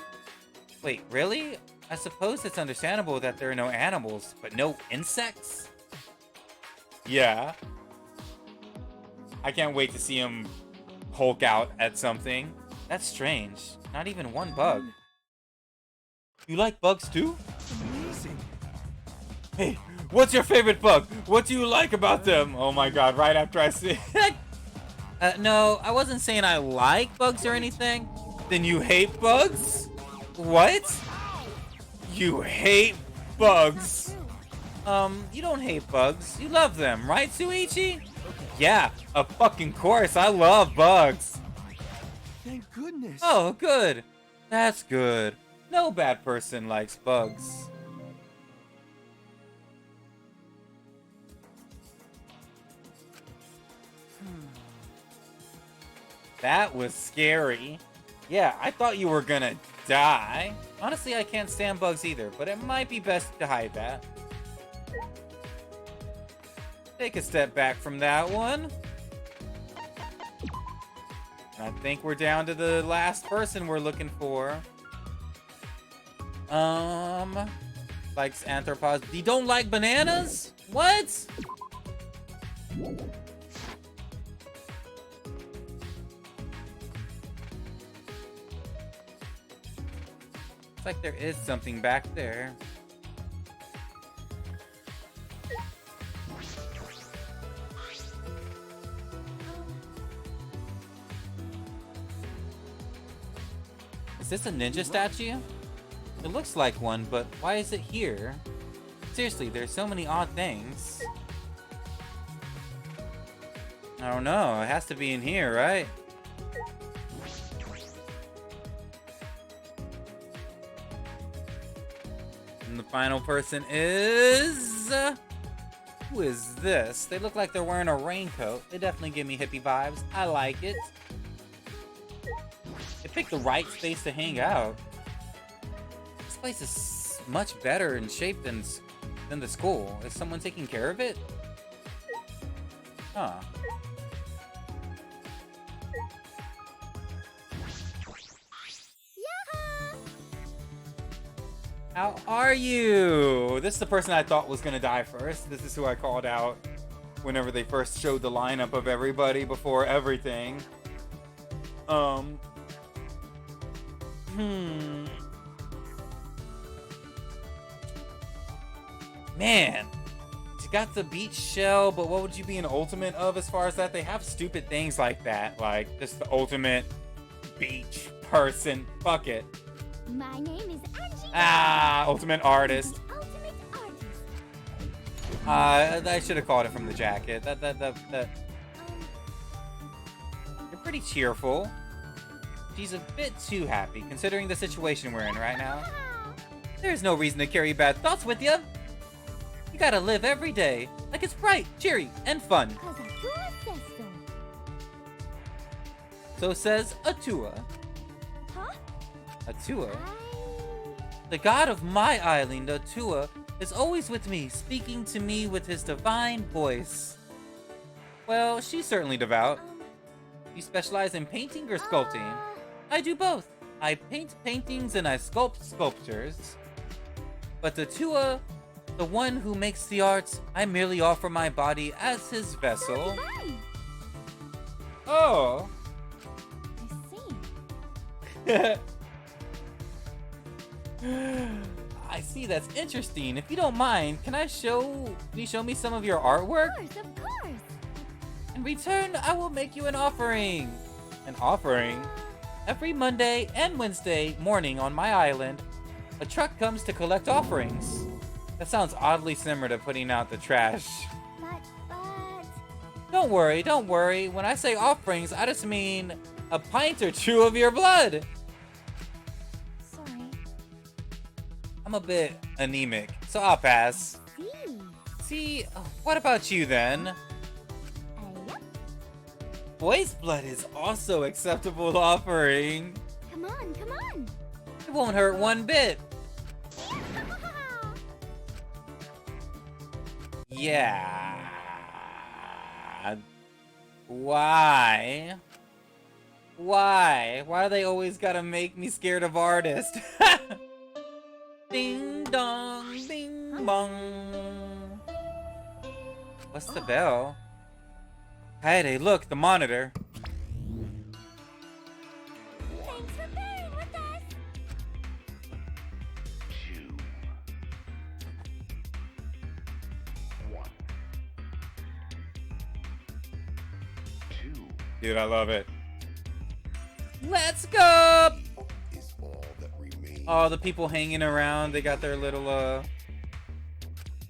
Wait, really? I suppose it's understandable that there are no animals, but no insects? Yeah. I can't wait to see him Hulk out at something. That's strange. Not even one bug. You like bugs too? Amazing. Hey, what's your favorite bug? What do you like about them? Oh my god, right after I see it. No, I wasn't saying I like bugs or anything. Then you hate bugs? What? You hate bugs. You don't hate bugs. You love them, right, Suichi? Yeah, of fucking course. I love bugs. Thank goodness. Oh, good. That's good. No bad person likes bugs. That was scary. Yeah, I thought you were gonna die. Honestly, I can't stand bugs either, but it might be best to hide that. Take a step back from that one. I think we're down to the last person we're looking for. Likes arthropods. You don't like bananas? What? Looks like there is something back there. Is this a ninja statue? It looks like one, but why is it here? Seriously, there's so many odd things. I don't know. It has to be in here, right? And the final person is... who is this? They look like they're wearing a raincoat. They definitely give me hippie vibes. I like it. They picked the right space to hang out. This place is much better in shape than the school. Is someone taking care of it? Huh. How are you? This is the person I thought was gonna die first. This is who I called out whenever they first showed the lineup of everybody before everything. Man, you got the beach shell, but what would you be an ultimate of as far as that? They have stupid things like that, like just the ultimate beach person. Fuck it. My name is Angie. Ultimate artist. The ultimate artist. I should have called it from the jacket. You're pretty cheerful. She's a bit too happy, considering the situation we're in right now. There's no reason to carry bad thoughts with you. You gotta live every day like it's bright, cheery, and fun. 'Cause Atua says so. So says Atua. Huh? Atua? The god of my island, Atua, is always with me, speaking to me with his divine voice. Well, she's certainly devout. You specialize in painting or sculpting? I do both. I paint paintings and I sculpt sculptures. But Atua, the one who makes the arts, I merely offer my body as his vessel. Oh. I see. I see, that's interesting. If you don't mind, can you show me some of your artwork? Of course. In return, I will make you an offering. An offering? Every Monday and Wednesday morning on my island, a truck comes to collect offerings. That sounds oddly similar to putting out the trash. But... Don't worry. When I say offerings, I just mean a pint or two of your blood. Sorry. I'm a bit anemic, so I'll pass. See. What about you then? Yep. Boy's blood is also acceptable offering. Come on. It won't hurt one bit. Yeah. Why? Why do they always gotta make me scared of artists? Ding dong, ding bong. What's the bell? Hey, look, the monitor. Thanks for bearing with us. 2, 1, 2 Dude, I love it. Let's go! is all that remains. Oh, the people hanging around, they got their little,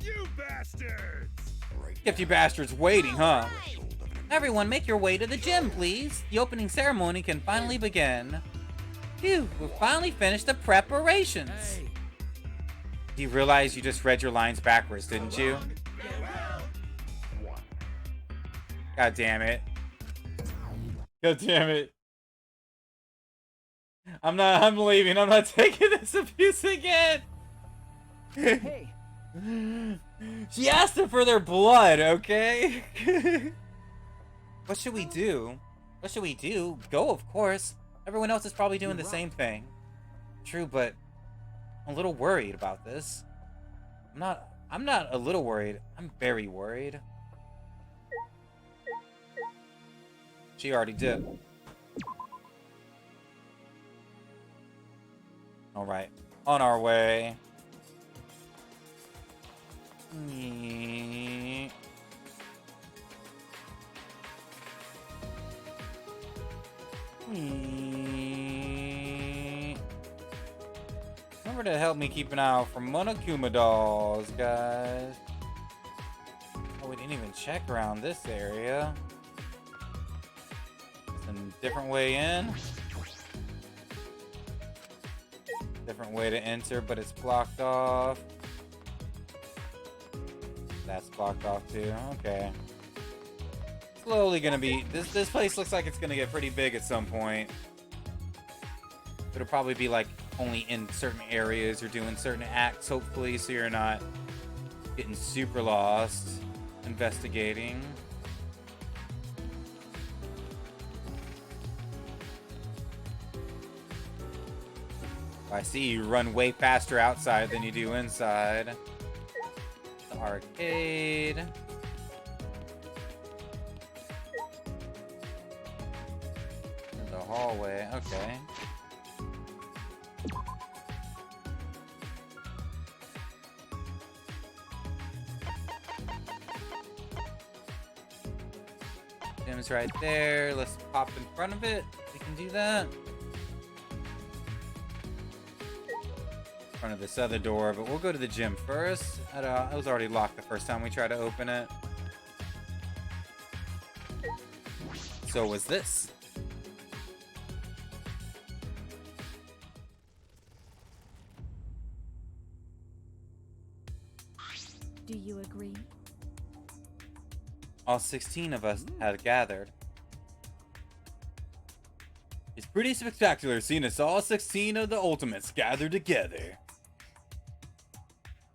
You bastards! Right Kept you bastards waiting, huh? Everyone, make your way to the gym, please. The opening ceremony can finally begin. Phew, we've finally finished the preparations. Hey, You realize you just read your lines backwards, didn't you? God damn it. God damn it. I'm leaving. I'm not taking this abuse again. hey, She asked them for their blood, okay? What should we do? Go, of course. Everyone else is probably doing the same thing. True, but I'm a little worried about this. I'm not a little worried. I'm very worried. She already did. Alright. On our way. Remember to help me keep an eye out for Monokuma dolls, guys. Oh, we didn't even check around this area. And different way in. Different way to enter, but it's blocked off. That's blocked off too. Okay. Slowly gonna be. This place looks like it's gonna get pretty big at some point. It'll probably be like only in certain areas or doing certain acts, hopefully, so you're not getting super lost investigating. I see you run way faster outside than you do inside. The arcade. The hallway. Okay. Gym's right there. Let's pop in front of it. We can do that. Front of this other door, but we'll go to the gym first. It was already locked the first time we tried to open it. So was this. Do you agree? All 16 of us had gathered. It's pretty spectacular seeing us all 16 of the Ultimates gathered together.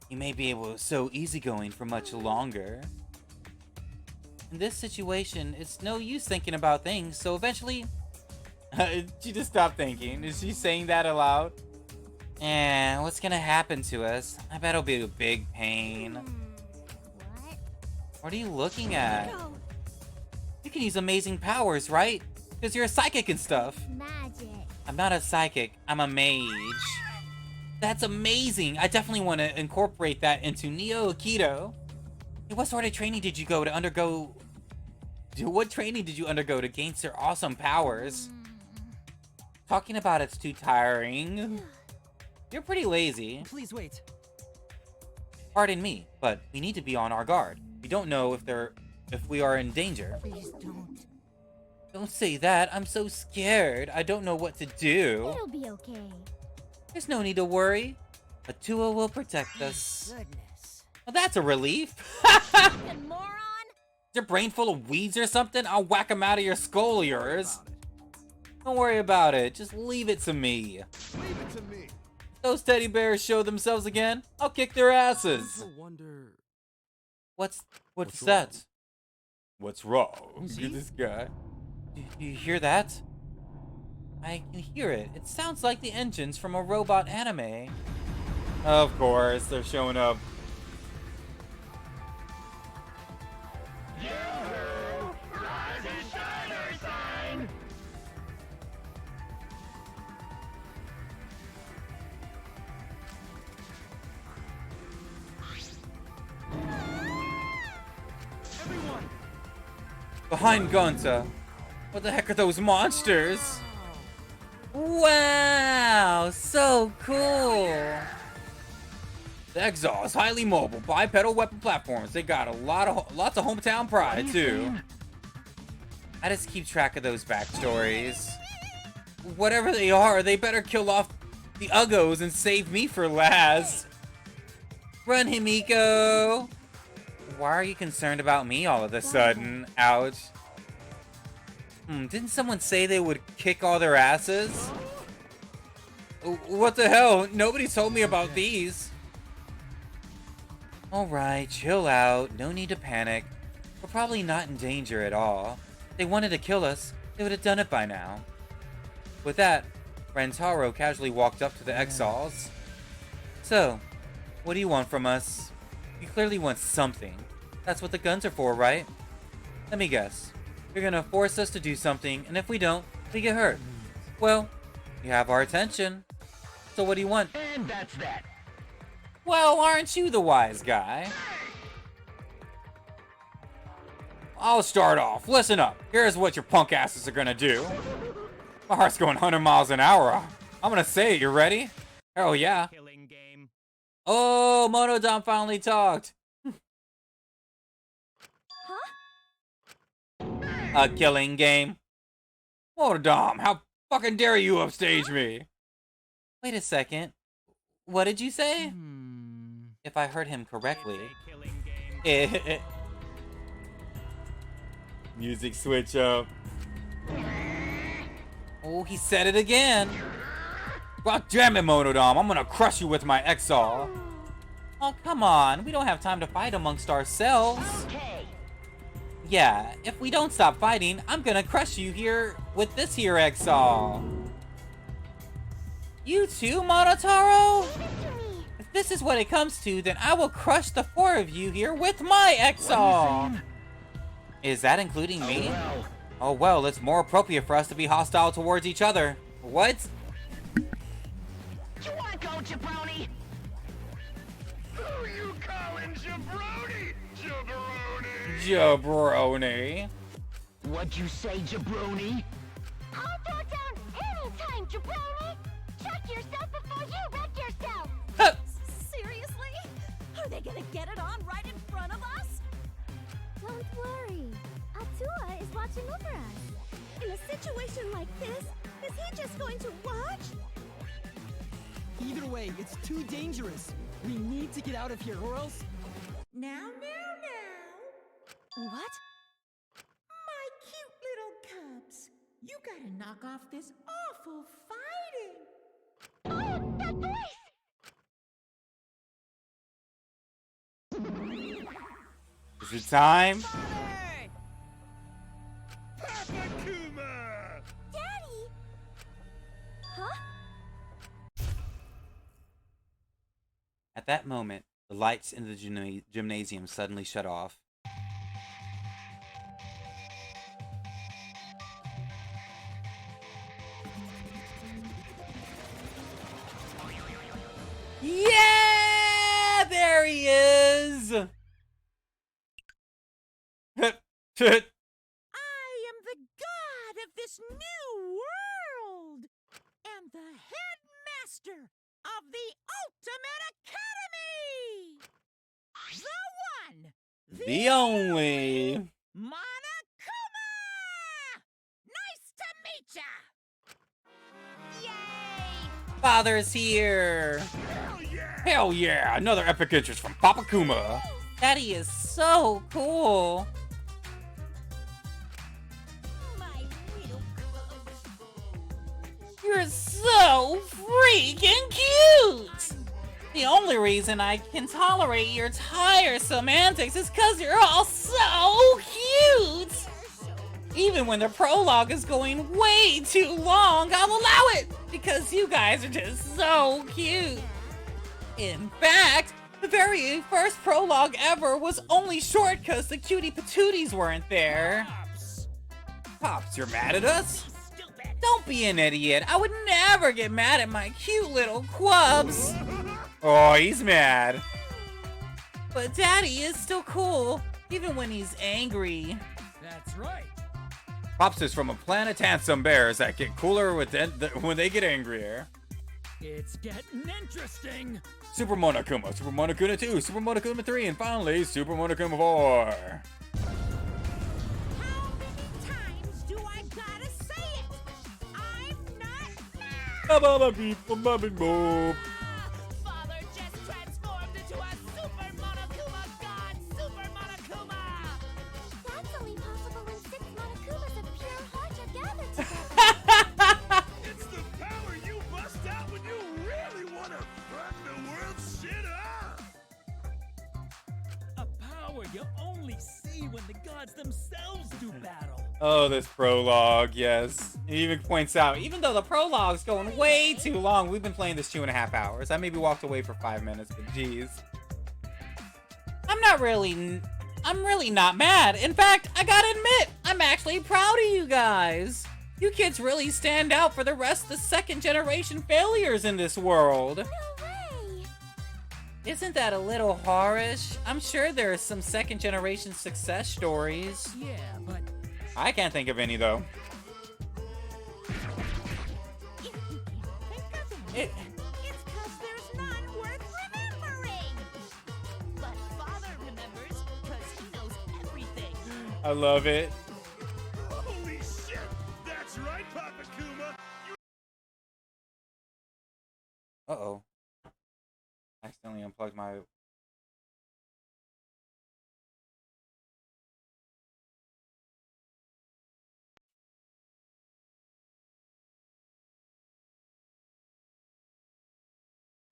You may be able so easygoing for much longer. In this situation, it's no use thinking about things, so eventually... She just stopped thinking. Is she saying that aloud? What's gonna happen to us? I bet it'll be a big pain. What? What are you looking at? No. You can use amazing powers, right? Because you're a psychic and stuff. Magic. I'm not a psychic, I'm a mage. That's amazing. I definitely want to incorporate that into Neo Aikido. Hey, what sort of training did you go to undergo? What training did you undergo to gain such awesome powers? Talking about it's too tiring. You're pretty lazy. Please wait. Pardon me, but we need to be on our guard. We don't know if we are in danger. Please don't. Don't say that. I'm so scared. I don't know what to do. It'll be okay. There's no need to worry. Atua will protect us. Goodness. Well, that's a relief. Fucking moron! Is your brain full of weeds or something? I'll whack them out of your skull of yours. Don't worry about it. Just leave it to me. Leave it to me. If those teddy bears show themselves again, I'll kick their asses. I wonder. What's What's that? wrong? What's wrong? See? Look at this guy. Do you hear that? I can hear it. It sounds like the engines from a robot anime. Of course, they're showing up. Behind Gonta. What the heck are those monsters? Wow, so cool. The Exhaust, highly mobile, bipedal weapon platforms. They got lots of hometown pride too. I just keep track of those backstories. Whatever they are, they better kill off the Uggos and save me for last. Run, Himiko. Why are you concerned about me all of a sudden? Ouch. Didn't someone say they would kick all their asses? What the hell? Nobody told me about these. Alright, chill out. No need to panic. We're probably not in danger at all. If they wanted to kill us, they would have done it by now. With that, Rentaro casually walked up to the Exiles. So, what do you want from us? You clearly want something. That's what the guns are for, right? Let me guess. You're gonna force us to do something, and if we don't, we get hurt. Well, you have our attention. So what do you want? And that's that. Well, aren't you the wise guy? I'll start off. Listen up. Here's what your punk asses are gonna do. My heart's going 100 miles an hour. I'm gonna say it. You ready? Oh yeah. Killing game. Oh, Monodon finally talked. Huh? A killing game. Monodam, how fucking dare you upstage me? Wait a second. What did you say? If I heard him correctly. Music switch up. Oh, he said it again. God damn it, Monodam. I'm gonna crush you with my Exalt. Oh, come on. We don't have time to fight amongst ourselves. Okay. Yeah, if we don't stop fighting, I'm gonna crush you here with this here Exalt. You too, Monotaro? If this is what it comes to, then I will crush the four of you here with my Exalt. Is that including me? Oh well, it's more appropriate for us to be hostile towards each other. What? You wanna go, jabroni? Who you calling jabroni? Jabroni? Jabroni. What'd you say, jabroni? I'll throw down anytime, jabroni! Check yourself before you wreck yourself! Seriously? Are they gonna get it on right in front of us? Don't worry. Atua is watching over us. In a situation like this, is he just going to watch? Either way, it's too dangerous. We need to get out of here, or else... Now. What? My cute little cubs. You gotta knock off this awful fighting. Oh, that voice! Is it time? Papakuma! Daddy! Huh? At that moment, the lights in the gymnasium suddenly shut off. Yeah! There he is! I am the god of this new world and the headmaster of the Ultimate Academy! The one! The only. Monokuma! Nice to meet ya! Yay! Father's here! Hell yeah! Hell yeah! Another epic entrance from Papakuma! Daddy is so cool! My little You're so freaking cute! The only reason I can tolerate your tiresome antics is because you're all so cute! Even when the prologue is going way too long, I'll allow it! Because you guys are just so cute! In fact, the very first prologue ever was only short because the cutie patooties weren't there. Pops, you're mad at us? Don't be an idiot. I would never get mad at my cute little quubs. Oh, he's mad. But Daddy is still cool, even when he's angry. That's right. Pops is from a planet handsome bears that get cooler when they get angrier. It's getting interesting. Super Monokuma, Super Monokuma 2, Super Monokuma 3, and finally Super Monokuma 4. How many times do I gotta say it? I'm not mad! Father just transformed into a Super Monokuma God! Super Monokuma! That's only possible when 6 Monokumas of pure heart are gathered together. It's the power you bust out when you really want to fuck the world's shit up! A power you only see when the gods themselves do battle. Oh, this prologue, yes. He even points out, even though the prologue's going way too long, we've been playing this 2.5 hours. I maybe walked away for 5 minutes, but geez. I'm really not mad. In fact, I gotta admit, I'm actually proud of you guys. You kids really stand out for the rest of the second generation failures in this world. No way! Isn't that a little harsh? I'm sure there are some second generation success stories. Yeah, but I can't think of any though. If you can't think of It, it's 'cause there's none worth remembering! But Father remembers, because he knows everything. I love it. Holy shit! That's right, Uh-oh. Accidentally unplugged my...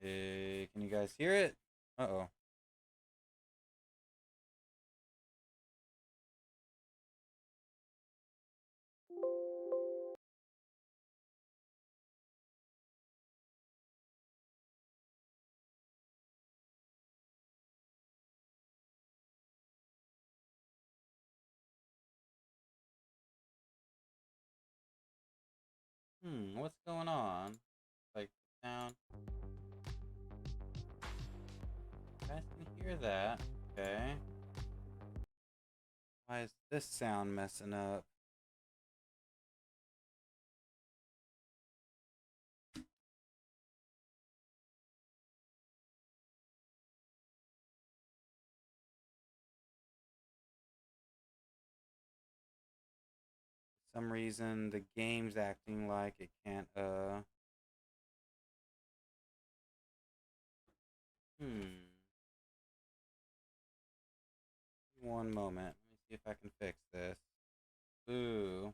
can you guys hear it? Uh-oh. What's going on? Like, sound. You guys can hear that. Okay. Why is this sound messing up? For some reason, the game's acting like it can't, One moment. Let me see if I can fix this. Ooh.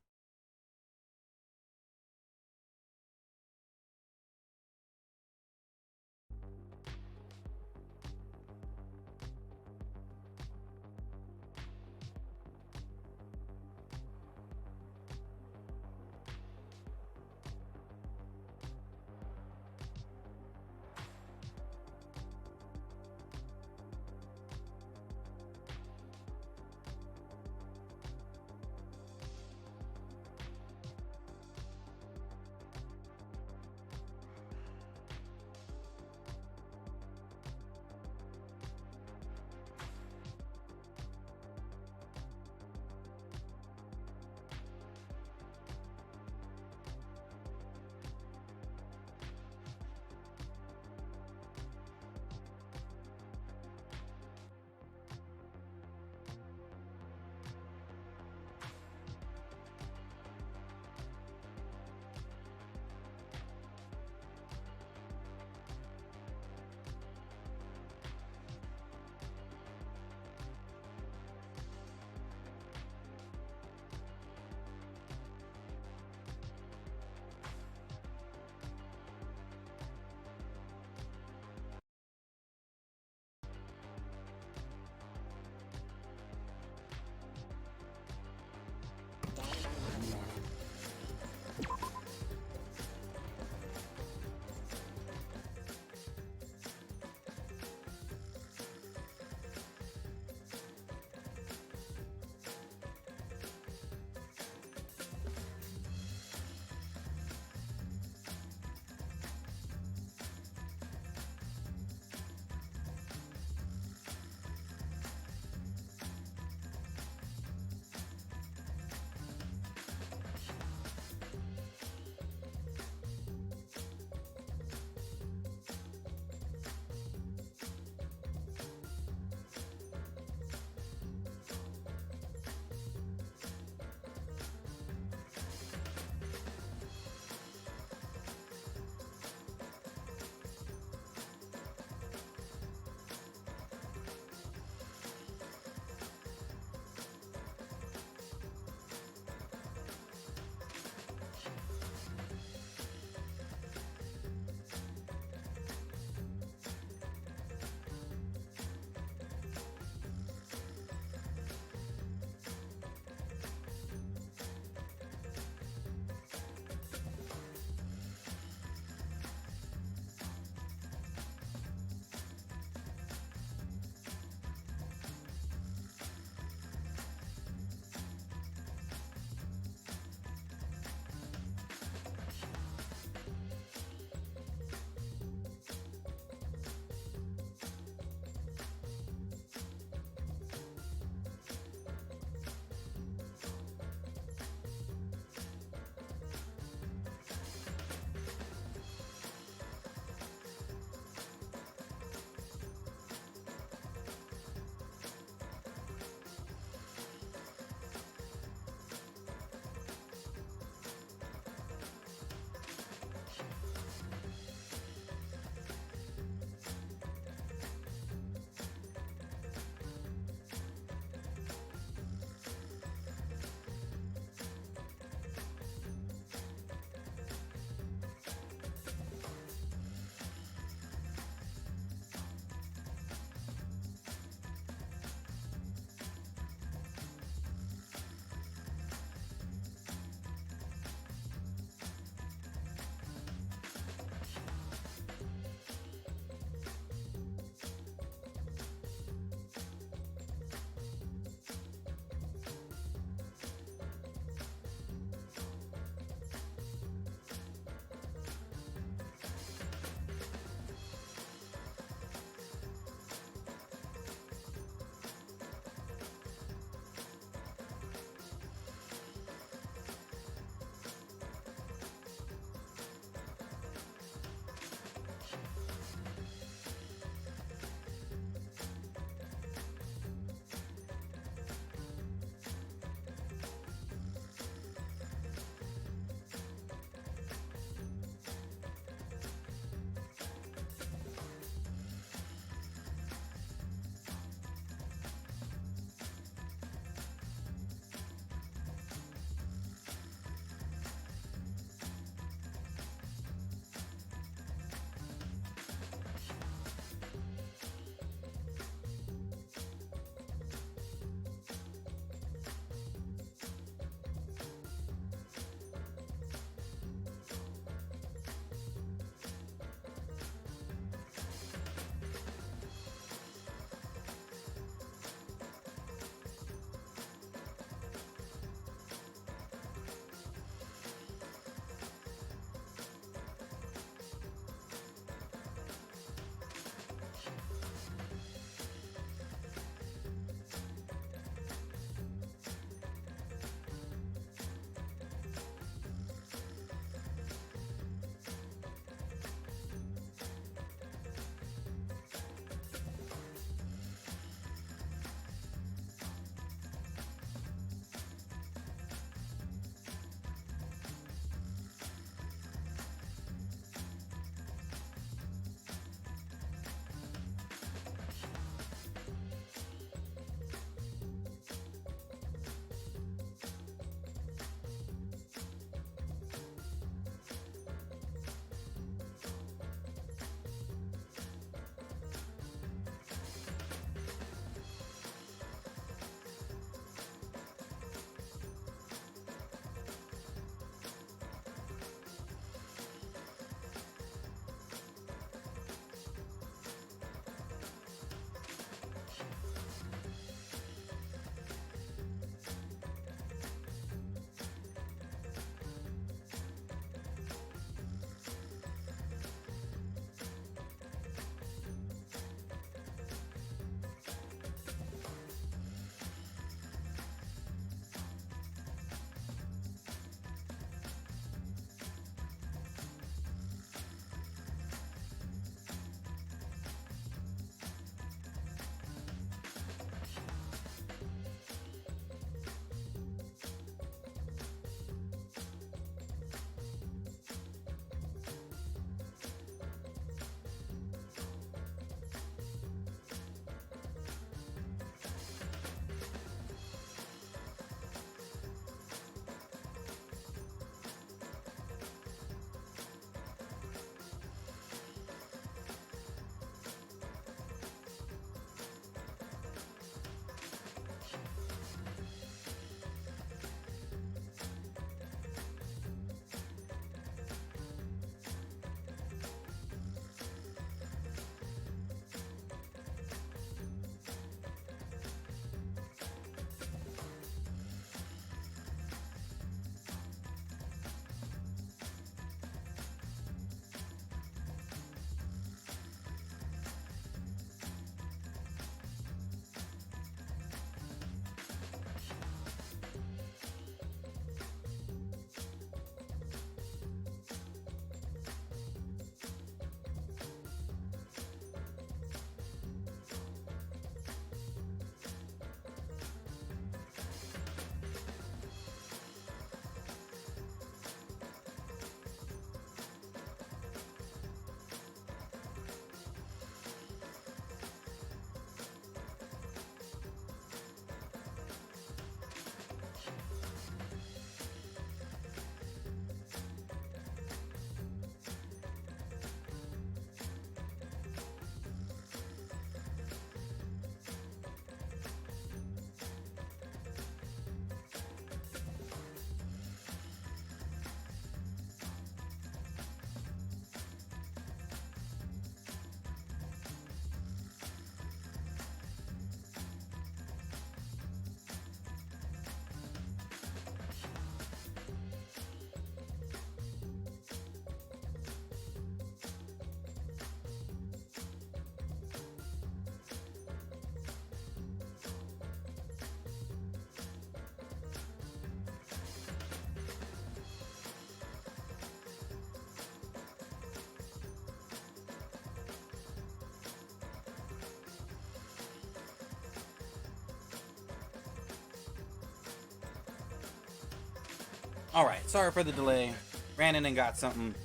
Alright, sorry for the delay. Ran in and got something.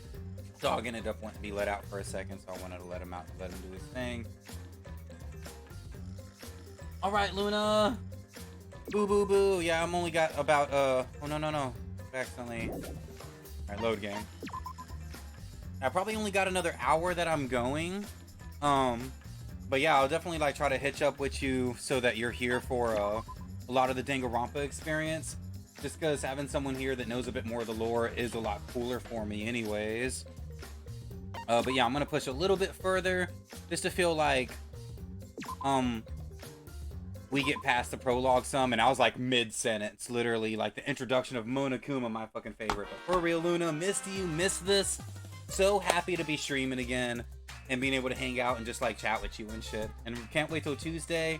Dog ended up wanting to be let out for a second, so I wanted to let him out and let him do his thing. Alright, Luna. Boo, boo, boo. Yeah, I'm only got about, oh, no. Accidentally. Alright, load game. I probably only got another hour that I'm going. But yeah, I'll definitely, like, try to hitch up with you so that you're here for, a lot of the Danganrompa experience. Just because having someone here that knows a bit more of the lore is a lot cooler for me anyways. But yeah, I'm gonna push a little bit further just to feel like we get past the prologue some, and I was like mid-sentence, literally, like the introduction of Monokuma, my fucking favorite. But for real, Luna, missed you, missed this. So happy to be streaming again and being able to hang out and just like chat with you and shit. And can't wait till Tuesday.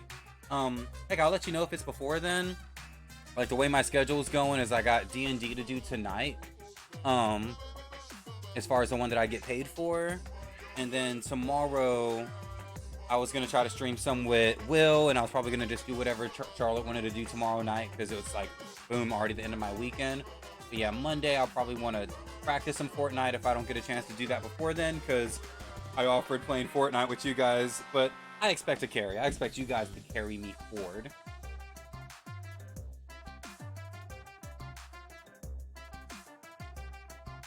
Heck, I'll let you know if it's before then. Like, the way my schedule is going is I got D&D to do tonight. As far as the one that I get paid for. And then tomorrow, I was going to try to stream some with Will. And I was probably going to just do whatever Charlotte wanted to do tomorrow night. Because it was like, boom, already the end of my weekend. But yeah, Monday, I'll probably want to practice some Fortnite if I don't get a chance to do that before then. Because I offered playing Fortnite with you guys. But I expect to carry. I expect you guys to carry me forward.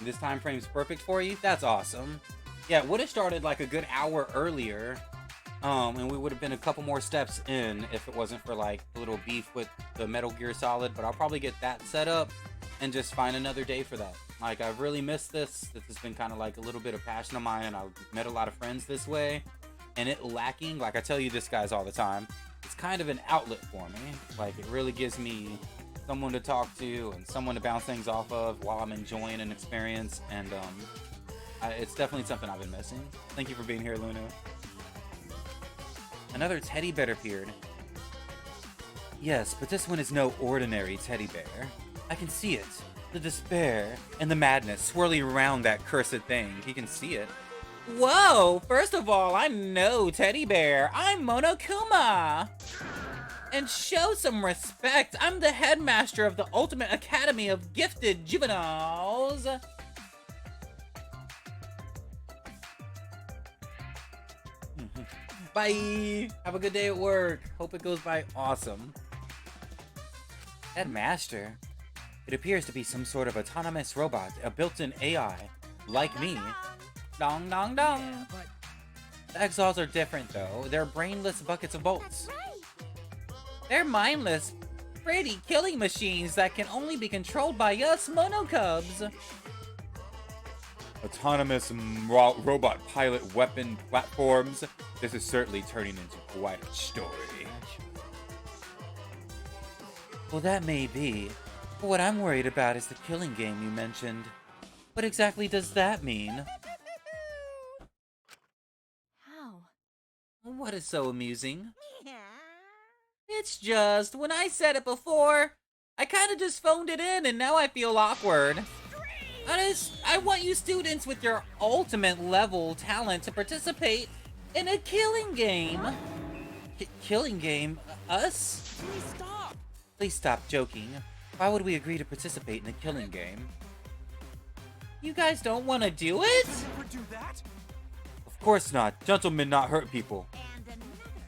This time frame's perfect for you? That's awesome. Yeah, it would have started like a good hour earlier. And we would have been a couple more steps in if it wasn't for like a little beef with the Metal Gear Solid. But I'll probably get that set up and just find another day for that. Like, I've really missed this. This has been kind of like a little bit of passion of mine. I've met a lot of friends this way. And it lacking, like I tell you this guys all the time, it's kind of an outlet for me. Like, it really gives me someone to talk to and someone to bounce things off of while I'm enjoying an experience. And it's definitely something I've been missing. Thank you for being here, Luna. Another teddy bear appeared. Yes, but this one is no ordinary teddy bear. I can see it. The despair and the madness swirling around that cursed thing. He can see it. Whoa! First of all, I'm no teddy bear. I'm Monokuma! And show some respect. I'm the headmaster of the Ultimate Academy of Gifted Juveniles. Bye. Have a good day at work. Hope it goes by awesome. Headmaster? It appears to be some sort of autonomous robot, a built-in AI, like me. Dong, dong, dong. Yeah, but The exiles are different, though. They're brainless buckets of bolts. They're mindless, pretty killing machines that can only be controlled by us Monocubs. Autonomous robot pilot weapon platforms. This is certainly turning into quite a story. Well, that may be. But what I'm worried about is the killing game you mentioned. What exactly does that mean? How? What is so amusing? It's just, when I said it before, I kinda just phoned it in and now I feel awkward. I want you students with your ultimate level talent to participate in a killing game. Killing game? Us? Please stop. Please stop joking. Why would we agree to participate in a killing game? You guys don't want to do it? Would do that? Of course not. Gentlemen not hurt people. And another thing.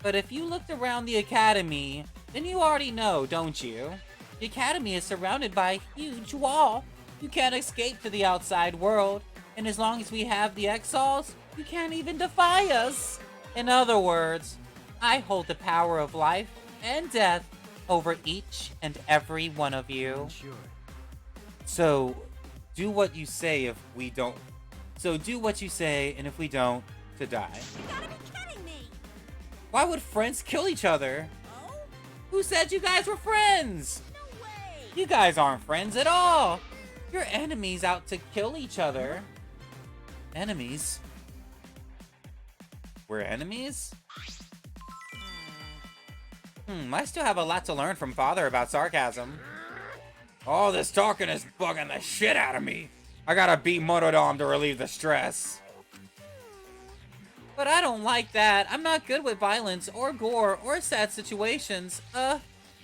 But if you looked around the academy, then you already know, don't you? The academy is surrounded by a huge wall. You can't escape to the outside world. And as long as we have the exiles, you can't even defy us. In other words, I hold the power of life and death over each and every one of you. sure. So, do what you say if we don't. So do what you say, and if we don't, to die. You gotta be kidding me. Why would friends kill each other? Oh? Who said you guys were friends? No way. You guys aren't friends at all. You're enemies out to kill each other. Enemies? We're enemies? I still have a lot to learn from Father about sarcasm. All this talking is bugging the shit out of me. I gotta beat Monodom to relieve the stress. But I don't like that. I'm not good with violence or gore or sad situations.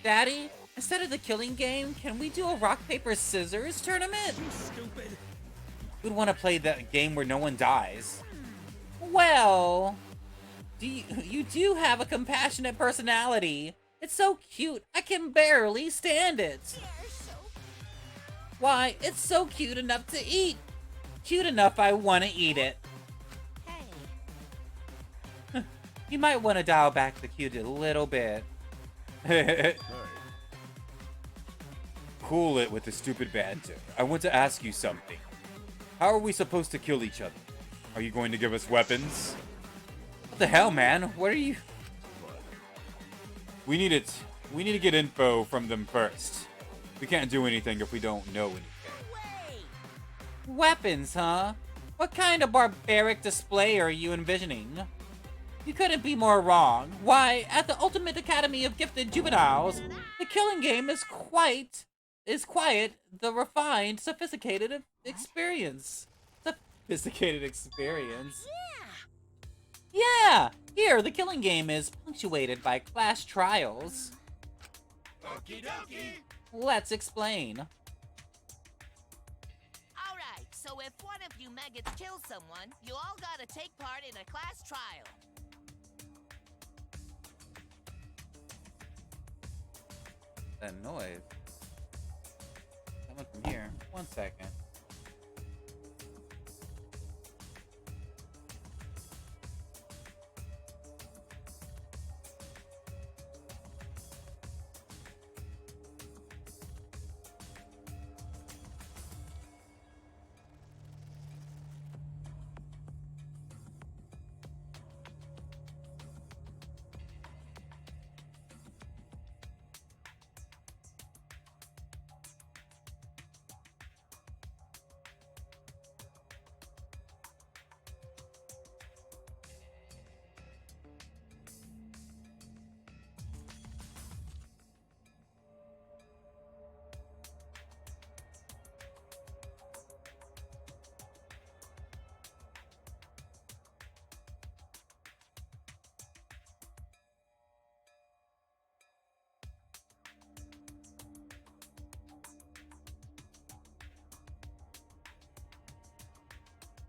Daddy, Instead of the killing game, can we do a rock, paper, scissors tournament? You stupid. We'd want to play that game where no one dies. Well, you do have a compassionate personality. It's so cute, I can barely stand it. They're so Why, it's so cute enough to eat. Cute enough I want to eat it. Hey, You might want to dial back the cute a little bit. Hey, Cool it with the stupid banter. I want to ask you something. How are we supposed to kill each other? Are you going to give us weapons? What the hell, man? What are you... We need it. We need to get info from them first. We can't do anything if we don't know anything. wait! Weapons, huh? What kind of barbaric display are you envisioning? You couldn't be more wrong. Why, at the Ultimate Academy of Gifted Juveniles, the killing game is quiet, the refined, sophisticated experience. Sophisticated experience. Yeah! Here, the killing game is punctuated by class trials. Okie dokie. Let's explain. Alright, so if one of you maggots kills someone, you all gotta take part in a class trial. That noise. Coming from here. 1 second.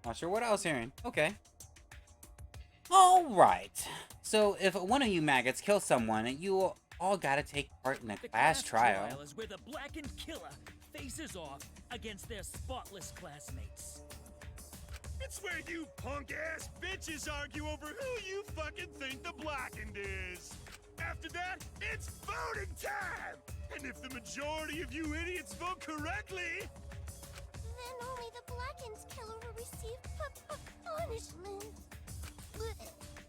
Not sure what I was hearing. Okay. Alright. So, if one of you maggots kills someone, you all gotta take part in a class trial. is where the blackened killer faces off against their spotless classmates. It's where you punk-ass bitches argue over who you fucking think the blackened is. After that, it's voting time! And if the majority of you idiots vote correctly, Then only the Blackened killer will receive punishment.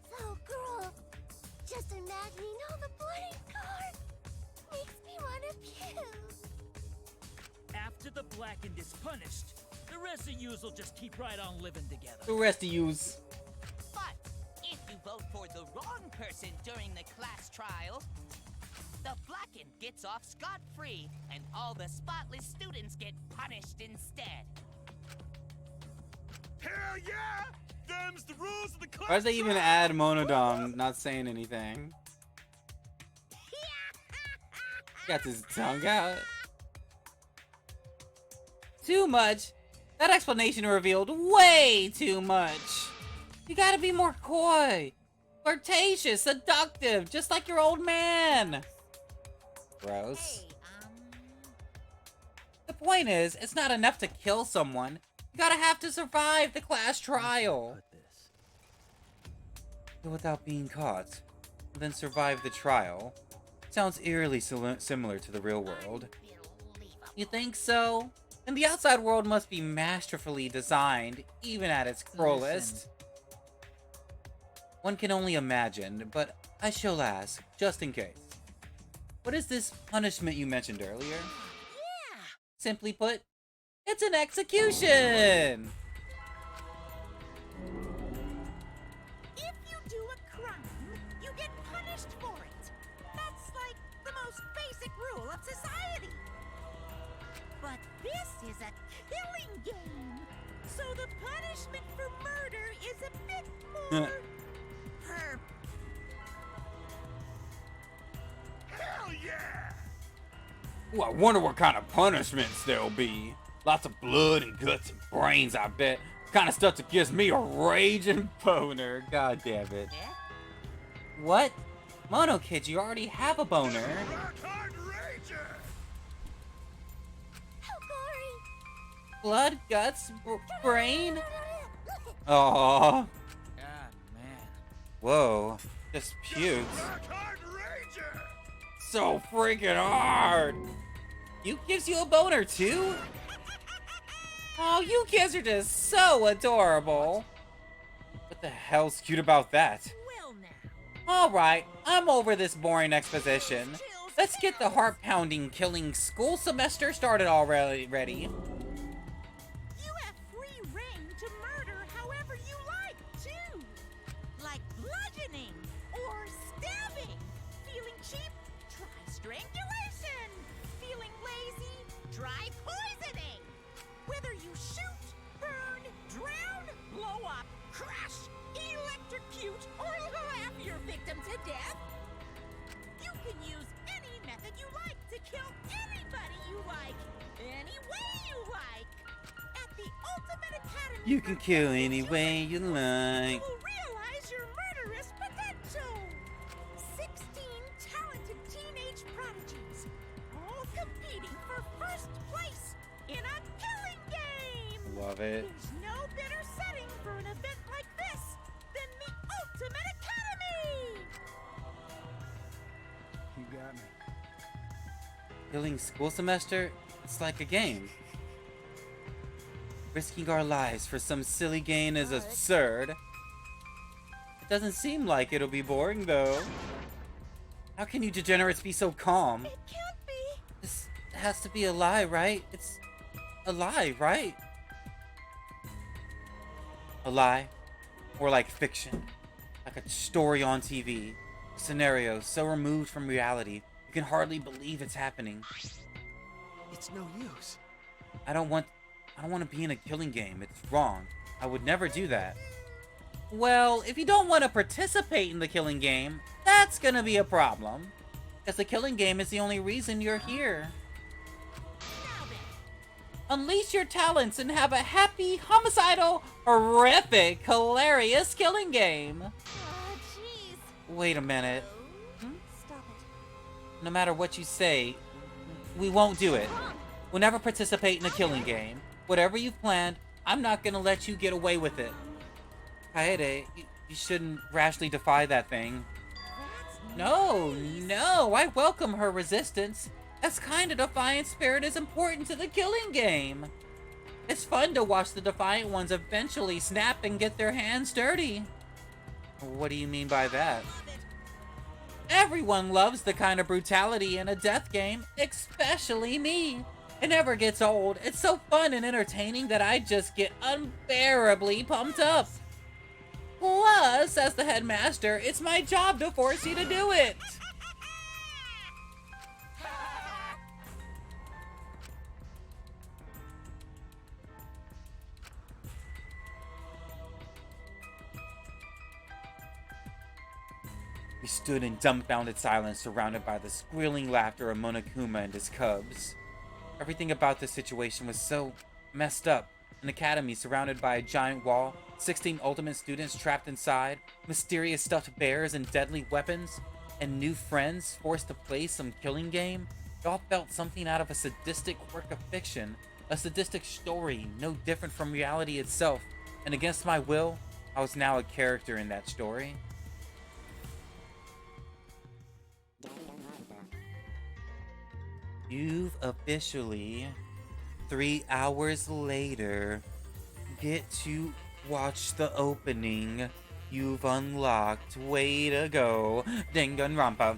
So cruel. Just imagining all the blood and gore makes me want to puke. After the blackened is punished, the rest of yous will just keep right on living together. The rest of yous. But if you vote for the wrong person during the class trial, the Blackened gets off scot-free, and all the spotless students get punished instead. hell yeah! Them's the rules of the class. Why does they even add Monodong not saying anything? Got his tongue out. Too much? That explanation revealed way too much. You gotta be more coy, flirtatious, seductive, just like your old man. Gross. Hey, The point is, it's not enough to kill someone. You gotta have to survive the class trial. Put this. Without being caught, then survive the trial. Sounds eerily similar to the real world. You think so? And the outside world must be masterfully designed, even at its cruelest. One can only imagine, but I shall ask, just in case. What is this punishment you mentioned earlier? Yeah! Simply put, it's an execution! If you do a crime, you get punished for it. That's like the most basic rule of society. But this is a killing game. So the punishment for murder is a bit more... hell yeah! Ooh, I wonder what kind of punishments there'll be. Lots of blood and guts and brains, I bet. Kind of stuff that gives me a raging boner. God damn it. What? Mono Kid, you already have a boner. Rock hard rager! How gory! Blood, guts, brain? Aww. God, man. Whoa. Just puked. Rock hard rager! So freaking hard. You gives you a boner too? Oh, you kids are just so adorable. What the hell's cute about that? Well now. Alright, I'm over this boring exposition. Let's get the heart-pounding, killing school semester started already. You have free reign to murder however you like, too. Like bludgeoning or stabbing. Feeling cheap? Try strangulation. Feeling lazy? Try poisoning. Whether you shoot, burn, drown, blow up, crush, electrocute, or laugh your victim to death, you can use any method you like to kill anybody you like, any way you like. At the Ultimate Academy, You can kill any way you you like. will realize your murderous potential. 16 talented teenage prodigies, all competing for first place in a killing game. Love it. There's no better setting for an event like this than the Ultimate Academy. You got me. Killing school semester? It's like a game. Risking our lives for some silly gain is absurd. It doesn't seem like it'll be boring, though. How can you degenerates be so calm? It can't be. This has to be a lie, right? It's a lie, right? A lie? Or like fiction. Like a story on TV. A scenario so removed from reality, you can hardly believe it's happening. It's no use. I don't want to be in a killing game. It's wrong. I would never do that. Well, if you don't want to participate in the killing game, that's gonna be a problem. Because the killing game is the only reason you're here. Now then, Unleash your talents and have a happy, homicidal, horrific, hilarious killing game. Oh, jeez. Wait a minute. Stop it. No matter what you say, we won't do it. Wrong. We'll never participate in a killing game. Whatever you've planned, I'm not gonna let you get away with it. Kaede, you shouldn't rashly defy that thing. that's No, no, I welcome her resistance. That's kind of defiant spirit is important to the killing game. It's fun to watch the defiant ones eventually snap and get their hands dirty. What do you mean by that? love it. Everyone loves the kind of brutality in a death game, especially me. It never gets old. It's so fun and entertaining that I just get unbearably pumped up. Plus, as the headmaster, it's my job to force you to do it. We stood in dumbfounded silence, surrounded by the squealing laughter of Monokuma and his cubs. Everything about this situation was so messed up. An academy surrounded by a giant wall, 16 ultimate students trapped inside, mysterious stuffed bears and deadly weapons, and new friends forced to play some killing game. It all felt something out of a sadistic work of fiction, a sadistic story, no different from reality itself. And against my will, I was now a character in that story. You've officially, 3 hours later, get to watch the opening. You've unlocked. Way to go, Danganrompa.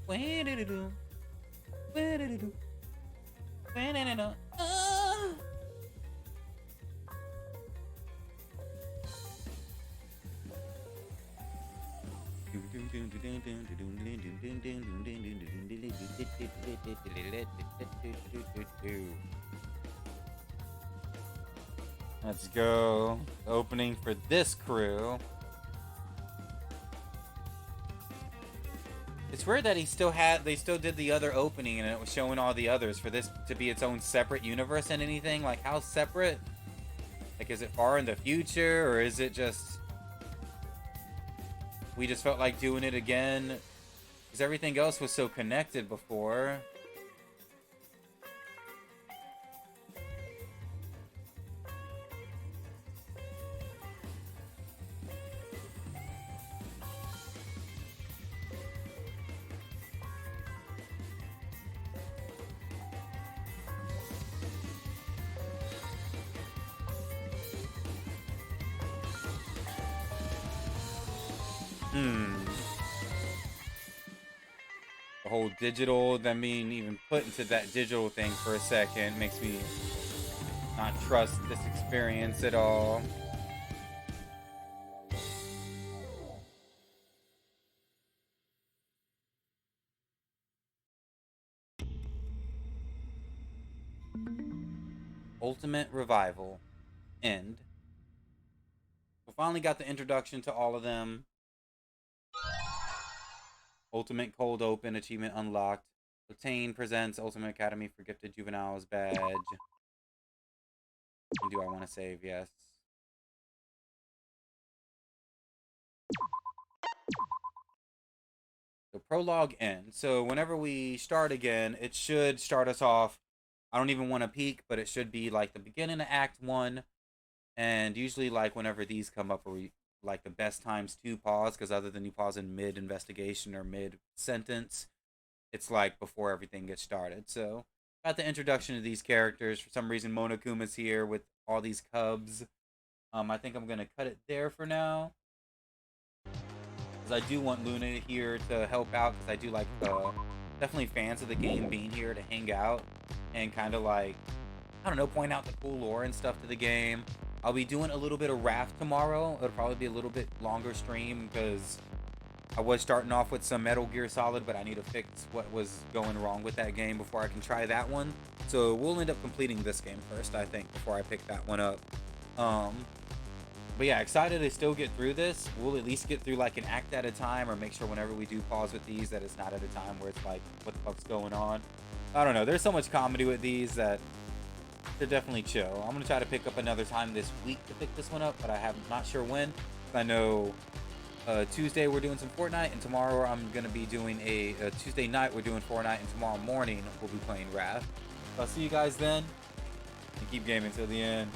Wait-a-do-do. Wait-a-do-do. Wait-a-do-do. Ah! Let's go. Opening for this crew. It's weird that they still did the other opening and it was showing all the others for this to be its own separate universe and anything. Like, how separate? Like, is it far in the future, or is it just we just felt like doing it again? Because everything else was so connected before. The whole digital, then being even put into that digital thing for a second makes me not trust this experience at all. Ultimate Revival. End. We finally got the introduction to all of them. Ultimate Cold Open. Achievement unlocked. Obtain presents Ultimate Academy for Gifted Juveniles badge. And do I want to save? Yes. So Prologue ends. So whenever we start again, it should start us off. I don't even want to peek, but it should be like the beginning of Act 1. And usually, like, whenever these come up, are like the best times to pause, because other than you pause in mid-investigation or mid-sentence, it's like before everything gets started. So, got the introduction to these characters. For some reason, Monokuma's here with all these cubs. I think I'm going to cut it there for now, because I do want Luna here to help out, because I do like definitely fans of the game being here to hang out and kind of like, I don't know, point out the cool lore and stuff to the game. I'll be doing a little bit of Raft tomorrow. It'll probably be a little bit longer stream because I was starting off with some Metal Gear Solid, but I need to fix what was going wrong with that game before I can try that one. So we'll end up completing this game first, I think, before I pick that one up. But yeah, excited to still get through this. We'll at least get through like an act at a time, or make sure whenever we do pause with these that it's not at a time where it's like, what the fuck's going on? I don't know. There's so much comedy with these that they're definitely chill. I'm going to try to pick up another time this week to pick this one up, but I'm not sure when. I know Tuesday we're doing some Fortnite, and tomorrow I'm going to be doing a Tuesday night we're doing Fortnite, and tomorrow morning we'll be playing Wrath. I'll see you guys then, and keep gaming till the end.